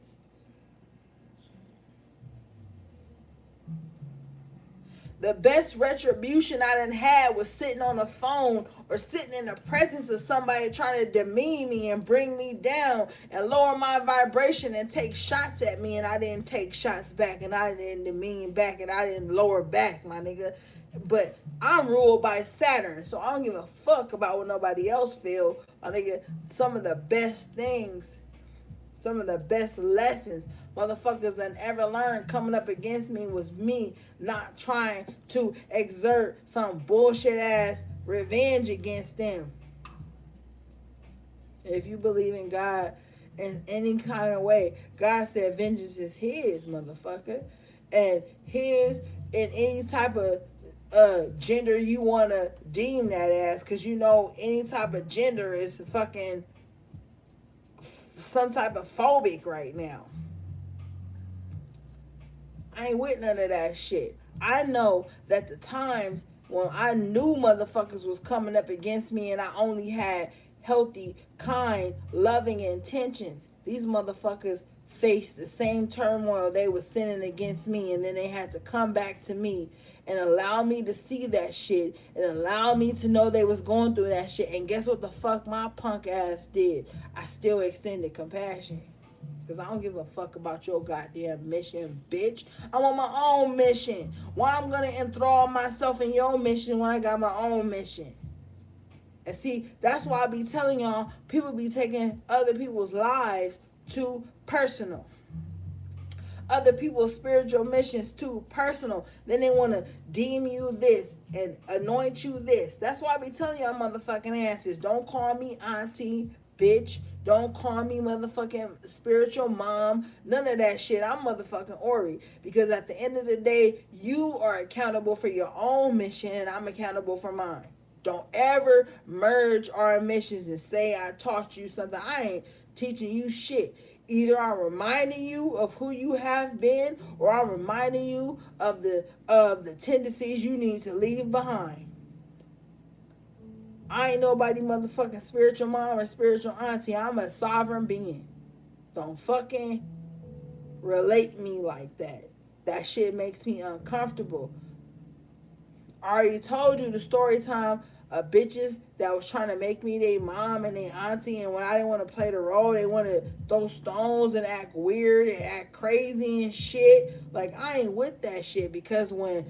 The best retribution I done had was sitting on the phone or sitting in the presence of somebody trying to demean me and bring me down and lower my vibration and take shots at me, and I didn't take shots back and I didn't demean back and I didn't lower back, my nigga. But I'm ruled by Saturn, so I don't give a fuck about what nobody else feel. My nigga, some of the best things, some of the best lessons motherfuckers that ever learned coming up against me was me not trying to exert some bullshit ass revenge against them. If you believe in God in any kind of way, God said vengeance is his, motherfucker. And his in any type of gender you want to deem that as, because you know any type of gender is fucking some type of phobic right now. I ain't with none of that shit. I know that the times when I knew motherfuckers was coming up against me and I only had healthy, kind, loving intentions, these motherfuckers face the same turmoil they were sending against me, and then they had to come back to me and allow me to see that shit and allow me to know they was going through that shit. And guess what the fuck my punk ass did? I still extended compassion. Because I don't give a fuck about your goddamn mission, bitch. I'm on my own mission. Why I'm going to enthrall myself in your mission when I got my own mission? And see, that's why I be telling y'all, people be taking other people's lives too personal. Other people's spiritual missions too personal. Then they want to deem you this and anoint you this. That's why I be telling y'all motherfucking asses, don't call me auntie, bitch. Don't call me motherfucking spiritual mom. None of that shit. I'm motherfucking Ori. Because at the end of the day, you are accountable for your own mission and I'm accountable for mine. Don't ever merge our missions and say I taught you something. I ain't teaching you shit. Either I'm reminding you of who you have been, or I'm reminding you of the tendencies you need to leave behind. I ain't nobody motherfucking spiritual mom or spiritual auntie. I'm a sovereign being. Don't fucking relate me like that. That shit makes me uncomfortable. I already told you the story time of bitches that was trying to make me their mom and their auntie, and when I didn't want to play the role, they want to throw stones and act weird and act crazy and shit. Like, I ain't with that shit, because when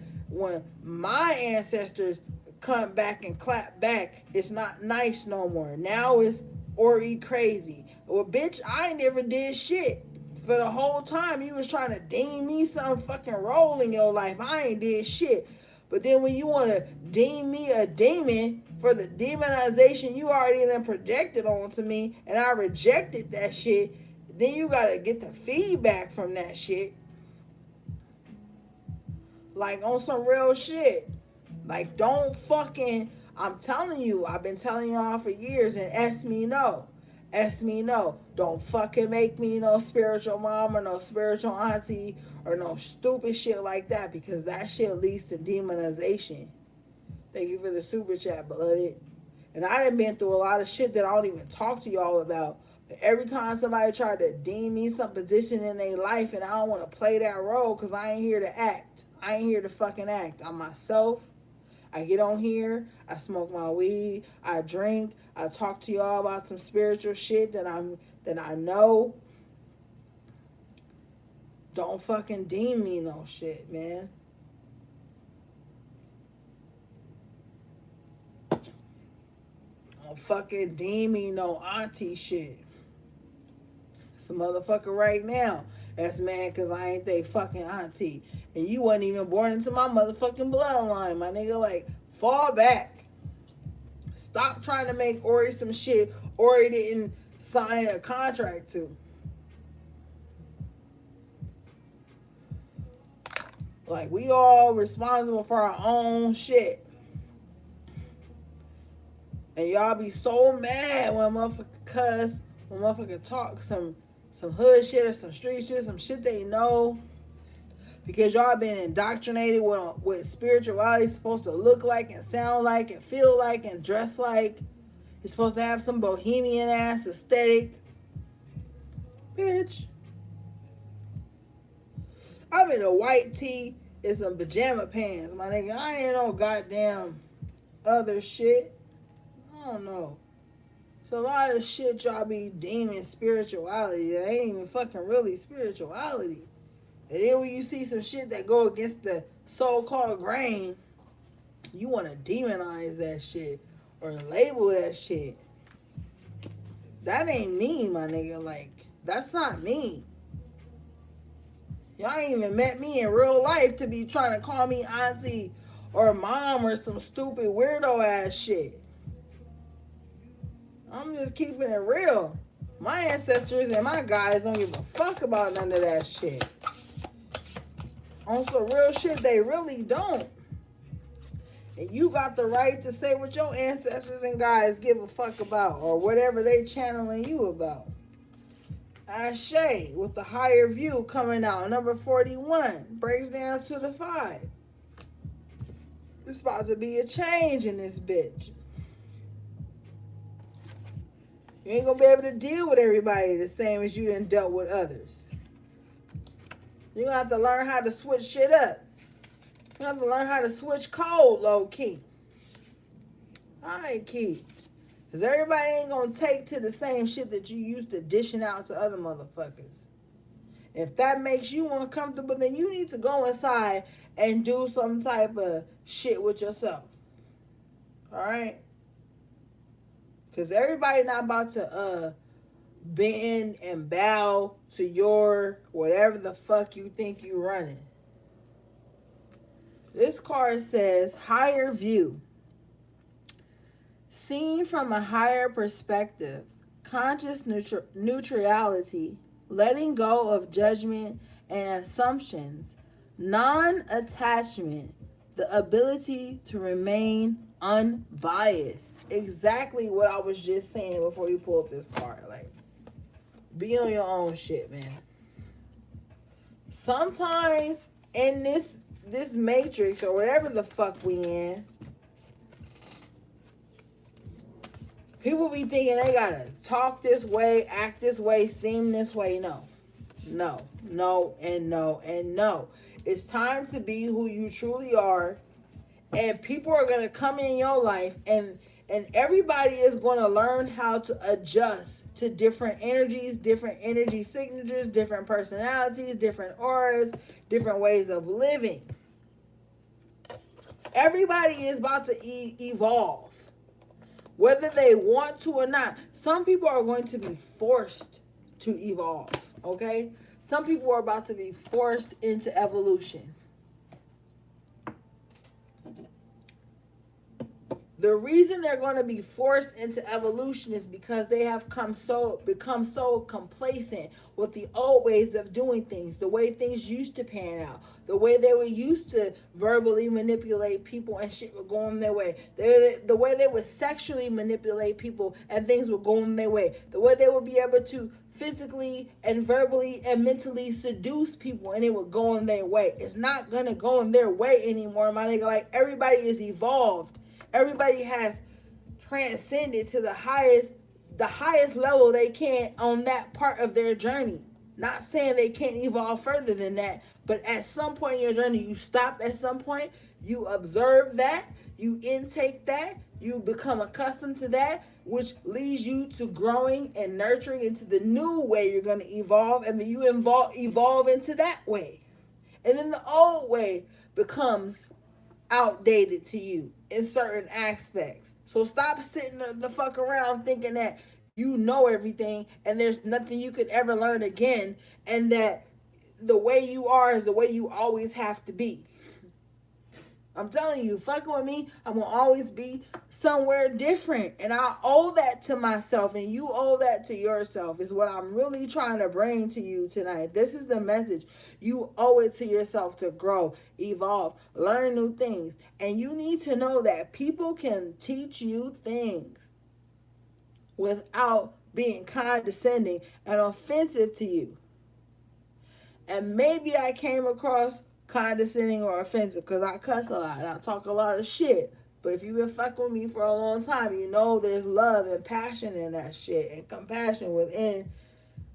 my ancestors come back and clap back, it's not nice no more. Now it's Ori crazy. Well, bitch, I never did shit. For the whole time you was trying to deem me some fucking role in your life, I ain't did shit. But then when you want to deem me a demon for the demonization you already done projected onto me, and I rejected that shit, then you got to get the feedback from that shit. Like, on some real shit. Like, don't fucking, I'm telling you, I've been telling y'all for years, and ask me no. Ask me no. Don't fucking make me no spiritual mom or no spiritual auntie or no stupid shit like that, because that shit leads to demonization. Thank you for the super chat, beloved. And I done been through a lot of shit that I don't even talk to y'all about. But every time somebody tried to deem me some position in their life, and I don't want to play that role, because I ain't here to act. I ain't here to fucking act. I'm myself. I get on here, I smoke my weed, I drink, I talk to y'all about some spiritual shit that I know. Don't fucking deem me no shit, man. Don't fucking deem me no auntie shit. Some motherfucker right now that's mad because I ain't they fucking auntie. And you wasn't even born into my motherfucking bloodline, my nigga. Like, fall back. Stop trying to make Ori some shit Ori didn't sign a contract to. Like, we all responsible for our own shit. And y'all be so mad when motherfucker cuss, when motherfucker talk some hood shit or some street shit, some shit they know. Because y'all been indoctrinated what spirituality is supposed to look like and sound like and feel like and dress like. It's supposed to have some bohemian ass aesthetic. Bitch. I'm in a white tee and some pajama pants, my nigga. I ain't no goddamn other shit. I don't know. It's a lot of shit y'all be deeming spirituality that ain't even fucking really spirituality. And then when you see some shit that go against the so-called grain, you want to demonize that shit or label that shit. That ain't me, my nigga. Like, that's not me. Y'all ain't even met me in real life to be trying to call me auntie or mom or some stupid weirdo ass shit. I'm just keeping it real. My ancestors and my guys don't give a fuck about none of that shit. On some real shit, they really don't. And you got the right to say what your ancestors and guys give a fuck about, or whatever they channeling you about. Ashe, with the higher view coming out, number 41, breaks down to the 5. There's about to be a change in this bitch. You ain't gonna be able to deal with everybody the same as you done dealt with others. You're going to have to learn how to switch shit up. You have to learn how to switch code, low key. Alright, key. Because everybody ain't going to take to the same shit that you used to dishing out to other motherfuckers. If that makes you uncomfortable, then you need to go inside and do some type of shit with yourself. Alright? Because everybody not about to bend and bow to your whatever the fuck you think you running. This card says higher view. Seen from a higher perspective, conscious neutrality, letting go of judgment and assumptions, non-attachment, the ability to remain unbiased. Exactly what I was just saying before you pull up this card. Like, be on your own shit, man. Sometimes in this matrix or whatever the fuck we in, people be thinking they gotta talk this way, act this way, seem this way. No. No, no, and no, and no. It's time to be who you truly are. And people are gonna come in your life and everybody is gonna learn how to adjust to different energies, different energy signatures, different personalities, different auras, different ways of living. Everybody is about to evolve. Whether they want to or not. Some people are going to be forced to evolve, okay? Some people are about to be forced into evolution. The reason they're going to be forced into evolution is because they have become so complacent with the old ways of doing things, the way things used to pan out, the way they were used to verbally manipulate people and shit would go on their way, the way they would sexually manipulate people and things would go on their way, the way they would be able to physically and verbally and mentally seduce people and it would go in their way. It's not going to go in their way anymore, my nigga. Like, everybody is evolved. Everybody has transcended to the highest level they can on that part of their journey. Not saying they can't evolve further than that, but at some point in your journey, you stop at some point, you observe that, you intake that, you become accustomed to that, which leads you to growing and nurturing into the new way you're going to evolve, and then you evolve into that way. And then the old way becomes outdated to you in certain aspects. So stop sitting the fuck around thinking that you know everything and there's nothing you could ever learn again, and that the way you are is the way you always have to be. I'm telling you, fucking with me, I'm going to always be somewhere different. And I owe that to myself, and you owe that to yourself, is what I'm really trying to bring to you tonight. This is the message. You owe it to yourself to grow, evolve, learn new things. And you need to know that people can teach you things without being condescending and offensive to you. And maybe I came across condescending or offensive because I cuss a lot and I talk a lot of shit. But if you've been fucking with me for a long time, you know there's love and passion in that shit and compassion within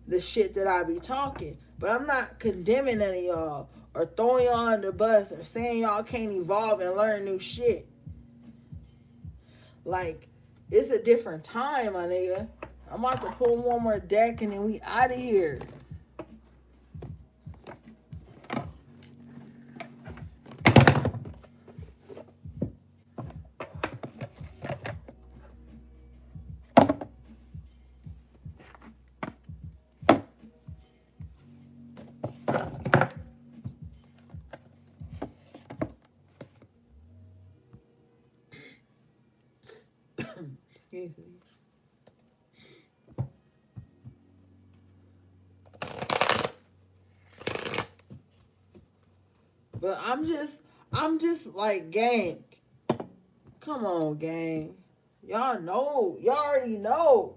the shit that I be talking. But I'm not condemning any of y'all or throwing y'all under the bus or saying y'all can't evolve and learn new shit. Like, it's a different time, my nigga. I'm about to pull one more deck and then we out of here. Excuse me. But I'm just like, gang. Come on, gang. Y'all know. Y'all already know.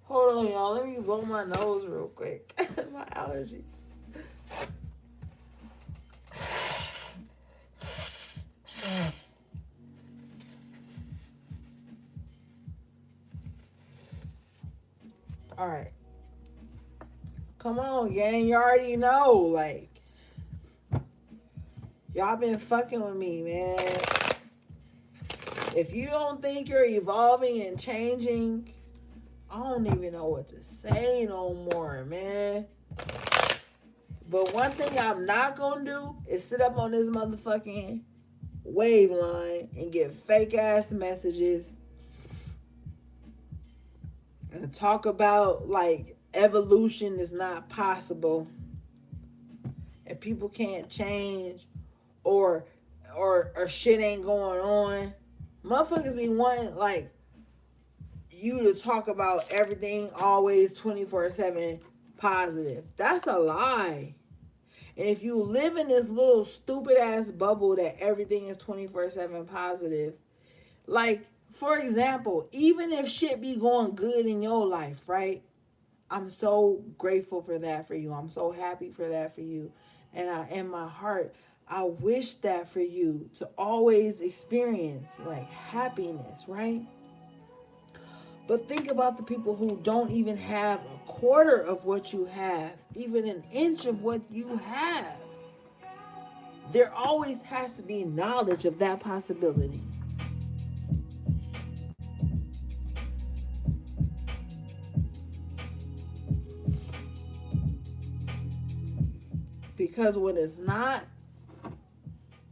Hold on, y'all. Let me blow my nose real quick. My allergy. All right. Come on, gang. You already know. Like, y'all been fucking with me, man. If you don't think you're evolving and changing, I don't even know what to say no more, man. But one thing I'm not gonna do is sit up on this motherfucking wave line and get fake ass messages and talk about like evolution is not possible and people can't change or or shit ain't going on. Motherfuckers be wanting like you to talk about everything always 24/7 positive. That's a lie. And if you live in this little stupid ass bubble that everything is 24/7 positive, like for example, even if shit be going good in your life, right? I'm so grateful for that for you. I'm so happy for that for you. And in my heart, I wish that for you to always experience like happiness, right? But think about the people who don't even have a quarter of what you have, even an inch of what you have. There always has to be knowledge of that possibility. Because when it's not,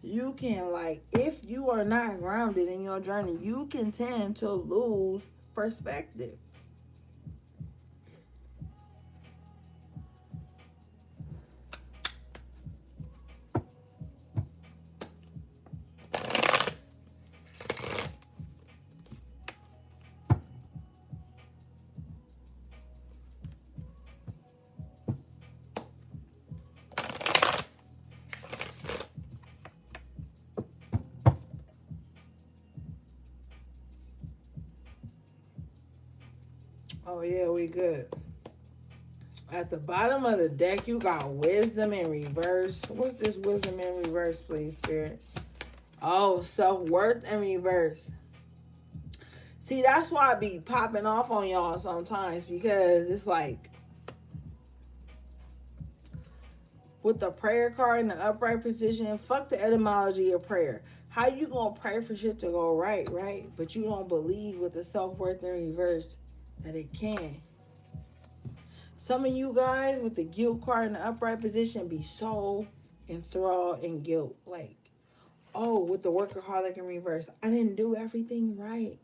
you can, like, if you are not grounded in your journey, you can tend to lose perspective. Oh, yeah, we good. At the bottom of the deck, you got wisdom in reverse. What's this wisdom in reverse, please, Spirit? Oh, self-worth in reverse. See, that's why I be popping off on y'all sometimes because it's like with the prayer card in the upright position, fuck the etymology of prayer. How you gonna pray for shit to go right, right? But you don't believe with the self-worth in reverse that it can. Some of you guys with the guilt card in the upright position be so enthralled in guilt. Like, oh, with the workaholic in reverse, I didn't do everything right.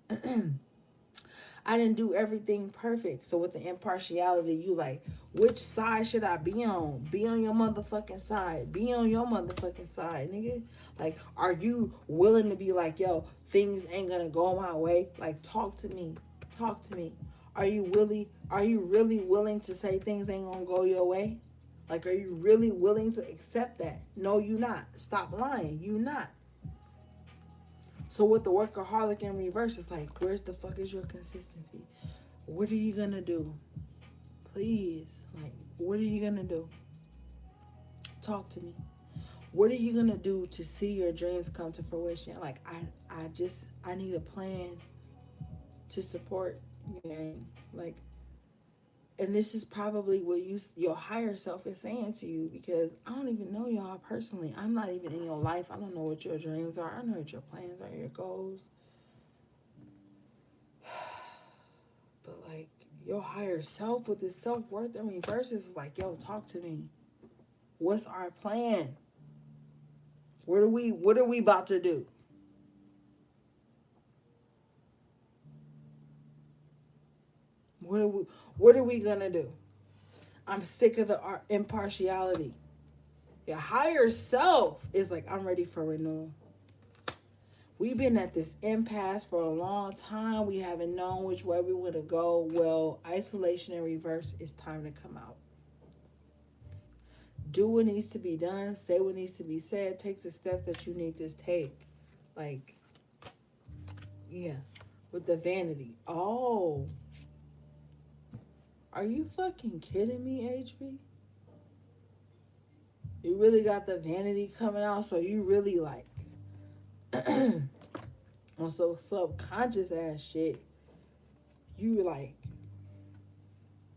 I didn't do everything perfect. So with the impartiality, you like, which side should I be on? Be on your motherfucking side. Be on your motherfucking side, nigga. Like, are you willing to be like, yo, things ain't gonna go my way? Like, talk to me. Talk to me. Are you really willing to say things ain't gonna go your way? Like, are you really willing to accept that? No, you not. Stop lying. You not. So with the workaholic in reverse, it's like, where's the fuck is your consistency? What are you gonna do? Please, like, what are you gonna do? Talk to me. What are you gonna do to see your dreams come to fruition? Like, I need a plan to support gang. Like, and this is probably what your higher self is saying to you because I don't even know y'all personally. I'm not even in your life. I don't know what your dreams are. I don't know what your plans are, your goals. But like your higher self with this self-worth in reverse is like, yo, talk to me. What's our plan? What are we about to do? What are we gonna do? I'm sick of the impartiality. Your higher self is like, I'm ready for renewal. We've been at this impasse for a long time. We haven't known which way we want to go. Well, isolation in reverse, it's time to come out. Do what needs to be done. Say what needs to be said. Take the steps that you need to take. Like, yeah, with the vanity. Oh, are you fucking kidding me, HB? You really got the vanity coming out, so you really like on some subconscious ass shit. You like,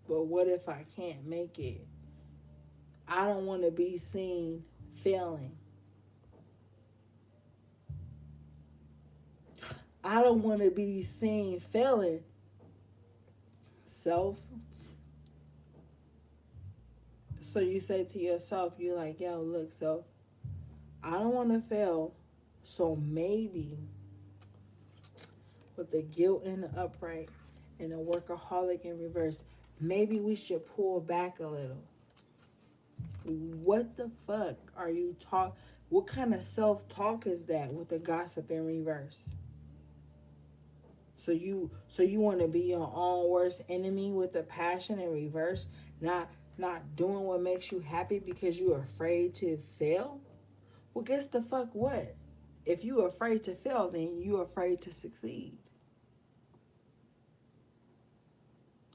but what if I can't make it? I don't want to be seen failing. I don't want to be seen failing. Self. So you say to yourself, you're like, yo, look, so I don't want to fail. So maybe with the guilt in the upright and the workaholic in reverse, maybe we should pull back a little. What the fuck are you talk? What kind of self-talk is that with the gossip in reverse? So you want to be your own worst enemy with the passion in reverse, not doing what makes you happy because you're afraid to fail? Well, guess the fuck what? If you're afraid to fail, then you're afraid to succeed.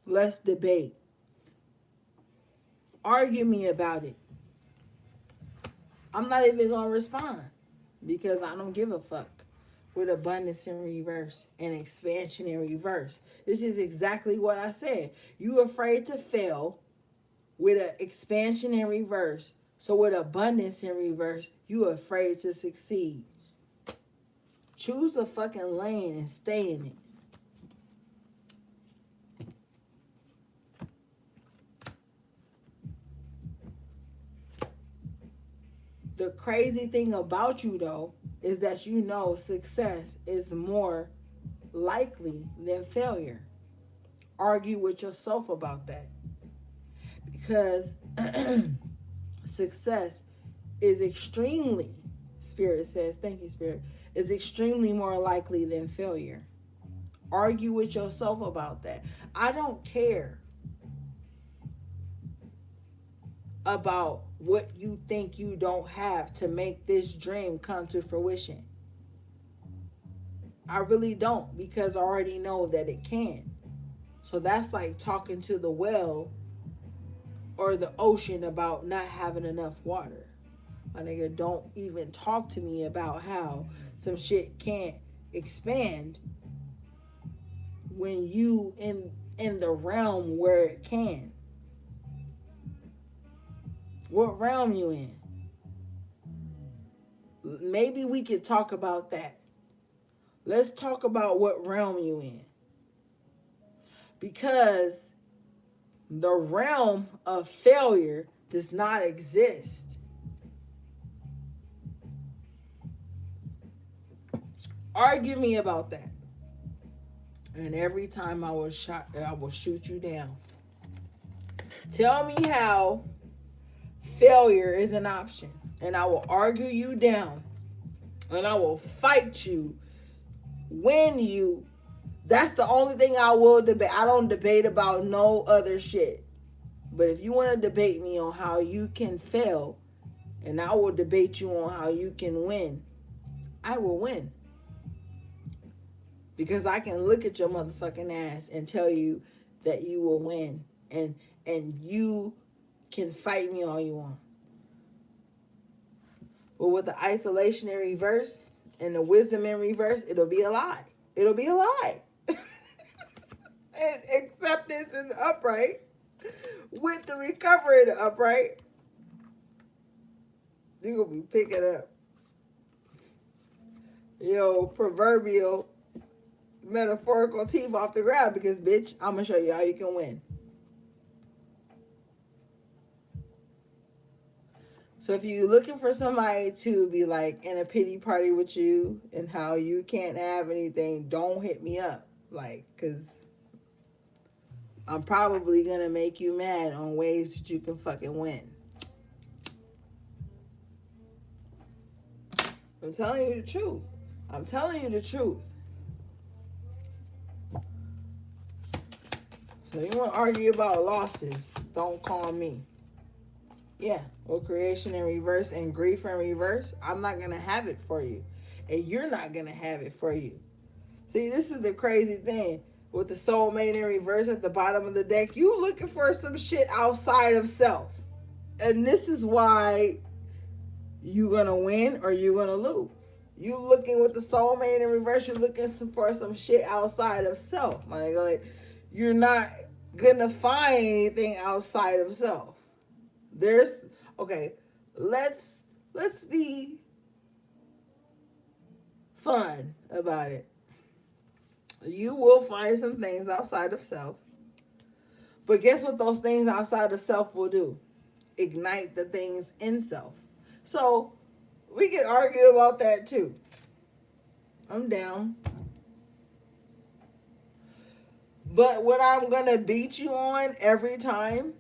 Let's debate. Argue me about it. I'm not even going to respond because I don't give a fuck. With abundance in reverse and expansion in reverse. This is exactly what I said. You afraid to fail with an expansion in reverse. So with abundance in reverse, you afraid to succeed. Choose a fucking lane and stay in it. The crazy thing about you, though, is that you know success is more likely than failure. Argue with yourself about that. Because success is extremely, Spirit says, thank you, Spirit, is extremely more likely than failure. Argue with yourself about that. I don't care about what you think you don't have to make this dream come to fruition. I really don't, because I already know that it can. So that's like talking to the well or the ocean about not having enough water. My nigga, don't even talk to me about how some shit can't expand when you in the realm where it can. What realm you in? Maybe we could talk about that. Let's talk about what realm you in. Because the realm of failure does not exist. Argue me about that. And every time I will shoot you down. Tell me how failure is an option. And I will argue you down. And I will fight you. Win you. That's the only thing I will debate. I don't debate about no other shit. But if you want to debate me on how you can fail, and I will debate you on how you can win, I will win. Because I can look at your motherfucking ass and tell you that you will win. And you can fight me all you want. But with the isolation in reverse and the wisdom in reverse, it'll be a lie. It'll be a lie. And acceptance in the upright with the recovery in the upright, you're going to be picking up your proverbial metaphorical teeth off the ground because, bitch, I'm going to show you how you can win. So if you're looking for somebody to be like in a pity party with you and how you can't have anything, don't hit me up. Like, because I'm probably going to make you mad on ways that you can fucking win. I'm telling you the truth. I'm telling you the truth. So you want to argue about losses, don't call me. Yeah, or creation in reverse and grief in reverse, I'm not going to have it for you. And you're not going to have it for you. See, this is the crazy thing. With the soulmate in reverse at the bottom of the deck, you looking for some shit outside of self. And this is why you going to win or you going to lose. You looking with the soulmate in reverse, you're looking for some shit outside of self. Like, you're not going to find anything outside of self. There's Okay, let's be fun about it. You will find some things outside of self, but guess what those things outside of self will do? Ignite the things in self. So we can argue about that too. I'm down. But what I'm gonna beat you on every time,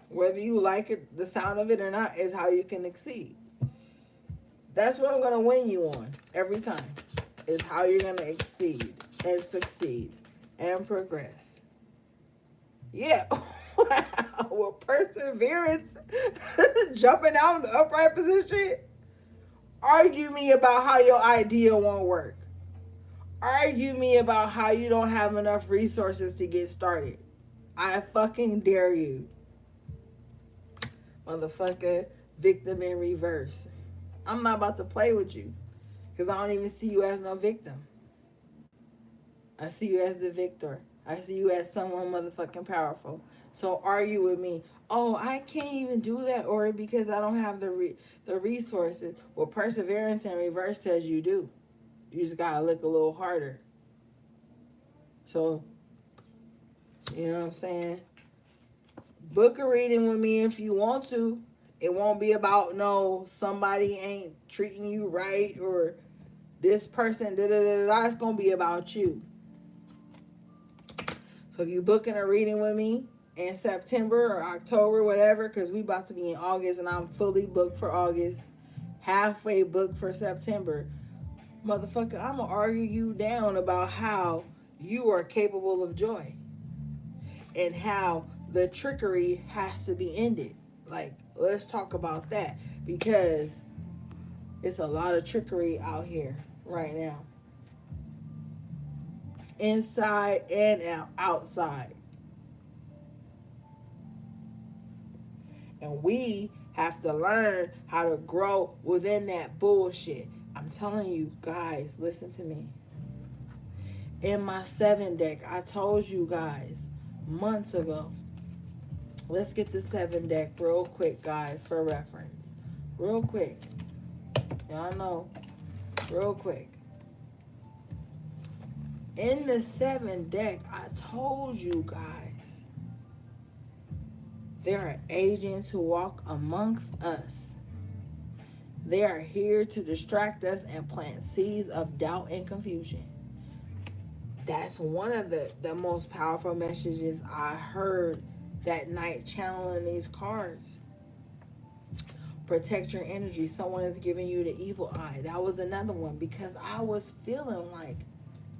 whether you like it, the sound of it or not, is how you can exceed. That's what I'm gonna win you on every time. Is how you're gonna exceed and succeed and progress. Yeah. Wow. With perseverance, jumping out in the upright position. Argue me about how your idea won't work. Argue me about how you don't have enough resources to get started. I fucking dare you. Motherfucker, victim in reverse. I'm not about to play with you because I don't even see you as no victim. I see you as the victor. I see you as someone motherfucking powerful. So argue with me. Oh, I can't even do that, or because I don't have the resources. Well, perseverance in reverse says you do. You just gotta look a little harder. So, you know what I'm saying? Book a reading with me if you want to. It won't be about no somebody ain't treating you right or this person da da da da. It's gonna be about you. So if you booking a reading with me in September or October, whatever, because we about to be in August and I'm fully booked for August, halfway booked for September, motherfucker, I'm gonna argue you down about how you are capable of joy and how the trickery has to be ended. Like, let's talk about that because it's a lot of trickery out here right now, inside and outside. And we have to learn how to grow within that bullshit. I'm telling you guys, listen to me. In my 7 deck, I told you guys months ago. Let's get the 7 deck real quick, guys, for reference. Real quick. Y'all know. Real quick. In the 7 deck, I told you guys. There are agents who walk amongst us. They are here to distract us and plant seeds of doubt and confusion. That's one of the most powerful messages I heard that night channeling these cards. Protect your energy. Someone is giving you the evil eye. That was another one because I was feeling like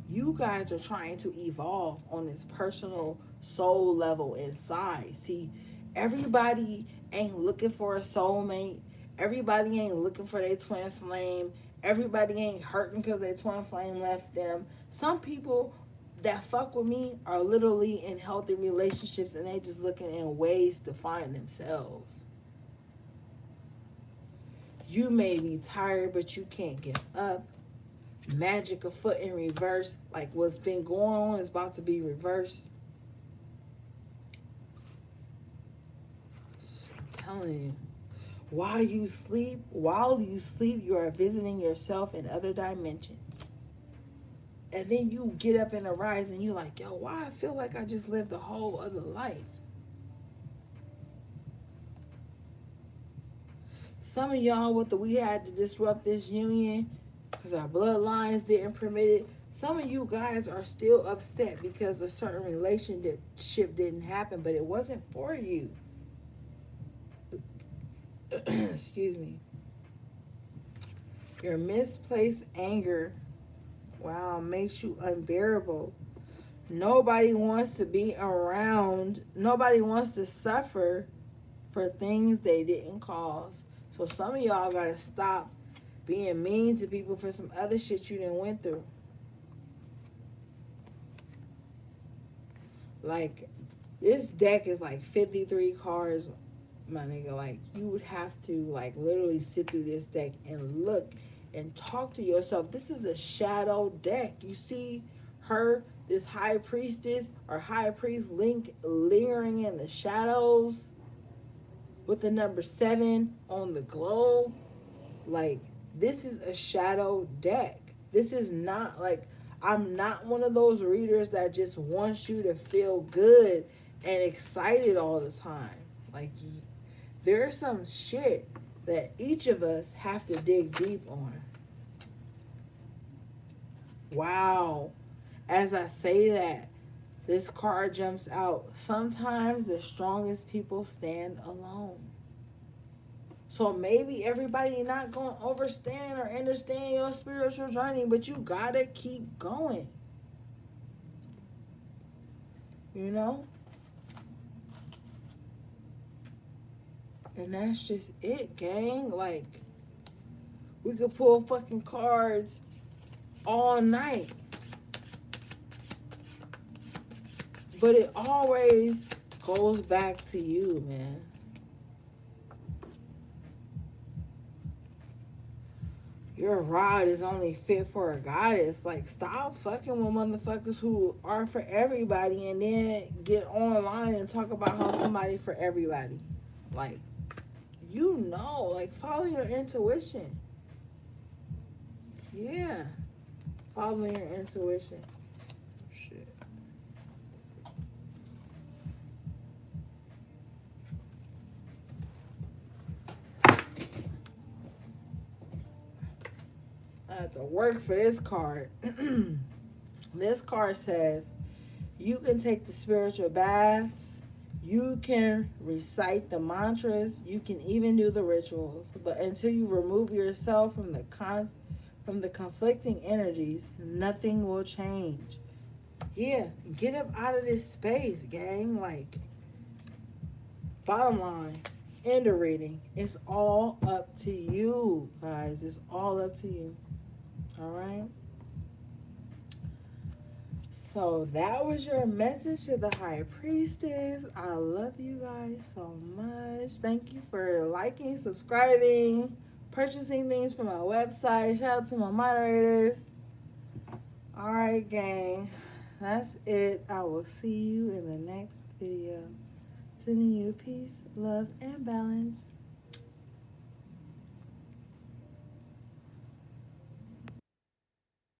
you guys are trying to evolve on this personal soul level inside. See, everybody ain't looking for a soulmate. Everybody ain't looking for their twin flame. Everybody ain't hurting because their twin flame left them. Some people that fuck with me are literally in healthy relationships and they just looking in ways to find themselves. You may be tired, but you can't give up. Magic afoot in reverse, like what's been going on is about to be reversed. I'm telling you. While you sleep, you are visiting yourself in other dimensions. And then you get up and arise and you're like, yo, why I feel like I just lived a whole other life. Some of y'all we had to disrupt this union because our bloodlines didn't permit it. Some of you guys are still upset because a certain relationship didn't happen, but it wasn't for you. Excuse me. Your misplaced anger, wow, makes you unbearable. Nobody wants to be around. Nobody wants to suffer for things they didn't cause. So some of y'all gotta stop being mean to people for some other shit you done went through. Like, this deck is like 53 cards, my nigga. Like, you would have to like literally sit through this deck and look and talk to yourself. This is a shadow deck. You see her, this high priestess or high priest lingering in the shadows. with the number 7 on the globe. Like, this is a shadow deck. This is not like, I'm not one of those readers that just wants you to feel good and excited all the time. Like, there's some shit that each of us have to dig deep on. Wow. As I say that, this card jumps out. Sometimes the strongest people stand alone. So maybe everybody not going to understand or understand your spiritual journey, but you got to keep going. You know? And that's just it, gang. Like, we could pull fucking cards all night. But it always goes back to you, man. Your rod is only fit for a goddess. Like, stop fucking with motherfuckers who are for everybody and then get online and talk about how somebody for everybody. Like, you know, like, follow your intuition. Yeah. Follow your intuition. Shit. I have to work for this card. This card says, you can take the spiritual baths, you can recite the mantras, you can even do the rituals, but until you remove yourself from the conflicting energies, nothing will change. Yeah, get up out of this space, gang. Like, bottom line, end of reading. It's all up to you, guys. It's all up to you. All right? So that was your message to the High Priestess. I love you guys so much. Thank you for liking, subscribing, purchasing things from my website. Shout out to my moderators. All right, gang. That's it. I will see you in the next video. Sending you peace, love, and balance.